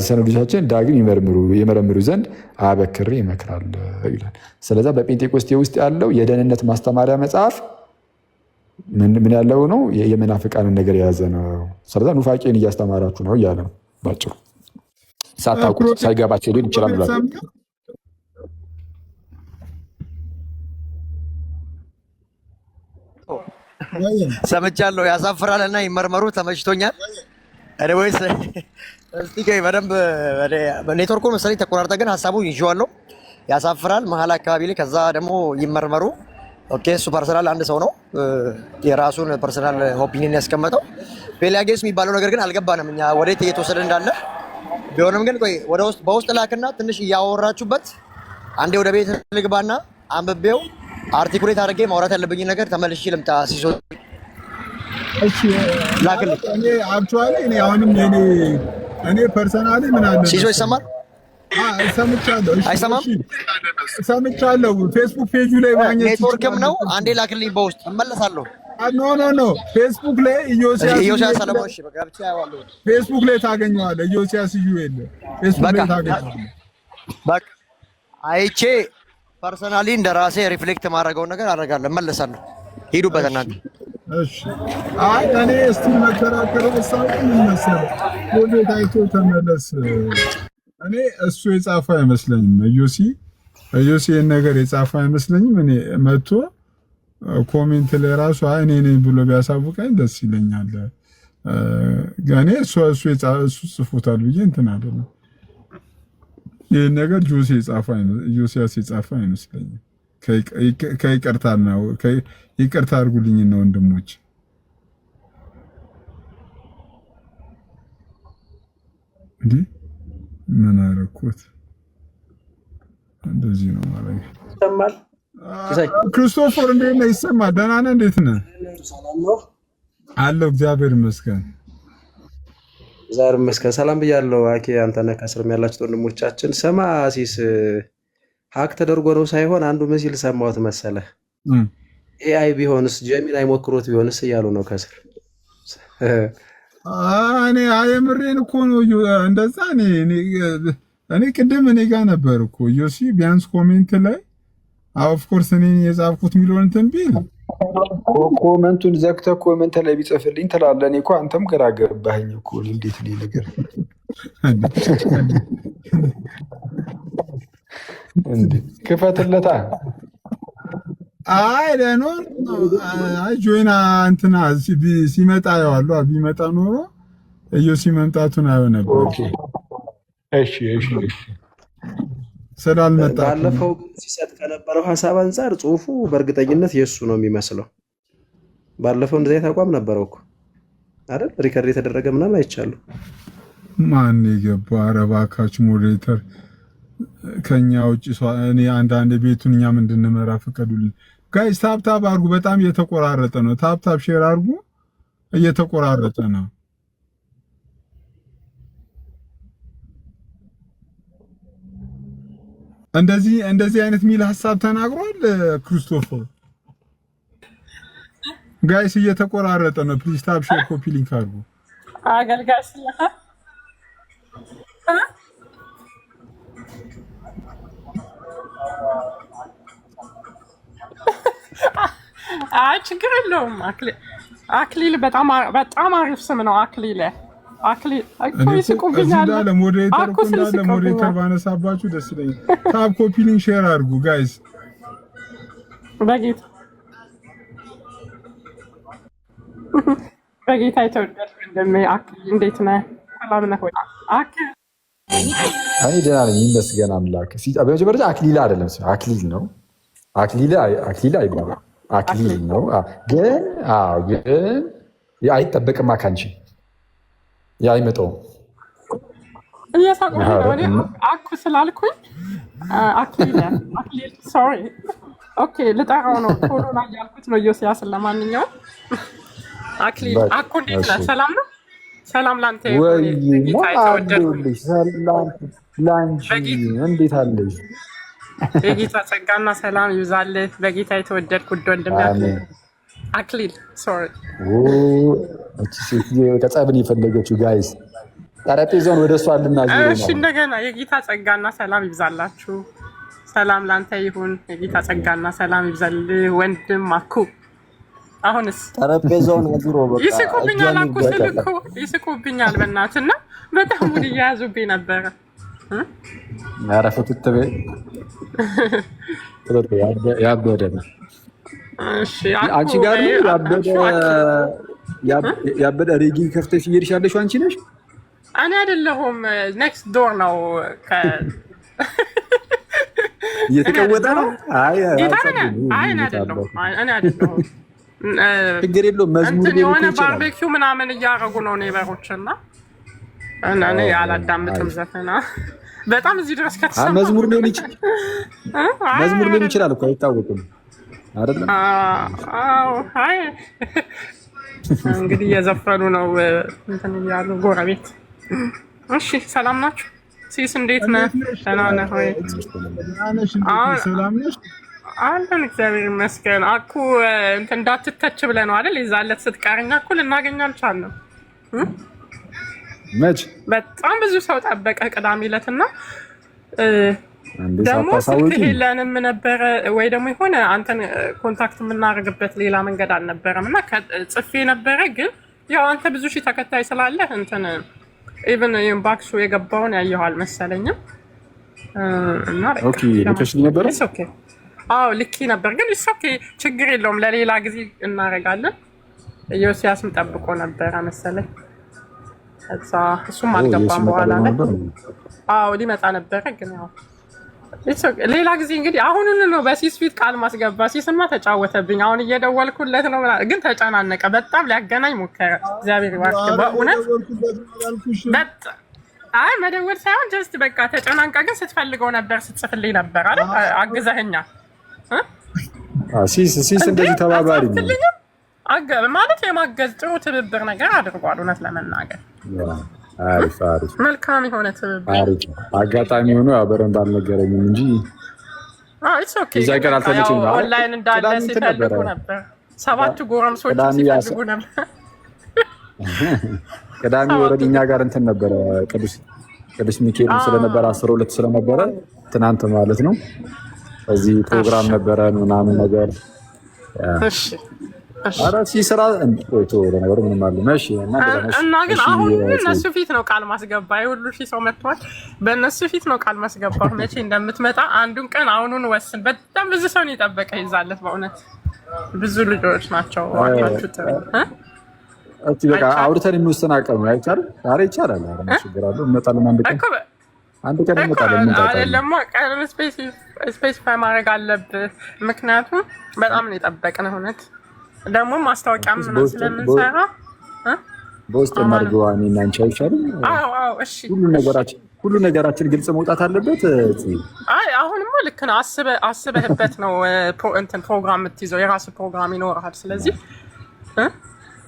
A: ሰነዶቻችን ዳግም ይመረምሩ ዘንድ አበክሬ እመክራለሁ ይላል። ስለዛ በጴንጤቆስቴ ውስጥ ያለው የደህንነት ማስተማሪያ መጽሐፍ ምን ያለው ነው? የመናፍቃንን ነገር የያዘ ነው። ስለዛ ኑፋቄን እያስተማራችሁ ነው እያለ ነው ባጭሩ። ሳታውቁት ሳይገባቸው ሊሆን ይችላል ብሏል።
I: ሰምቻለሁ። ያሳፍራልና ይመርመሩ። ተመችቶኛል። ወይስ እስቲ በደንብ ኔትወርኩ መሰለኝ ተቆራርጠ፣ ግን ሀሳቡን ይዤዋለሁ። ያሳፍራል መሀል አካባቢ ላይ። ከዛ ደግሞ ይመርመሩ። ኦኬ፣ እሱ ፐርሰናል አንድ ሰው ነው የራሱን ፐርሰናል ኦፒኒየን ያስቀመጠው። ፔላጊዮስ የሚባለው ነገር ግን አልገባንም እኛ ወዴት እየተወሰደ እንዳለ። ቢሆንም ግን ቆይ ወደ ውስጥ በውስጥ ላክና ትንሽ እያወራችሁበት አንዴ ወደ ቤት ልግባና አንብቤው አርቲኩሌት አድርጌ ማውራት ያለብኝ ነገር ተመልሼ ልምጣ። ሲሶ
B: እሺ ላክልኝ። እኔ አክቹአሊ እኔ ፐርሰናሊ ምን አለ
I: ሲሶ ይሰማል?
B: ሰምቻለሁ።
I: አይሰማም?
B: ሰምቻለሁ። ፌስቡክ ፔጁ ላይ ማግኘት
I: ኔትወርክም ነው። አንዴ ላክልኝ፣ በውስጥ እመለሳለሁ።
B: ኖ ፌስቡክ ላይ
I: ኢዮስያስ ሰለሞን። እሺ በቃ ብቻ ያዋለሁ።
B: ፌስቡክ ላይ ታገኘዋለህ። ኢዮስያስ የለ ፌስቡክ ላይ ታገኘዋለህ።
I: በቃ አይቼ ፐርሰናሊ እንደራሴ ሪፍሌክት ማድረገውን ነገር አደርጋለሁ። እመለሳለሁ። ሂዱበት እናንተ።
B: እሺ አይ እኔ እስቲ መከራከር ወሳኝ ምን መሰለህ፣ ሁሉ ታይቶ ተመለስ። እኔ እሱ የጻፈ አይመስለኝም። ኢዮሲ ይሄን ነገር የጻፈ አይመስለኝም። እኔ መጥቶ ኮሜንት ላይ ራሱ አይ እኔ ነኝ ብሎ ቢያሳውቀኝ ደስ ይለኛል። ጋኔ እሱ ጽፎታል ብዬ እንትን አይደለም። ይሄን ነገር ኢዮስያስ የጻፈ አይመስለኝም። ይቅርታ አድርጉልኝ ነው ወንድሞች። እንዴ ምን አደረኩት? እንደዚህ ነው ማለት ነው።
H: ይሰማል?
B: ክርስቶፈር እንዴት ነህ? ይሰማል? ደህና ነህ? እንዴት ነህ?
H: ሰላም ነው
B: አለው። እግዚአብሔር ይመስገን።
H: ዛሬ መስከረ ሰላም ብያለሁ። አኬ አንተነህ ከስርም ያላችሁ ወንድሞቻችን ሰማ ሲስ ሀክ ተደርጎ ነው ሳይሆን አንዱ ምን ሲል ሰማሁት መሰለህ? ኤአይ ቢሆንስ ጀሚናይ ሞክሮት ቢሆንስ እያሉ ነው ከስር።
B: እኔ የምሬን እኮ ነው እንደዛ። እኔ ቅድም እኔ ጋር ነበር እኮ ዮሲ ቢያንስ ኮሜንት ላይ ኦፍ ኮርስ እኔ የጻፍኩት ሚሊዮን እንትን ቢል
A: ኮመንቱን ዘግተህ ኮመንት ላይ ቢጽፍልኝ ትላለህ። እኔ እኮ አንተም ግራ ገባኸኝ እኮ እንዴት ነው ነገር እንዴ? ክፈትለታ።
B: አይ ጆይና እንትና ሲመጣ ያዋለሁ ቢመጣ ኖሮ ኢዮሲ መምጣቱን አየው ነበር።
A: ኦኬ እሺ
B: ስላልመጣ
H: ባለፈው ሲሰጥ ከነበረው ሐሳብ አንፃር ጽሁፉ በእርግጠኝነት የሱ ነው የሚመስለው። ባለፈው እንደዚህ ተቋም ነበረው እኮ አይደል? ሪከርድ የተደረገ ምናምን አይቻለሁ።
B: ማን ይገባ? ኧረ እባካችሁ ሞዴሬተር ከኛ ውጭ እኔ አንዳንድ ቤቱን እኛም እንድንመራ ፈቀዱልን። ጋይስ ታፕታፕ አድርጉ። በጣም እየተቆራረጠ ነው። ታፕታፕ ሼር አድርጉ። እየተቆራረጠ ነው። እንደዚህ አይነት ሚል ሐሳብ ተናግሯል ክርስቶፈር። ጋይስ እየተቆራረጠ ነው። ፕሊዝ ታፕ ሼር ኮፒ ሊንክ አድርጉ።
J: አገልጋይ ችግር የለውም። አክሊል በጣም አሪፍ ስም ነው። አክሊል ይስቁብኛል።
B: ሞዴሬተር ባነሳባችሁ ደስ ይለኛል። ታፕ ኮፒ ሊንክ ሼር አድርጉ ጋይስ።
J: በጌታ የተወደድክ ወንድሜ አክሊል እንዴት ነህ? ሰላም ነህ ወይ?
A: እኔ ደህና ነኝ ይመስገን አምላክ። በመጀመሪያ አክሊል አይደለም አክሊል ነው። አክሊል አይባልም አክሊል ነው። ግን አይጠበቅም ካንቺ አይመጣውም።
J: እየሳቁኝ ነው። እኔ አኩ ስላልኩኝ አክሊል ሶሪ ኦኬ ልጠራው ነው ቶሎ ላይ ያልኩት ነው ዮሲያስን። ለማንኛውም አክሊል አኩ እንዴት ነህ? ሰላም ነው? ሰላም ላንተ
A: ወይ
J: ጌታ የተወደድኩ
A: ሰላም ላንቺ እንዴት አለሽ?
J: የጌታ ጸጋና ሰላም ይብዛልህ። በጌታ የተወደድኩ ወንድሜ አክሊል ሶሪ
A: እቺ ሴትዮ ከጸብን የፈለገችው ጋይስ ጠረጴዛውን ወደ እሷ ልናዝር ነው።
J: እሺ እንደገና የጌታ ጸጋና ሰላም ይብዛላችሁ። ሰላም ላንተ ይሁን። የጌታ ጸጋና ሰላም ይብዛልህ ወንድም አኩ። አሁንስ
D: ጠረጴዛውን አዙሮ በቃ
J: ይስቁብኛል አኩ ስልኩ ይስቁብኛል በእናትና በጣም ሙድ እየያዙብኝ ነበረ።
A: ኧረ ፍትት በይ ያበደ ነው።
J: እሺ
A: አንቺ ጋር ያበደ ሬጊ ከፍተሽ እየሄድሻለሽ አንቺ ነሽ?
J: እኔ አይደለሁም። ኔክስት ዶር ነው
A: እየተቀወጠ ነው።
J: አይ እኔ አይደለሁም።
A: ችግር የለውም። መዝሙር
J: የሆነ ባርቤኪው ምናምን እያደረጉ ነው ኔበሮች እና እኔ አላዳምጥም ዘፈና በጣም እዚህ ድረስ ከተሰማ
A: መዝሙር ሊሆን ይችላል እኮ አይታወቅም አይደለም?
J: አዎ አይ እንግዲህ እየዘፈኑ ነው እንትን እያሉ ጎረቤት። እሺ ሰላም ናችሁ? ሲስ እንዴት ነህ? ደህና ነህ ወይ?
B: ሰላም ነሽ?
J: አለን እግዚአብሔር ይመስገን። አኩ እንትን እንዳትተች ብለህ ነው አይደል? የዛን ዕለት ስትቀርኛ እኮ ልናገኝ አልቻልንም።
A: መች
J: በጣም ብዙ ሰው ጠበቀ ቅዳሜ ዕለት እና ደግሞ ስልክ የለንም ነበረ ወይ ደግሞ የሆነ አንተን ኮንታክት የምናደርግበት ሌላ መንገድ አልነበረም እና ጽፌ ነበረ። ግን ያው አንተ ብዙ ሺህ ተከታይ ስላለህ እንትን ኢቭን ኢንባክሱ የገባውን ያየኸው አልመሰለኝም እና
A: ኦኬ ልከሽ ነበር?
J: ኦኬ አዎ ልኪ ነበር። ግን ኦኬ ችግር የለውም ለሌላ ጊዜ እናደርጋለን። ዮሲያስም ጠብቆ ነበረ መሰለኝ እሱም አልገባም በኋላ ላይ አዎ ሊመጣ ነበረ። ግን ያው ሌላ ጊዜ እንግዲህ አሁኑን ነው በሲስ ፊት ቃል ማስገባ። ሲስማ ተጫወተብኝ። አሁን እየደወልኩለት ነው ግን ተጨናነቀ በጣም ሊያገናኝ ሞከረ። እግዚአብሔር ይባርክ በእውነት አይ መደወል ሳይሆን ጀስት በቃ ተጨናንቃ። ግን ስትፈልገው ነበር ስትጽፍልኝ ነበር አይደል? አግዘኸኛል።
A: ሲስ እንደዚህ ተባባሪ ነው
J: ማለት የማገዝ ጥሩ ትብብር ነገር አድርጓል። እውነት ለመናገር
A: አሪፍ አሪፍ
J: መልካም የሆነ ትብብር
A: አጋጣሚ ሆኖ በደንብ አልነገረኝም እንጂ
J: ኢትስ ኦኬ። ኦንላይን እንዳለ ሲፈልጉ ነበር። 7 ጎረምሶች ሲፈልጉ ነበር።
A: ቅዳሜ ወረድ እኛ ጋር እንትን ነበረ ቅዱስ ሚካኤል ስለነበረ 12 ስለነበረ ትናንት ማለት ነው እዚህ ፕሮግራም ነበረ ምናምን ነገር እሺ አራ ሲሰራ እንጦቶ ለነገሩ ምንም አለ ማሽ
J: እና ግን አሁን እነሱ ፊት ነው ቃል ማስገባ። ይሁሉ ሺህ ሰው መጥቷል። በእነሱ ፊት ነው ቃል ማስገባ መቼ እንደምትመጣ አንዱን ቀን አሁኑን ወስን። በጣም ብዙ ሰው ነው የጠበቀ ይዛለት በእውነት ብዙ ልጆች ናቸው አጥቷቹት
A: እቺ በቃ አውርተን የሚወሰናቀው ነው አይቻልም። ዛሬ ይቻላል። አረ ችግር አለው እንመጣለን። አንድ ቀን እንመጣለን።
J: አይደለም ቀን ስፔሲፋይ ማድረግ አለብህ። ምክንያቱም በጣም ነው የጠበቅነው እውነት ደግሞ ማስታወቂያ ምን ስለምንሰራ
A: በውስጥ ማድረግ እኔና አንቺ አይቻልም።
J: አዎ እሺ
A: ሁሉ ነገራችን ግልጽ መውጣት አለበት።
J: አይ አሁንማ ልክ ነው። አስበህበት ነው እንትን ፕሮግራም የምትይዘው የራሱ ፕሮግራም ይኖርሃል። ስለዚህ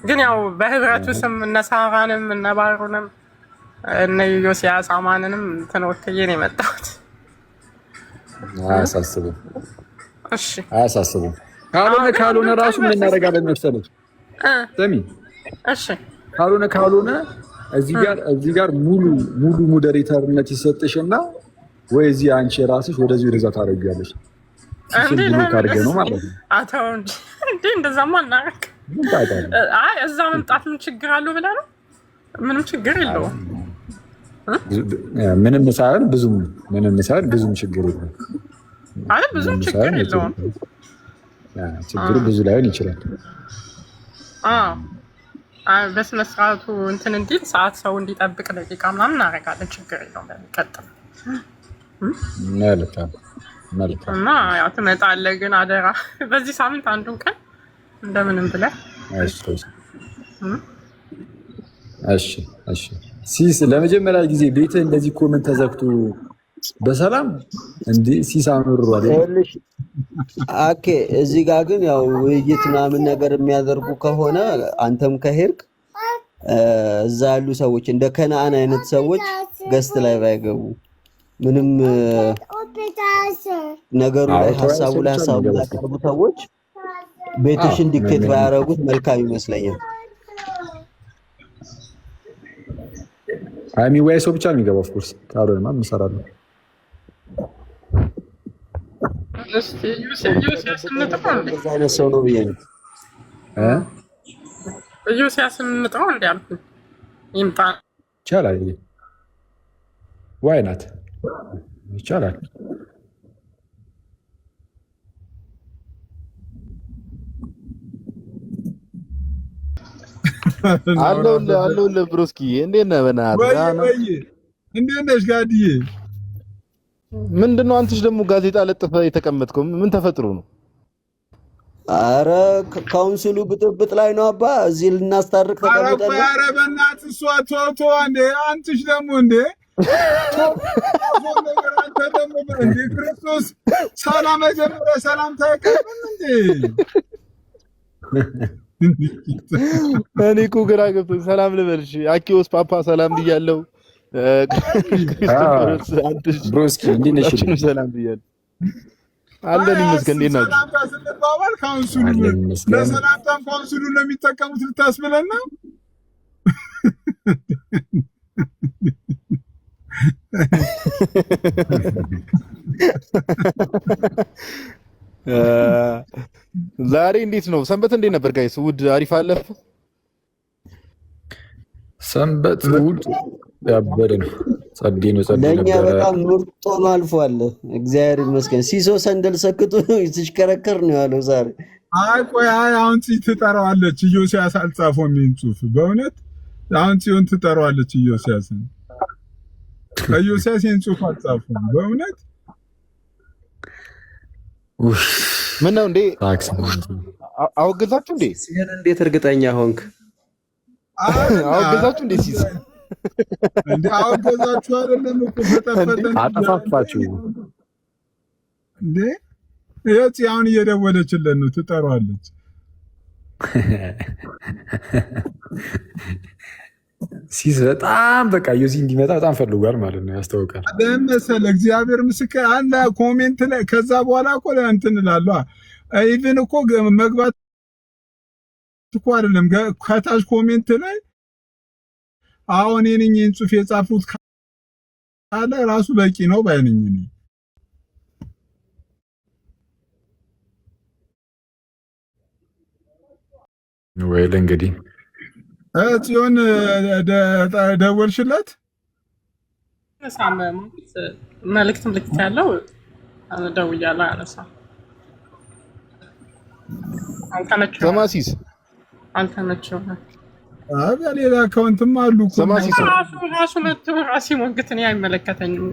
J: ግን ያው በህብረቱ ስም እነ ሳራንም እነ ባሩንም እነ ዮሲያስ አማንንም እንትን ወክዬ ነው የመጣሁት።
A: አያሳስብም።
J: እሺ
A: አያሳስብም። ካልሆነ ራሱ ምን እናደርጋለን መሰለሽ ሰሚ
J: እሺ
A: ካልሆነ እዚህ ጋር ሙሉ ሞዴሬተርነት ይሰጥሽና ወይ እዚህ አንቺ ራስሽ ወደዚህ ወደዛ ታደርጊያለሽ። ሲምብሉ ካርገ ነው ማለት ነው።
J: አታው እንዴ እንደዛማ እናረክ። አይ እዛ መምጣት ምን ችግር አለው ብላ ነው? ምንም ችግር የለውም።
A: ምንም ሳይሆን ብዙም ችግር የለውም።
J: አይ ብዙም ችግር የለውም።
A: ችግሩ ብዙ ላይሆን ይችላል።
J: በስነ ስርዓቱ እንትን እንዲል ሰዓት ሰው እንዲጠብቅ ደቂቃ ምናምን እናደርጋለን። ችግር የለውም። በሚቀጥል
A: መልካም
J: እና ያው ትመጣለህ። ግን አደራ በዚህ ሳምንት አንዱን ቀን እንደምንም ብለህ
A: እሺ ሲስ ለመጀመሪያ ጊዜ ቤትህ እንደዚህ ኮመንት ተዘግቶ በሰላም እንዴ ሲሳምሩ
D: ይኸውልሽ አኬ እዚህ ጋር ግን ያው ውይይት ምናምን ነገር የሚያደርጉ ከሆነ አንተም ከሄድክ እዛ ያሉ ሰዎች እንደ ከነአን አይነት ሰዎች ገስት ላይ ባይገቡ ምንም ነገሩ ላይ ሀሳቡ ያቀርቡ ሰዎች ቤትሽን ዲክቴት ባያረጉት መልካም ይመስለኛል።
A: አይ የሚወያይ ሰው ብቻ ነው የሚገባው። ኦፍ ኮርስ ካልሆነማ እንሰራለን።
J: እስቲ ዩሲያስ እንጥራው እንዴ?
D: እንደዛ አይነት ሰው ነው ብዬ ነው
J: ዩሲያስ እንጥራው እንዴ አልኩኝ። ይምጣ
A: ይቻላል። ዋይ ናት ይቻላል።
K: አለሁልህ ብሮስኪ፣ እንዴት ነህ? በእናትህ
B: እንዴት ነሽ ጋድዬ?
K: ምንድን ነው አንተሽ ደግሞ ጋዜጣ ለጥፈህ የተቀመጥከው? ምን ተፈጥሮ ነው?
D: አረ ካውንስሉ ብጥብጥ ላይ ነው አባ። እዚህ ልናስታርቅ ተቀምጠን።
B: አረ በእናትህ እሷ ቶቶ እንዴ አንተሽ ደግሞ እንዴ አንተ ደግሞ እንዴ ክርስቶስ ሰላም መጀመሪያ ሰላም ታቀርብም እንዴ?
K: እኔ እኮ ግራ ገብቶኝ ሰላም ልበልሽ። አኪዮስ ፓፓ ሰላም ብያለሁ።
A: ብሮስኪ እንዴት ነሽ?
K: ሰላም ብያለሁ። አለን ይመስገን። እንዴት ናችሁ?
B: ሰላምታ ስንባባል ካውንስሉ ለሰላምታም ካውንስሉ ለሚጠቀሙት ልታስብለን ነው።
K: ዛሬ እንዴት ነው ሰንበት? እንዴት ነበር ጋይስ? እሑድ አሪፍ አለፈ?
A: ሰንበት እሑድ ያበደ ነው። ጸዴ ነው። ጸዴ ነበር።
D: ለኛ በጣም ምርጥ ሆኖ አልፏል። እግዚአብሔር ይመስገን። ሲሶ ሰንደል ሰክቶ ሲሽከረከር ነው ያለው ዛሬ።
B: አይ ቆይ አሁን ትጠራዋለች። ኢዮስያስ አልጻፈውም ይህን ጽሑፍ በእውነት አሁን ጽዮን ትጠራዋለች ኢዮስያስን። ኢዮስያስ ይህን ጽሑፍ አልጻፈውም በእውነት።
K: ምን ነው እንዴ? አወገዛችሁ እንዴ?
H: ሲሄን እንዴት እርግጠኛ ሆንክ?
K: አወገዛችሁ እንዴ? ሲስ
B: እንዴ አወገዛችሁ አይደለም እኮ ፈጠፈጠን
A: አጠፋፋችሁ
B: እንዴ? እቺ አሁን እየደወለችልን ነው ትጠራዋለች።
A: ሲስ በጣም በቃ ዩሲ እንዲመጣ በጣም ፈልጓል ማለት ነው። ያስታውቃል።
B: ለምሳሌ እግዚአብሔር ምስክር አለ ኮሜንት ላይ ከዛ በኋላ እኮ እንትን እላለሁ። ኢቭን እኮ መግባት እኮ አይደለም ከታች ኮሜንት ላይ አሁን እኔን ይህን ጽሑፍ የጻፉት ካለ ራሱ በቂ ነው ባይነኝ እኔ
A: ወይ ለእንግዲህ
B: ጽዮን ደወልሽለት?
J: መልዕክት ያለው ደውያለሁ አያነሳም።
K: ሰማሲስ
J: አልተመቸውም።
B: በሌላ አካውንትም አሉ እኮ
J: ራሱ መጥቶ ራሴ ሞግትን አይመለከተኝም።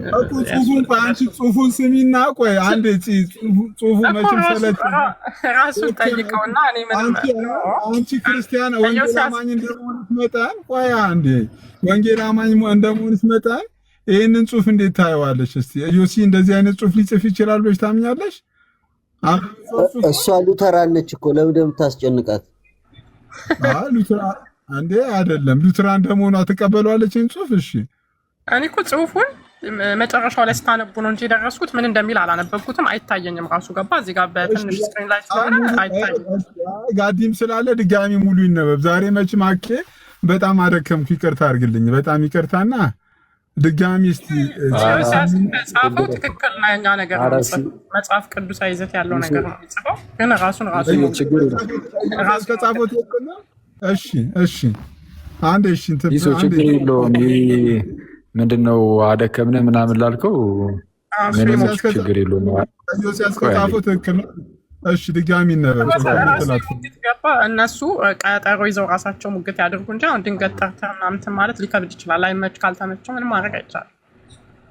B: አንቺ ጽሑፉን ስሚና ቆይ አንዴ ጽሑፉ መቼም ሰለች
J: ራሱን ጠይቀውና እኔ ምንም
B: አንቺ ክርስቲያን ወንጌል አማኝ እንደመሆንሽ መጠን ቆይ አንዴ ወንጌል አማኝ እንደመሆንሽ መጠን ይህንን ጽሑፍ እንዴት ታየዋለሽ? እስቲ ዮሲ እንደዚህ አይነት ጽሑፍ ሊጽፍ ይችላል ብለሽ ታምኛለሽ?
D: እሷ ሉተራን ነች እኮ ለምን እንደምታስጨንቃት?
B: ሉተራን አንዴ አይደለም ሉተራን እንደመሆኗ ትቀበለዋለች ይህን ጽሑፍ? እሺ
J: እኔ እኮ ጽሑፉን መጨረሻው ላይ ስታነቡ ነው እንጂ የደረስኩት ምን እንደሚል አላነበብኩትም። አይታየኝም ራሱ ገባ እዚህ ጋር በትንሽ ስክሪን ላይ ስለሆነ አይታየኝም።
B: ጋዲም ስላለ ድጋሚ ሙሉ ይነበብ። ዛሬ መቼም አኬ በጣም አደከምኩ፣ ይቅርታ አድርግልኝ። በጣም ይቅርታና ድጋሚ እስቲ
J: ጻፈው። ትክክል ነው። እኛ ነገር ነው መጽሐፍ ቅዱሳዊ ይዘት ያለው ነገር ነው የሚጽፈው፣ ግን ራሱን
B: ራሱ ከጻፈው ትክክል ነው። እሺ እሺ አንዴ እሺ እንትን
A: ችግር የለውም። ምንድነው አደከምነ ምናምን ላልከው ምንም ችግር የለውም።
B: ኢዮስያስ ከጻፈው ትክክል ነው። እሺ ድጋሚ ነበር
J: እነሱ ቀጠሮ ይዘው ራሳቸው ሙግት ያድርጉ እንጂ አሁን ድንገት ጠርተህ ምናምን ማለት ሊከብድ ይችላል። አይመች ካልተመቸው ምንም ማድረግ አይቻልም።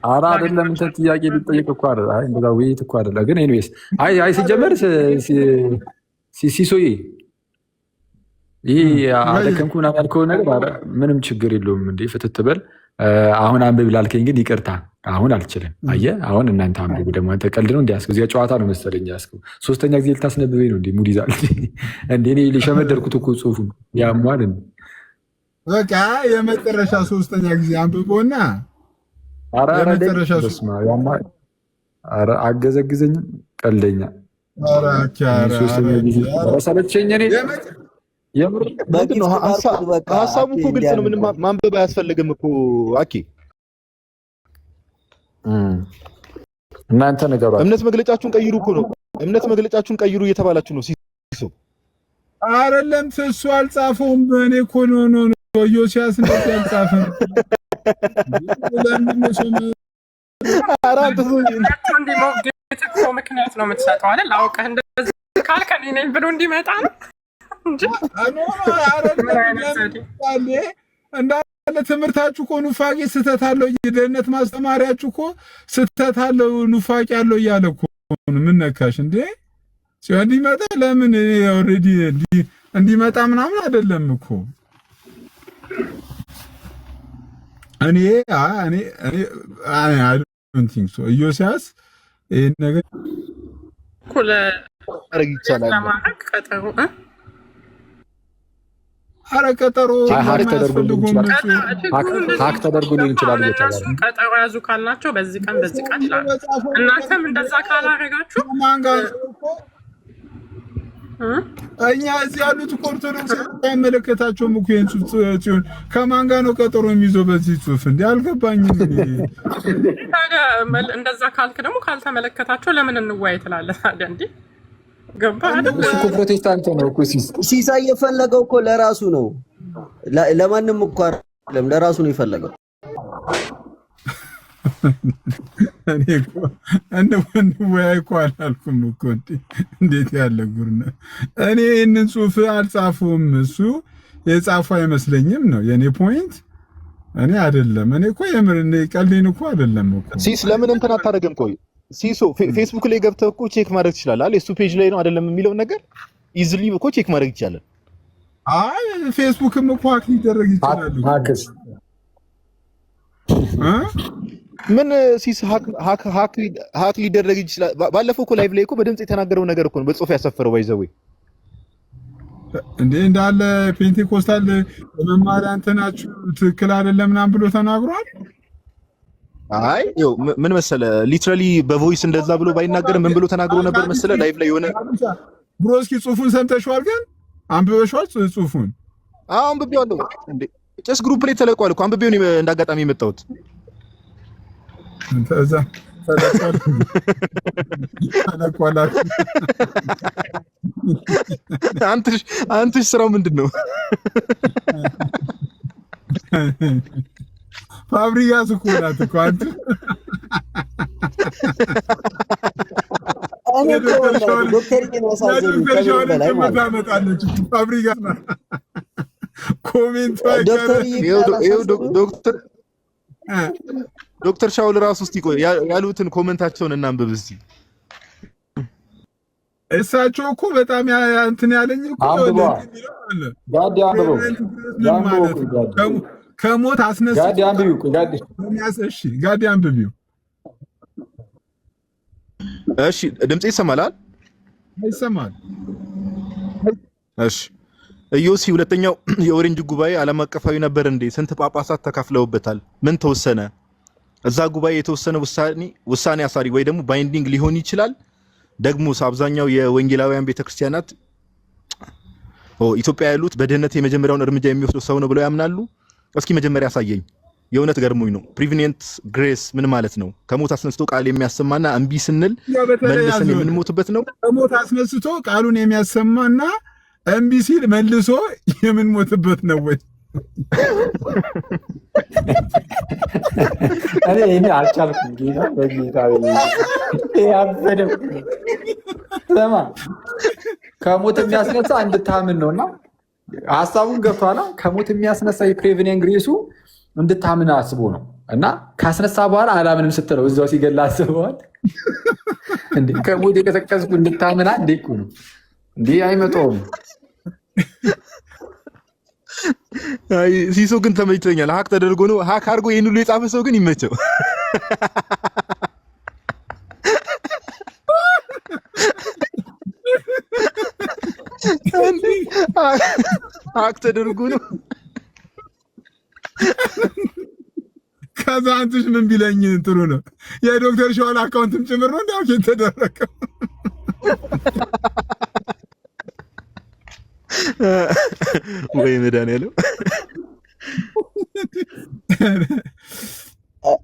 A: ኧረ አይደለም እንትን ጥያቄ ሊጠየቅ እኮ አይደል? አይ እንደዛ ውይይት እኮ አይደለ። ግን ኤኒዌይስ አይ ሲጀመር ሲሶዬ ይሄ አደከምኩ ምናምን ያልከው ነገር ምንም ችግር የለውም። እንዴ ፍትት በል አሁን አንብብ ላልከኝ ግን ይቅርታ አሁን አልችልም። አየህ አሁን እናንተ አንብቡ። ደግሞ አንተ ቀልድ ነው እንዲያስኩ እዚያ ጨዋታ ነው መሰለኝ ያስኩ። ሶስተኛ ጊዜ ልታስነብበኝ ነው እንዴ? ሙድ ይዛል እንዴ? እኔ ሊሸመደርኩት እኮ ጽሁፉን ያሟል እንዴ?
B: በቃ የመጨረሻ ሶስተኛ ጊዜ አንብቦና የመጨረሻ
A: አገዘግዘኝ ቀልደኛ ሶስተኛ ጊዜ ሰለቸኝ እኔ
K: ሀሳቡ እኮ ግልጽ ነው። ምንም ማንበብ አያስፈልግም እኮ አኬ።
A: እናንተ ነገሩ
K: እምነት መግለጫችሁን ቀይሩ እኮ ነው። እምነት መግለጫችሁን ቀይሩ እየተባላችሁ ነው። ሲሱ
B: አይደለም እሱ አልጻፈውም። እኔ እኮ ነው ዮሲያስ እንደዚህ አልጻፈም።
J: ምክንያት ነው የምትሰጠው አይደል? አውቀህ እንደዚህ ካልከ እኔ ነኝ ብሎ እንዲመጣ ነው እንጂ
B: እንዳለ ትምህርታችሁ እኮ ኑፋቄ ስህተት አለው። የደህንነት ማስተማሪያችሁ እኮ ስህተት አለው፣ ኑፋቄ አለው እያለ እኮ ምን ነካሽ እንዴ? ሲሆን እንዲመጣ ለምን ኦልሬዲ እንዲመጣ ምናምን አይደለም እኮ እኔ ኢዮስያስ ይሄን ነገር
J: ኩለ
K: አረግ ይቻላል።
B: ኧረ ቀጠሮ
A: ሀክ ተደርጎ ሊሆን ይችላል።
J: ቀጠሮ ያዙ ካልናቸው በዚህ ቀን ይላል። እናንተም እንደዛ ካላረጋችሁ
B: እኛ እዚህ ያሉት ኦርቶዶክስ አይመለከታቸውም እኮ ይሄን ጽሑፍ ሲሆን ከማን ጋር ነው ቀጠሮ የሚይዘው በዚህ ጽሑፍ? እንዴ አልገባኝም።
J: እንደዛ ካልክ ደግሞ ካልተመለከታቸው ለምን እንዋይ ትላለህ ታዲያ? እንዴ ገባ አይደል?
A: እሱ ፕሮቴስታንት ነው እኮ
D: ሲሳይ የፈለገው እኮ ለራሱ ነው፣ ለማንም እኮ አይደለም፣ ለራሱ ነው የፈለገው።
B: እኔ እኮ እንወያይ እኮ አላልኩም እኮ። እንዴት ያለ ጉር ነው! እኔ ይህንን ጽሑፍ አልጻፉም፣ እሱ የጻፉ አይመስለኝም ነው የእኔ ፖይንት። እኔ አይደለም እኔ እኮ የምር ቀልዴን እኮ አይደለም እኮ።
K: ሲስ ለምን እንትን አታደርግም? ቆይ ሲሶ ፌስቡክ ላይ ገብተህ እኮ ቼክ ማድረግ ትችላለህ። እሱ ፔጅ ላይ ነው አይደለም የሚለውን ነገር ኢዝሊ እኮ ቼክ ማድረግ ይቻላል።
B: አይ ፌስቡክም እኮ ሀክ ሊደረግ ይችላል።
K: ምን ሲስ ሀክ ሊደረግ ይችላል? ባለፈው እኮ ላይቭ ላይ እኮ በድምጽ የተናገረው ነገር እኮ ነው በጽሁፍ ያሰፈረው። ባይዘው
B: እንዴ እንዳለ ፔንቴኮስታል መማሪያ እንትናችሁ ትክክል አይደለም ምናምን ብሎ ተናግሯል።
K: አይ ምን መሰለ ሊትራሊ በቮይስ እንደዛ ብሎ ባይናገርም ምን ብሎ ተናግሮ ነበር መሰለ ላይቭ ላይ የሆነ
B: ብሮስኪ ጽሁፉን ሰምተሽዋል? ግን አንብበሽዋል ጽሁፉን?
K: አዎ አንብቤዋለሁ። እንዴ ጨስ ግሩፕ ላይ ተለቋል እኮ አንብቤው ነው እንዳጋጣሚ የመጣሁት።
B: እንተዛ ተለቋል።
K: አንተሽ ስራው ምንድን ነው?
B: ፋብሪካስ እኮ ናት እኮ አንተ።
D: ዶክተር
K: ዶክተር ሻውል ራሱ እስቲ ቆይ ያሉትን ኮሜንታቸውን እናንብብ እስቲ።
B: እሳቸው እኮ በጣም እንትን ያለኝ እኮ ከሞት አስነሳ ጋዲ አንብቢው።
K: እሺ ድምጽ ይሰማል?
B: ይሰማል።
K: እሺ ኢዮሲ ሁለተኛው የኦሬንጅ ጉባኤ ዓለም አቀፋዊ ነበር እንዴ? ስንት ጳጳሳት ተካፍለውበታል? ምን ተወሰነ? እዛ ጉባኤ የተወሰነ ውሳኔ አሳሪ ወይ ደግሞ ባይንዲንግ ሊሆን ይችላል። ደግሞስ አብዛኛው የወንጌላውያን ቤተክርስቲያናት ኢትዮጵያ ያሉት በድህነት የመጀመሪያውን እርምጃ የሚወስደው ሰው ነው ብለው ያምናሉ? እስኪ መጀመሪያ ያሳየኝ። የእውነት ገርሞኝ ነው። ፕሪቪኒየንት ግሬስ ምን ማለት ነው? ከሞት አስነስቶ ቃል የሚያሰማና እምቢ ስንል መልሰን የምንሞትበት ነው።
B: ከሞት አስነስቶ ቃሉን የሚያሰማና እምቢ ሲል መልሶ የምንሞትበት ነው ወይ?
A: እኔ አልቻልኩም። ጌታ በጌታ ያበደው ሰማ ከሞት የሚያስነሳ እንድታምን ነውና ሐሳቡን ገብቷላ። ከሞት የሚያስነሳ የፕሬቪኒየንት ግሬሱ እንድታምን አስቦ ነው እና ካስነሳ በኋላ አላምንም ስትለው እዛው ሲገላ አስበዋል እንዴ? ከሞት የቀሰቀስኩ እንድታምና እንዴ እኮ ነው እንዴ? አይመጣውም
K: አይ ሲሶ ግን ተመችቶኛል። ሀክ ተደርጎ ነው ሀክ አድርጎ ይሄን ሁሉ የጻፈ ሰው ግን ይመቸው። ሀክ ተደርጎ ነው።
B: ከዛ አንተሽ ምን ቢለኝ ጥሩ ነው የዶክተር ሸዋል አካውንትም ጭምር ነው እንዳው የተደረገው።
K: ወይ መድኃኒዓለም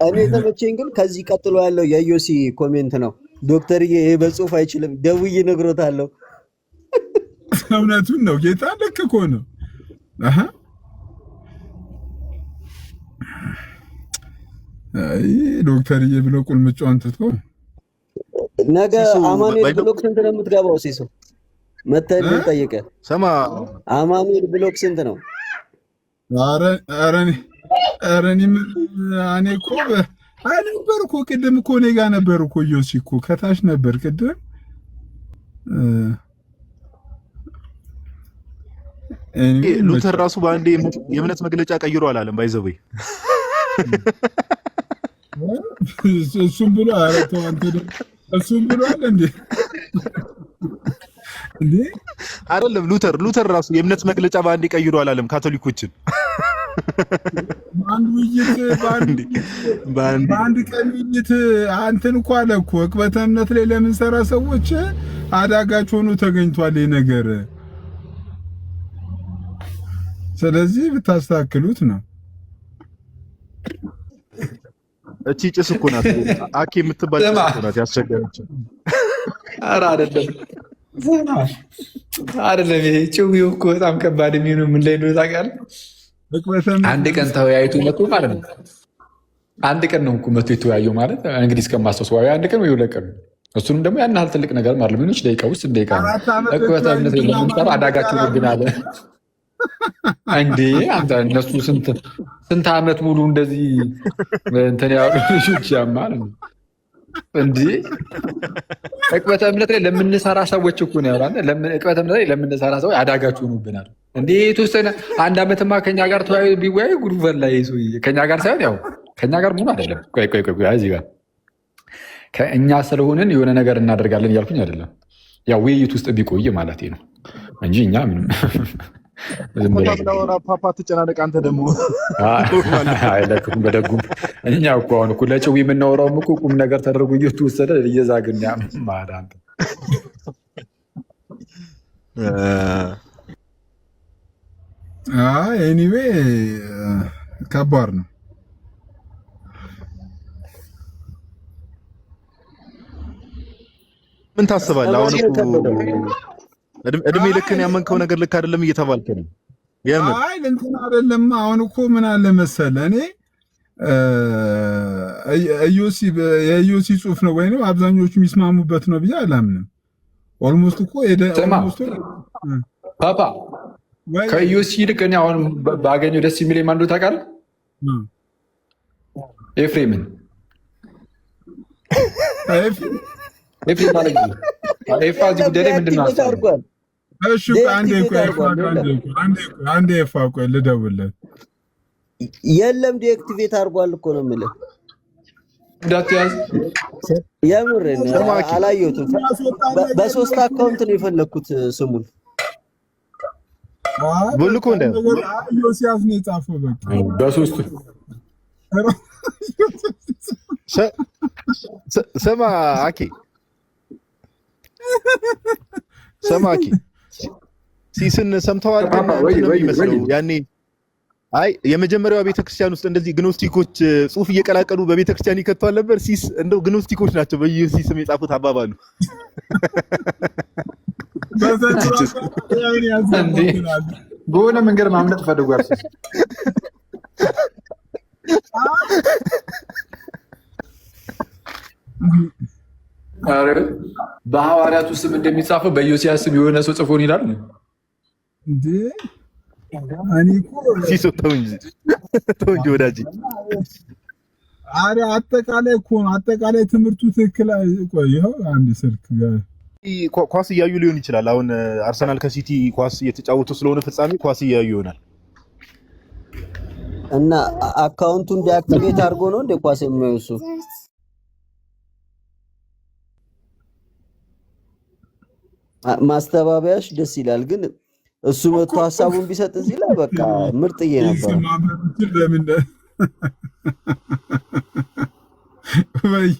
D: እኔ ተመቸኝ። ግን ከዚህ ቀጥሎ ያለው የዮሲ ኮሜንት ነው። ዶክተርዬ ይሄ በጽሁፍ አይችልም፣ ደውዬ ነግሮታለሁ።
B: እውነቱን ነው። ጌታ ልክ እኮ ነው። አሃ አይ ዶክተርዬ ብሎ ቁልምጫውን ትቶ
D: ነገ አማኑኤል ብሎክ ስንት ነው የምትገባው? ሲሶ መተህ ጠይቀህ
K: ሰማ።
D: አማኑኤል ብሎክ ስንት ነው?
B: ኧረ እኔ እኮ ነበር እኮ ቅድም እኮ እኔ ጋር ነበር እኮ ዮሲ እኮ ከታች ነበር ቅድም።
K: ሉተር ራሱ በአንዴ የእምነት መግለጫ ቀይሮ አላለም። ባይዘበይ
B: እሱም ብሎ ኧረ ተው አንተ እሱም ብሏል እንዴ
K: አይደለም። ሉተር ራሱ የእምነት መግለጫ በአንዴ ቀይሮ አላለም ካቶሊኮችን።
B: በአንድ ቀን ውይይት አንተን እኮ አለ እኮ ዕቅበተ እምነት ላይ ለምንሰራ ሰዎች አዳጋች ሆኖ ተገኝቷል ይሄ ነገር። ስለዚህ ብታስተካክሉት ነው።
K: እቺ ጭስ እኮ ናት አኬ የምትባል ጭስ እኮ ናት ያስቸገረችው።
A: ኧረ አይደለም ይሄ ጭዊው እኮ በጣም ከባድ የሚሆነው ምን ላይ ነው ታውቃለህ? አንድ ቀን ተወያይቶ መጥቶ ማለት ነው። አንድ ቀን ነው እኮ መጥቶ የተወያየው ማለት እንግዲህ እስከማስታውሰው አንድ ቀን ወይ ሁለት ቀን ነው። እሱንም ደግሞ ያን ያህል ትልቅ ነገር ማለት ምንች ደቂቃ ውስጥ ደቂቃ ነው። ዕቅበተ እምነት ለምንሰራ አዳጋቸው ግን አለ እንዴ አንተ እነሱ ስንት ዓመት ሙሉ እንደዚህ እንትን ያሉ ልጆች ያማል እንዴ? ዕቅበተ እምነት ላይ ለምንሰራ ሰዎች እኮ ነው ያወራን። ዕቅበተ እምነት ላይ ለምንሰራ ሰዎች አዳጋችሁ ሆኖብናል እንዴ? የተወሰነ አንድ ዓመትማ ከኛ ጋር ተወያዩ ቢወያዩ ጉዱ ፈላ። ይሱ ከኛ ጋር ሳይሆን ያው ከኛ ጋር መሆኑ አይደለም። ቆይ እዚህ ጋር ከእኛ ስለሆንን የሆነ ነገር እናደርጋለን እያልኩኝ አይደለም። ያው ውይይት ውስጥ ቢቆይ ማለት ነው እንጂ እኛ ምንም
K: ፓፓ ትጨናነቅ። አንተ ደግሞ
A: አይለኩም በደጉም እኛ እኮ አሁን እኮ ለጭው የምናወራውም እኮ ቁም ነገር ተደርጎ እየተወሰደ እየዛግን ያማል። አንተ
B: ኤኒዌይ ከባድ ነው።
K: ምን ታስባለህ? አሁን እድሜ ልክን ያመንከው ነገር ልክ አይደለም እየተባልክ ነው።
B: አይ እንትን አይደለም። አሁን እኮ ምን አለ መሰለህ እኔ የዮሲ ጽሁፍ ነው ወይንም አብዛኞቹ የሚስማሙበት ነው ብዬ አላምንም። ኦልሞስት እኮ
A: ፓፓ ከዮሲ ይልቅ እኔ አሁን ባገኘው ደስ የሚለኝ ማን እንደሆነ ታውቃለህ? ኤፍሬምን ኤፍሬም ማለት ነው። ኤፋ እዚህ ጉዳይ ላይ ምንድን ነው ሀሳቡ?
B: እሺ አንዴ ኤፋ ቆይ ልደውልለት።
D: የለም ዲአክቲቬት አድርጓል እኮ ነው የምልህ።
A: እንዳትያዝ
D: የምር አላየሁትም። በሶስት አካውንት ነው የፈለኩት ስሙን
K: ቦልኮ እንደ
B: ዮሲያስ ነው የጻፈው። በቃ
A: በሶስቱ
K: ሰማ አኬ ሰማኪ ሲስን ሰምተዋል? ይመስለው ያኔ አይ የመጀመሪያው ቤተክርስቲያን ውስጥ እንደዚህ ግኖስቲኮች ጽሁፍ እየቀላቀሉ በቤተክርስቲያን ይከተዋል ነበር። ሲስ እንደው ግኖስቲኮች ናቸው በኢየሱስ ስም የጻፉት አባባሉ።
A: በሆነ መንገድ ማምለጥ ፈልጓል። በሐዋርያቱ ስም እንደሚጻፈው በኢዮስያስ ስም የሆነ ሰው ጽፎን ይላል
B: እንዴ? እኔ እኮ
K: ሲሶተው እንጂ ወዳጅ
B: አረ አጠቃላይ እኮ አጠቃላይ ትምህርቱ ትክክል። ቆይ ይኸው አንድ ስልክ
K: ኳስ እያዩ ሊሆን ይችላል። አሁን አርሰናል ከሲቲ ኳስ እየተጫወቱ ስለሆነ ፍጻሜ ኳስ እያዩ ይሆናል።
D: እና አካውንቱን ዲአክቲቬት አድርጎ ነው እንደ ኳስ የሚያዩሱ ማስተባበያሽ ደስ ይላል። ግን እሱ መጥቶ ሐሳቡን ቢሰጥ እዚህ ላይ በቃ ምርጥዬ ነበር።
B: ወይ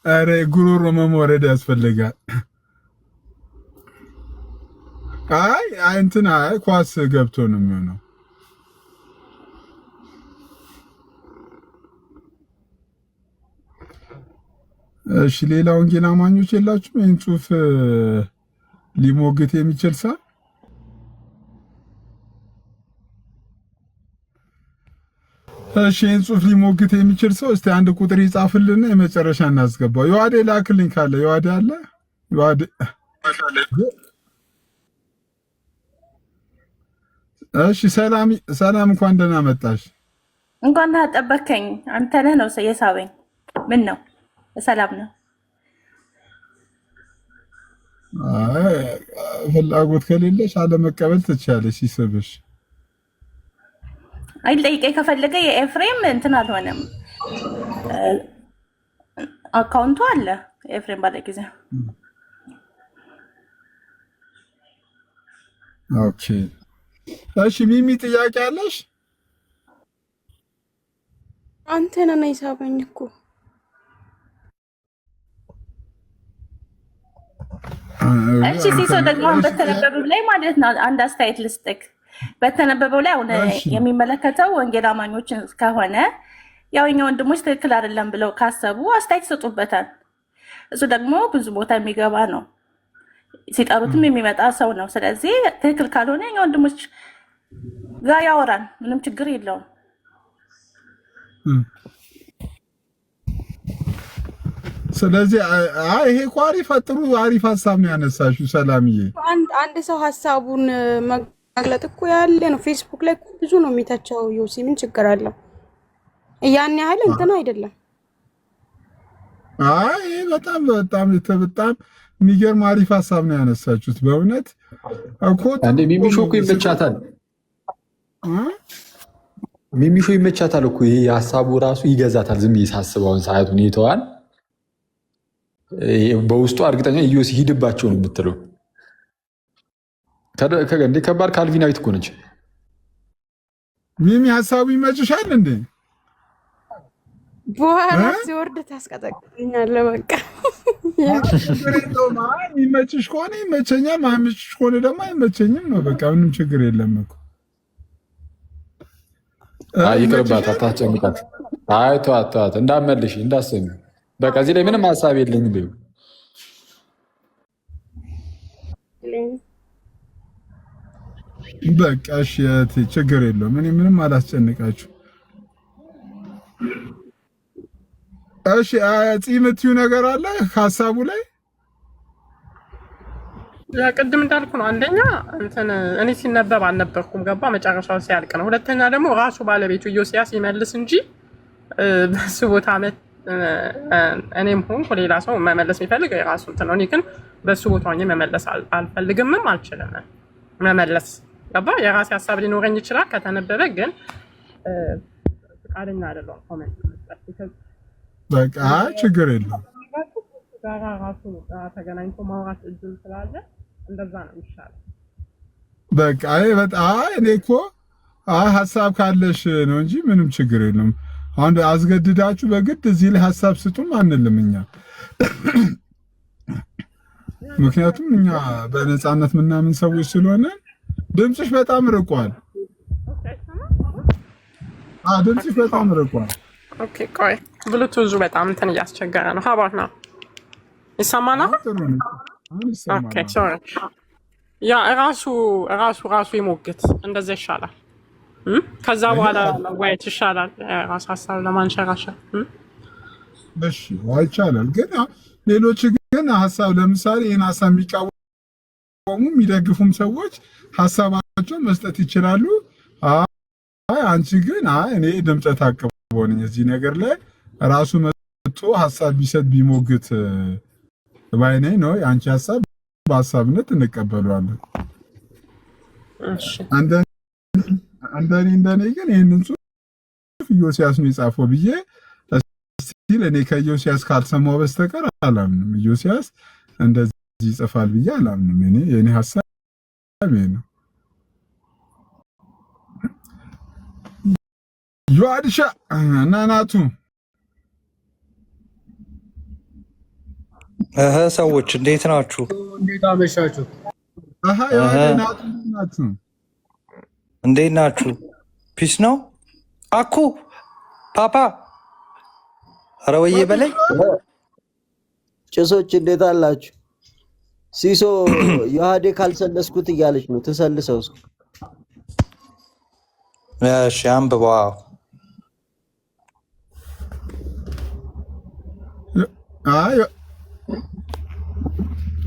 B: አረ ጉሮሮ መሞረድ ያስፈልጋል። አይ እንትና ኳስ ገብቶ ነው የሚሆነው። እሺ ሌላ ወንጌል አማኞች የላችሁም? ይህን ጽሑፍ ሊሞግት የሚችል ሰው? እሺ ይህን ጽሑፍ ሊሞግት የሚችል ሰው እስቲ አንድ ቁጥር ይጻፍልና የመጨረሻ እናስገባው። የዋዴ ላክልኝ ካለ የዋዴ አለ የዋዴ እሺ ሰላም እንኳን ደህና መጣሽ።
L: እንኳን ተጠበከኝ። አንተ ነህ ነው የሳበኝ። ምን ነው ሰላም ነው?
B: አይ ፍላጎት ከሌለሽ አለመቀበል ትችያለሽ ሲስብሽ።
L: አይ ጠይቀኝ ከፈለገ የኤፍሬም እንትን አልሆነም አካውንቱ አለ ኤፍሬም ባለ ጊዜ።
B: ኦኬ እሺ ሚሚ ጥያቄ አለሽ?
M: አንተ ነህ የሳበኝ እኮ።
L: እሺ ሲሶ ደግሞ በተነበበው ላይ ማለት ነው አንድ አስተያየት ልስጥክ። በተነበበው ላይ አሁን የሚመለከተው ወንጌል አማኞችን ከሆነ ያው የኛ ወንድሞች ትክክል አይደለም ብለው ካሰቡ አስተያየት ይሰጡበታል። እሱ ደግሞ ብዙ ቦታ የሚገባ ነው፣ ሲጠሩትም የሚመጣ ሰው ነው። ስለዚህ ትክክል ካልሆነ የኛ ወንድሞች ጋር ያወራል፣ ምንም ችግር የለውም።
B: ስለዚህ ይሄ እኮ አሪፍ ሀሳብ ነው ያነሳሽው ሰላምዬ።
M: አንድ ሰው ሀሳቡን መግለጥ እኮ ያለ ነው። ፌስቡክ ላይ ብዙ ነው የሚታቸው። ዮሲ ምን ችግር አለው? ያን ያህል እንትን አይደለም።
B: አይ በጣም የሚገርም አሪፍ ሀሳብ ነው ያነሳችሁት በእውነት እኮ።
A: አንዴ ሚሚሾ እኮ ይመቻታል፣ ሚሚሾ ይመቻታል እኮ። ይሄ ሀሳቡ ራሱ ይገዛታል። ዝም ሳስበውን ሰዓቱን ይተዋል። በውስጡ እርግጠኛ ኢዮስ ሂድባቸው ነው የምትለው። እንደ ከባድ ካልቪናዊት እኮ ነች
B: ሚሚ። ሀሳቡ ይመችሻል እንዴ?
M: በኋላ ሲወርድ ታስቀጠቅኛለህ። በቃ
B: የሚመችሽ ከሆነ ይመቸኛል፣ ማይመችሽ ከሆነ ደግሞ አይመቸኝም ነው በቃ። ምንም ችግር የለም እኮ።
A: ይቅርባት፣ አታስጨንቃት። አይ ተዋት፣ እንዳመልሽ እንዳሰሚ በቃ። እዚህ ላይ ምንም ሀሳብ የለኝም ብዩ።
B: በቃ እሺ፣ ችግር የለውም። እኔ ምንም አላስጨንቃችሁ። እሺ የምትይው ነገር አለ ሀሳቡ ላይ?
J: ያ ቅድም እንዳልኩ ነው። አንደኛ እንትን እኔ ሲነበብ አልነበርኩም፣ ገባ መጨረሻው ሲያልቅ ነው። ሁለተኛ ደግሞ ራሱ ባለቤቱ ኢዮስያስ ይመልስ እንጂ በሱ ቦታ እኔም ሆንኩ ሌላ ሰው መመለስ የሚፈልግ የራሱ እንትን ነው። እኔ ግን በሱ ቦታ ሆኜ መመለስ አልፈልግምም፣ አልችልም መመለስ። ገባ የራሴ ሀሳብ ሊኖረኝ ይችላል ከተነበበ፣ ግን ፈቃደኛ አይደለሁም ኮሜንት መስጠት።
B: በቃ ችግር የለም።
J: ጋራ ራሱ ተገናኝቶ ማውራት እድል ስላለ እንደዛ ነው ይሻላል።
B: በቃ እኔ እኮ ሀሳብ ካለሽ ነው እንጂ ምንም ችግር የለም። አሁን አስገድዳችሁ በግድ እዚህ ላይ ሀሳብ ስጡም አንልም እኛ። ምክንያቱም እኛ በነፃነት ምናምን ሰዎች ስለሆነ። ድምፅሽ በጣም ርቋል። ድምፅሽ በጣም ርቋል።
J: ኦኬ ቆይ ብሉቱዙ በጣም እንትን እያስቸገረ ነው። ሀባት ነው ይሰማናል? ኦኬ ሶሪ። ያ ራሱ ይሞግት እንደዛ ይሻላል። ከዛ በኋላ መወያየት ይሻላል። ራስ ሀሳብ ለማንሸራሸር
B: እሺ ይቻላል። ግን ሌሎች ግን ሀሳብ ለምሳሌ ይህን ሀሳብ የሚቃወሙ የሚደግፉም ሰዎች ሀሳባቸውን መስጠት ይችላሉ። አንቺ ግን እኔ ድምፀ ታቅቦ ነኝ እዚህ ነገር ላይ ራሱ መጥቶ ሀሳብ ቢሰጥ ቢሞግት ባይነኝ ነው። የአንቺ ሀሳብ በሀሳብነት እንቀበለዋለን። እንደኔ ግን ይህንን ኢዮስያስ ነው የጻፈው ብዬ እስቲ ለኔ ከኢዮስያስ ካልሰማው በስተቀር አላምንም። ኢዮስያስ እንደዚህ ይጽፋል ብዬ አላምንም። የኔ ሐሳብ ነው። ዮአድሻ ናናቱ
N: ሰዎች እንዴት ናችሁ?
O: እንዴት አመሻችሁ?
N: እንዴት ናችሁ? ፒስ ነው አኩ ፓፓ ረወዬ በላይ
D: ጭሶች እንዴት አላችሁ? ሲሶ ዮሐዴ ካልሰለስኩት እያለች ነው። ተሰልሰው እስኪ
N: እሺ አንብበው።
B: አይ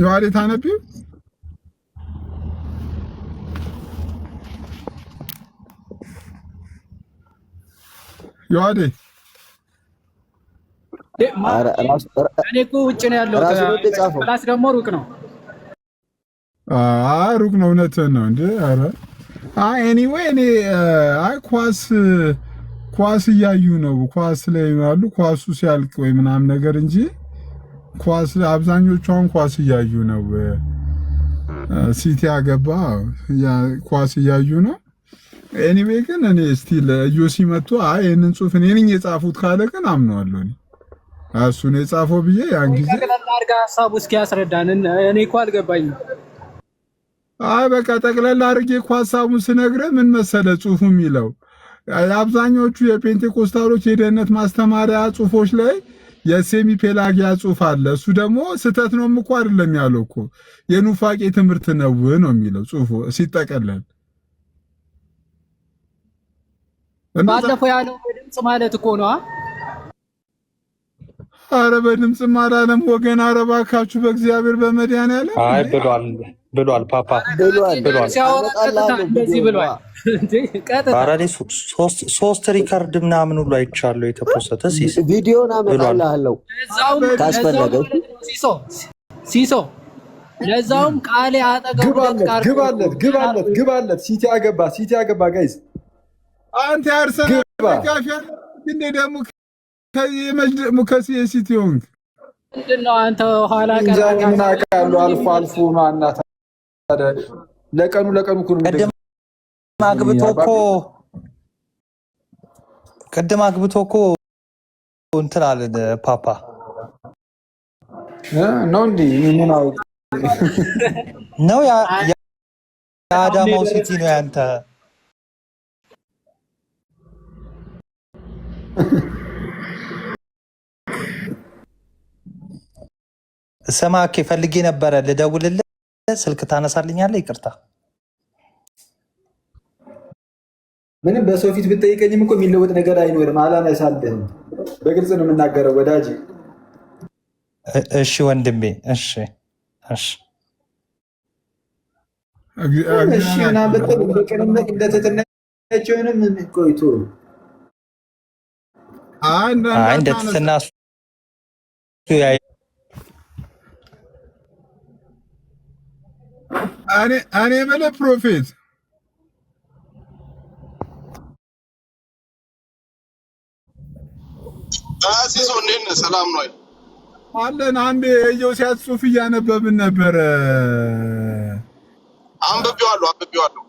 B: ዮሐዴ ታነቢው ዮሐዴ
O: እኔ እኮ ውጭ ነው ያለው። ክላስ ደግሞ ሩቅ ነው።
B: ሩቅ ነው። እውነትህን ነው እንዴ? ኧረ ኤኒዌይ እኔ ኳስ እያዩ ነው። ኳስ ላይ ያሉ ኳሱ ሲያልቅ ወይ ምናምን ነገር እንጂ ኳስ አብዛኞቹ አሁን ኳስ እያዩ ነው። ሲቲ አገባ ኳስ እያዩ ነው። ኤኒዌይ ግን እኔ ስቲል ኢዮሲ መጥቶ ይሄንን ጽሁፍ እኔ ነኝ የጻፉት ካለ ግን አምነዋለሁ። እሱ ነው የጻፈው ብዬ ያን ጊዜ
O: አድርጋ ሐሳቡ እስኪ ያስረዳን። እኔ እኮ አልገባኝም።
B: በቃ ጠቅላላ አድርጌ እኮ ሐሳቡን ስነግርህ ምን መሰለህ ጽሁፉ የሚለው አብዛኞቹ የፔንቴኮስታሎች የደህንነት ማስተማሪያ ጽሁፎች ላይ የሴሚ ፔላጊያ ጽሁፍ አለ። እሱ ደግሞ ስህተት ነው እኮ አይደለም ያለው እኮ የኑፋቄ ትምህርት ነው የሚለው ጽሁፉ ሲጠቀለል።
O: ባለፈው ያለው በድምጽ ማለት እኮ ነው።
B: ኧረ በድምጽ አላለም ወገን። ኧረ እባካችሁ በእግዚአብሔር በመድኃኒዓለም
N: ብሏል ፓፓ
O: እንደዚህ ብሏል።
N: ኧረ እኔ ሶስት ሪከርድ ምናምን ሁሉ አይቻለሁ የተፖሰተ
D: ቪዲዮን አመጣልሃለሁ ካስፈለገ።
O: ሲሶ ለዛውም ቃሌ አጠገቡ
P: ግባለት። ሲቲ አገባ ጋይዝ
B: አንተ አርሰናል ደጋፊ እንደ ደግሞ ከየመጅደሙ ከሲቲ ሆንክ
O: ምንድነው አንተ ኋላ
P: ቀርና ቃሉ አልፎ ማናታ ለቀኑ እኮ ነው።
N: ቅድም አግብቶ እኮ እንትን አለ ፓፓ
P: ነው እንዴ? ምን አውቅ
N: ነው የአዳማው ሲቲ ነው ያንተ። ሰማኬ ፈልጌ ነበረ ልደውልልህ፣ ስልክ ታነሳልኛለህ? ይቅርታ
P: ምንም በሰው ፊት ብትጠይቀኝም እኮ የሚለወጥ ነገር አይኖርም። አላነሳልህም። በግልጽ ነው የምናገረው ወዳጅ።
N: እሺ ወንድሜ፣ እሺ
P: እንደተተናቸውንም ቆይቶ
N: እንደተተና
B: እኔ የምልህ ፕሮፌት
Q: ሲሶ እንዴት ነህ? ሰላም ነው
B: አለን። አንድ የኢዮስያስ ጽሑፍ እያነበብን ነበረ።
Q: አንብቤዋለሁ።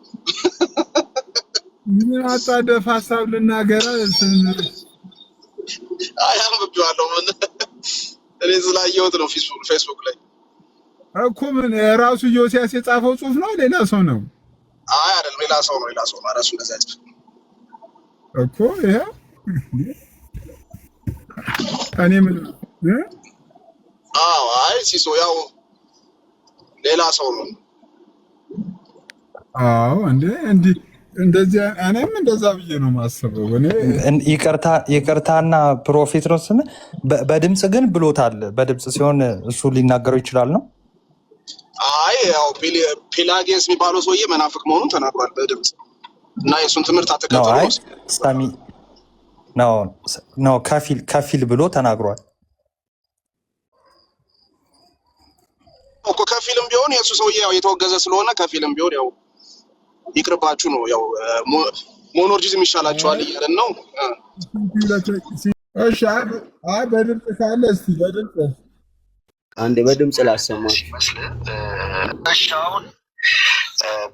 B: ምን አጣደፍ ሀሳብ ልናገራ
Q: አንብቤዋለሁ። እኔ ስላየሁት ነው ፌስቡክ ላይ
B: እኮ። ምን ራሱ ኢዮስያስ የጻፈው ጽሑፍ ነው ሌላ ሰው ነው?
Q: አይደለም፣ ሌላ ሰው ነው ራሱ እንደዛ
B: እኮ። ይሄ እኔ ምን
Q: ሲሶ ያው ሌላ ሰው ነው።
B: እንደዚህ እኔም እንደዛ ብዬ ነው የማስበው።
N: ይቅርታና ፕሮፌት ነው ስም በድምፅ ግን ብሎታል። በድምፅ ሲሆን እሱ ሊናገረው ይችላል ነው።
Q: ያው ፔላጌስ የሚባለው ሰውዬ መናፍቅ መሆኑን ተናግሯል በድምፅ እና የእሱን ትምህርት አትከተሉ
N: ነው ከፊል ብሎ ተናግሯል
Q: እኮ። ከፊልም ቢሆን የእሱ ሰውዬ ያው የተወገዘ ስለሆነ ከፊልም ቢሆን ያው ይቅርባችሁ ነው። ያው ሞኖርጂዝም ይሻላችኋል እያለን ነው።
B: እሺ አይ በድምፅ ካለ እስቲ በድምፅ
D: አንዴ በድምፅ ላሰማው።
Q: እሺ አሁን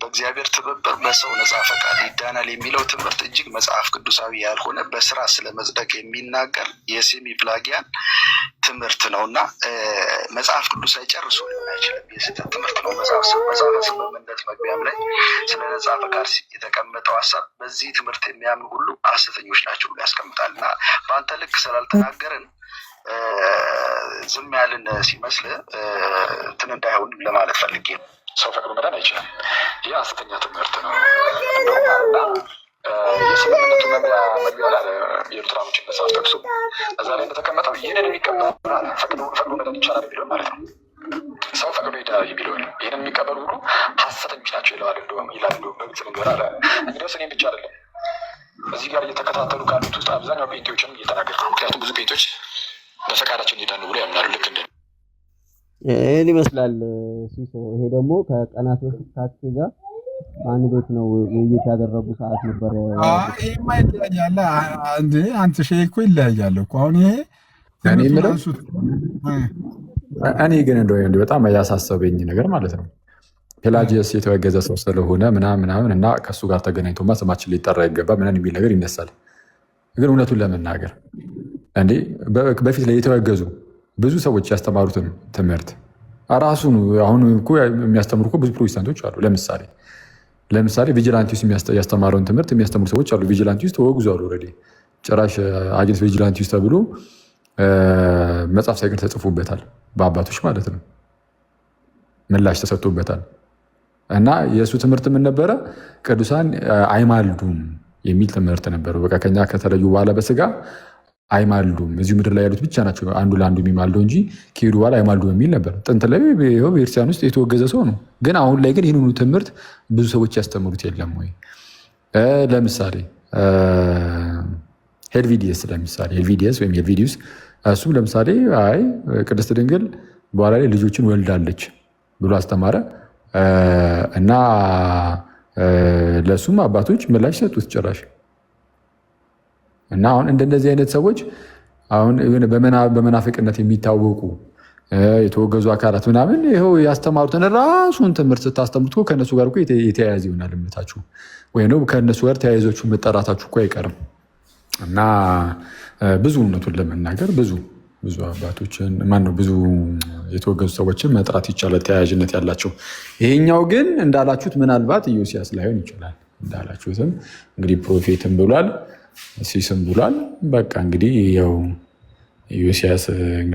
Q: በእግዚአብሔር ትብብር በሰው ነፃ ፈቃድ ይዳናል የሚለው ትምህርት እጅግ መጽሐፍ ቅዱሳዊ ያልሆነ በስራ ስለመጽደቅ የሚናገር የሴሚ ፕላጊያን ትምህርት ነውና መጽሐፍ ቅዱሳዊ ጨርሶ ሊሆን አይችልም። የስህተት ትምህርት ነው። መጽሐፈ ስምምነት መግቢያም ላይ ስለ ነፃ ፈቃድ የተቀመጠው ሀሳብ በዚህ ትምህርት የሚያምኑ ሁሉ ሐሰተኞች ናቸው ብሎ ያስቀምጣል። እና በአንተ ልክ ስላልተናገርን ዝም ያልን ሲመስል እንትን እንዳይሆን ለማለት ፈልጌ ነው። ሰው ፈቅዶ መዳን አይችልም። ይህ ሐሰተኛ ትምህርት ነው እና የስምምነቱ መግቢያ ላይ የሉትራኖችን መጽሐፍ ጠቅሶ እዛ ላይ እንደተቀመጠው ይህንን የሚቀበል ፈቅዶ መዳን ይቻላል የሚለው ማለት ነው። ሰው ፈቅዶ ሄዳ የሚለው ይህንን የሚቀበሉ ሁሉ ሐሰተኞች ናቸው ይለዋል። ይላል በግልጽ ነገር አለ። እንግዲያውስ እኔም ብቻ አይደለም እዚህ ጋር እየተከታተሉ ካሉት ውስጥ አብዛኛው ፔንቴዎችንም እየተናገር ነው። ምክንያቱም ብዙ ፔንቴዎች በፈቃዳቸው እንሄዳሉ ብሎ ያምናሉ። ልክ እንደ
D: ይህን ይመስላል ሲሶ። ይሄ ደግሞ ከቀናት በፊት ካኬ ጋር አንድ ቤት ነው ውይይት ያደረጉ ሰዓት ነበር።
B: ይሄማ ይለያያል እንዴ አንተ ሼህ እኮ ይለያያል እኮ አሁን ይሄ
A: እኔ ግን እንደው በጣም ያሳሰበኝ ነገር ማለት ነው ፔላጂየስ የተወገዘ ሰው ስለሆነ ምናምን እና ከእሱ ጋር ተገናኝቶማ ስማችን ሊጠራ ይገባ ምናምን የሚል ነገር ይነሳል። ግን እውነቱን ለመናገር እንዴ በፊት ላይ የተወገዙ ብዙ ሰዎች ያስተማሩትን ትምህርት ራሱን አሁን እኮ የሚያስተምሩ እኮ ብዙ ፕሮቴስታንቶች አሉ። ለምሳሌ ቪጂላንቲስ ያስተማረውን ትምህርት የሚያስተምሩ ሰዎች አሉ። ቪጂላንቲስ ተወግዟል። ኦልሬዲ ጭራሽ አጀንስ ቪጂላንቲስ ተብሎ መጽሐፍ ሳይቀር ተጽፎበታል፣ በአባቶች ማለት ነው። ምላሽ ተሰጥቶበታል። እና የእሱ ትምህርት ምን ነበረ? ቅዱሳን አይማልዱም የሚል ትምህርት ነበረው። በቃ ከኛ ከተለዩ በኋላ በስጋ አይማልዱም፣ እዚሁ ምድር ላይ ያሉት ብቻ ናቸው አንዱ ለአንዱ የሚማልደው እንጂ ከሄዱ በኋላ አይማልዱም የሚል ነበር። ጥንት ላይ ቤተክርስቲያን ውስጥ የተወገዘ ሰው ነው። ግን አሁን ላይ ግን ይህንኑ ትምህርት ብዙ ሰዎች ያስተምሩት የለም ወይ? ለምሳሌ ሄልቪዲየስ ወይም ሄልቪዲዩስ እሱም ለምሳሌ አይ ቅድስት ድንግል በኋላ ላይ ልጆችን ወልዳለች ብሎ አስተማረ እና ለእሱም አባቶች ምላሽ ሰጡት ጭራሽ። እና አሁን እንደነዚህ አይነት ሰዎች አሁን በመናፍቅነት የሚታወቁ የተወገዙ አካላት ምናምን ይኸው ያስተማሩትን ራሱን ትምህርት ስታስተምሩት ከእነሱ ጋር እኮ የተያያዘ ይሆናል እምነታችሁ፣ ወይም ከእነሱ ጋር ተያይዛችሁ መጠራታችሁ እኮ አይቀርም። እና ብዙ እውነቱን ለመናገር ብዙ አባቶችን ማነው ብዙ የተወገዙ ሰዎችን መጥራት ይቻላል ተያያዥነት ያላቸው። ይሄኛው ግን እንዳላችሁት ምናልባት ኢዮስያስ ላይሆን ይችላል። እንዳላችሁትም እንግዲህ ፕሮፌትም ብሏል፣ ሲስም ብሏል። በቃ እንግዲህ ያው ኢዮስያስ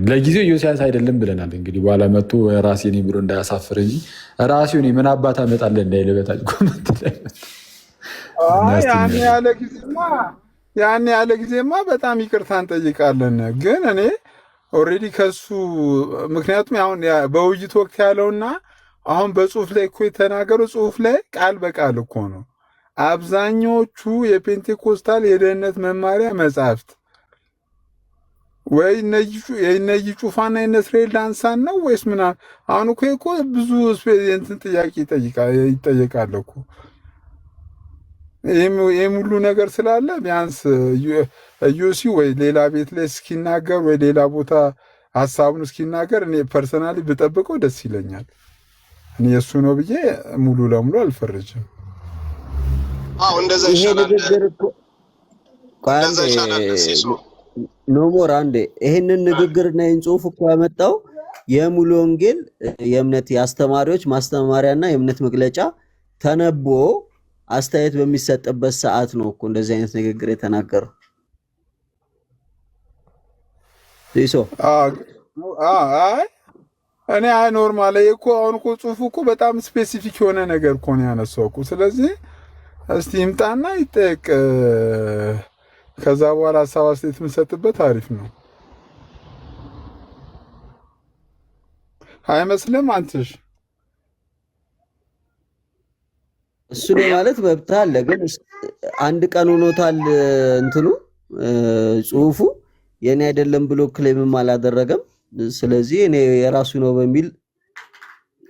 A: ለጊዜው ኢዮስያስ አይደለም ብለናል። እንግዲህ በኋላ መጥቶ ራሴ ነኝ ብሎ እንዳያሳፍር እንጂ ራሴ ነኝ ምን አባት አመጣለህ እንዳይለበታች ኮመንት ላይ
B: ያን ያለ ጊዜማ በጣም ይቅርታ እንጠይቃለን። ግን እኔ ኦልሬዲ ከሱ ምክንያቱም አሁን በውይይት ወቅት ያለውና አሁን በጽሁፍ ላይ እኮ የተናገረው ጽሁፍ ላይ ቃል በቃል እኮ ነው። አብዛኞቹ የፔንቴኮስታል የደህንነት መማሪያ መጽሐፍት ወይ የነይ ጩፋና የነስራኤል ዳንሳን ነው ወይስ ምናምን? አሁን እኮ ብዙ እንትን ጥያቄ ይጠየቃል እኮ። ይህም ሁሉ ነገር ስላለ ቢያንስ ዮሲ ወይ ሌላ ቤት ላይ እስኪናገር ወይ ሌላ ቦታ ሀሳቡን እስኪናገር እኔ ፐርሰናሊ ብጠብቀው ደስ ይለኛል። እኔ የእሱ ነው ብዬ ሙሉ ለሙሉ አልፈርጅም።
Q: እንደዛ ይሻላል።
D: ኖሞር አንዴ ይህንን ንግግርና ይህን ጽሁፍ እኮ ያመጣው የሙሉ ወንጌል የእምነት የአስተማሪዎች ማስተማሪያና የእምነት መግለጫ ተነቦ አስተያየት በሚሰጥበት ሰዓት ነው እኮ እንደዚህ አይነት ንግግር የተናገረው። ዲሶ
B: አይ እኔ ኖርማል እኮ አሁን እኮ ጽሁፉ እኮ በጣም ስፔሲፊክ የሆነ ነገር እኮ ነው ያነሳው እኮ። ስለዚህ እስቲ ይምጣና ይጠየቅ፣ ከዛ በኋላ ሀሳብ አስተያየት የምንሰጥበት አሪፍ ነው አይመስልም? አንተሽ
D: እሱ ነው ማለት መብት አለ። ግን አንድ ቀን ሆኖታል እንትኑ ጽሁፉ የኔ አይደለም ብሎ ክሌምም አላደረገም። ስለዚህ እኔ የራሱ ነው በሚል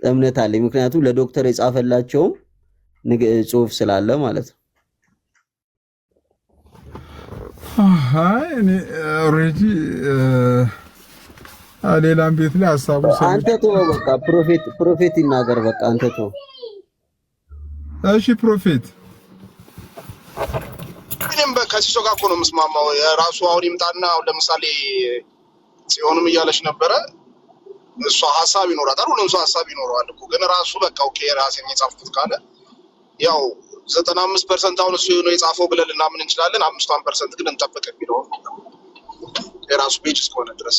D: እምነት አለኝ። ምክንያቱም ለዶክተር የጻፈላቸውም ጽሁፍ ስላለ ማለት ነው።
B: አይ እኔ ኦሬዲ ሌላም ቤት ላይ ሀሳቡ
D: አንተ ተው በቃ ፕሮፌት ይናገር በቃ አንተ ተው።
B: እሺ ፕሮፌት
Q: እኔም ከሲሶ ጋር እኮ ነው የምስማማው። የራሱ አሁን ይምጣና አሁን ለምሳሌ ጽዮንም እያለች ነበረ እሷ ሀሳብ ይኖራታል። ሁሉም ሰው ሀሳብ ይኖረዋል እኮ ግን ራሱ በቃ ኦኬ ራሴን የጻፍኩት ካለ ያው 95% አሁን እሱ ነው የጻፈው ብለን ልናምን እንችላለን። 5% ግን እንጠብቅ የሚለው የራሱ ፔጅ እስከሆነ ድረስ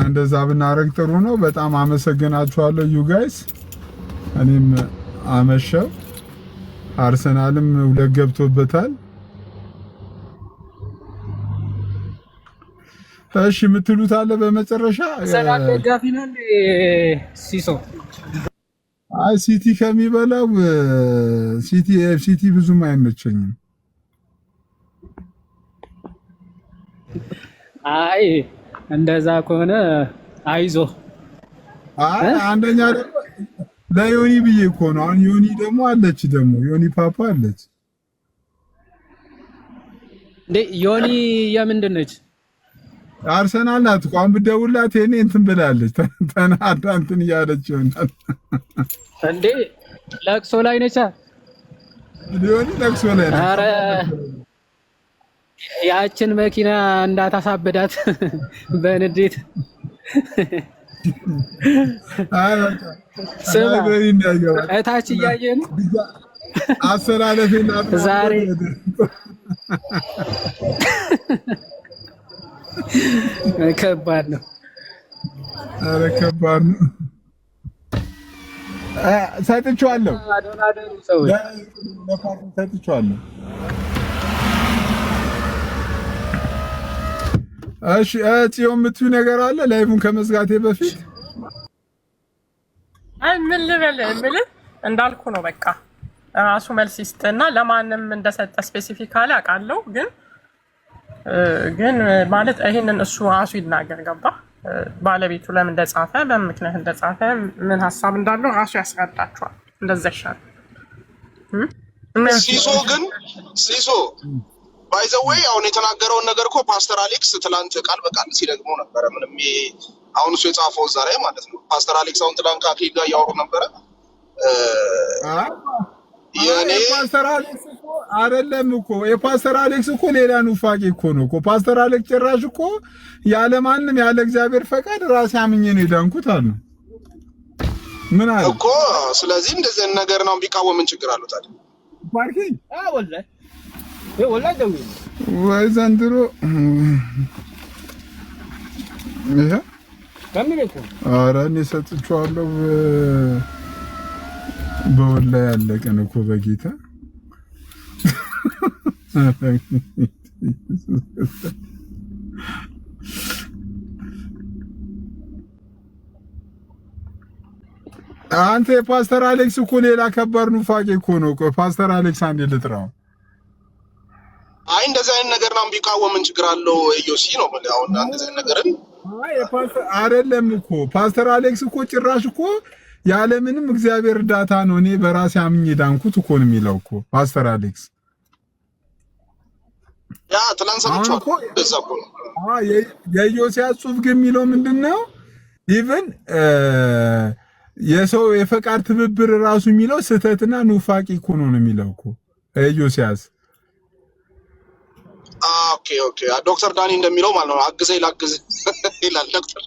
B: እንደዛ ብናረግ ጥሩ ነው። በጣም አመሰግናችኋለሁ ዩ ጋይስ። እኔም አመሸው። አርሰናልም ሁለት ገብቶበታል። እሺ የምትሉት አለ በመጨረሻ
O: ሰላም ደጋፊ ነው እንዴ ሲሶ?
B: አይ ሲቲ ከሚበላው ሲቲ ብዙም አይመቸኝም።
O: አይ እንደዛ ከሆነ አይዞ።
B: አይ አንደኛ ደግሞ ለዮኒ ብዬ እኮ ነው። አሁን ዮኒ ደግሞ አለች ደግሞ ዮኒ ፓፓ አለች
O: እንዴ ዮኒ የምንድን ነች?
B: አርሰናል ናት እኮ። አሁን ብትደውልላት የኔ እንትን ብላለች ተናዳ እንትን እያለች ይሆናል
O: እንዴ ለቅሶ ላይ ነች።
B: ዮኒ ለቅሶ ላይ ነች።
O: ኧረ ያችን መኪና እንዳታሳብዳት በንዴት እታች እያየን
B: አሰላለፌና
O: ዛሬ ከባድ ነው።
B: ኧረ ከባድ ነው። ሰጥቼዋለሁ ሰጥቼዋለሁ። እሺ ጽዮን የምትዩ ነገር አለ ላይቭን ከመዝጋቴ በፊት?
J: አይ ምን ልበል የምልህ እንዳልኩ ነው። በቃ ራሱ መልስ ይስጥና ለማንም እንደሰጠ ስፔሲፊካሊ አውቃለሁ። ግን ማለት ይሄንን እሱ ራሱ ይናገር ገባ። ባለቤቱ ለምን እንደጻፈ በምን ምክንያት እንደጻፈ ምን ሀሳብ እንዳለው ራሱ ያስረዳቸዋል። እንደዛ ይሻላል።
Q: ሲሶ ባይ ዘ ዌይ አሁን የተናገረውን ነገር እኮ ፓስተር አሌክስ ትላንት ቃል በቃል ሲደግመው ነበረ። ምንም አሁን እሱ የጻፈው እዛ ላይ ማለት ነው። ፓስተር አሌክስ አሁን ትላንት ከአኬ ጋር እያወሩ ነበረ።
B: የኔ ፓስተር አሌክስ እኮ አይደለም እኮ የፓስተር አሌክስ እኮ ሌላ ኑፋቄ እኮ ነው እኮ። ፓስተር አሌክስ ጭራሽ እኮ ያለ ማንም ያለ እግዚአብሔር ፈቃድ ራሴ አምኜ ነው የዳንኩት አሉ። ምን አለ
Q: እኮ። ስለዚህ እንደዚህ ነገር ነው ቢቃወም ምን ችግር አለው ታዲያ?
B: ፓርኪንግ
O: ወላሂ ወላሂ ደው
B: ወይ ዘንድሮ ይሄ
O: ከሚልኩ
B: ኧረ እኔ ሰጥቼዋለሁ። በወላሂ ያለቀን እኮ በጌታ አንተ የፓስተር አሌክስ እኮ ሌላ ከባድ ኑፋቄ እኮ ነው። ፓስተር አሌክስ አንዴ ልጥራው።
Q: አይ እንደዚህ አይነት ነገር ነው ቢቃወም ምን ችግር አለው? ኢዮሲ ነው ማለት አሁን እንደዚህ አይነት ነገርን
B: አይ ፓስተር አይደለም እኮ ፓስተር አሌክስ እኮ ጭራሽ እኮ ያለ ምንም እግዚአብሔር እርዳታ ነው እኔ በራሴ አምኜ ዳንኩት እኮ ነው የሚለው እኮ ፓስተር አሌክስ።
Q: ያ ትላንት ሰምቼዋለሁ። በዛ እኮ ነው
B: የኢዮስያስ ጽሑፍ ግን የሚለው ምንድነው? ኢቭን የሰው የፈቃድ ትብብር ራሱ የሚለው ስህተትና ኑፋቂ እኮ ነው የሚለው እኮ ኢዮስያስ።
Q: ኦኬ ዶክተር ዳኒ እንደሚለው ማለት ነው። አግዘኝ ላግዝ ይላል ዶክተር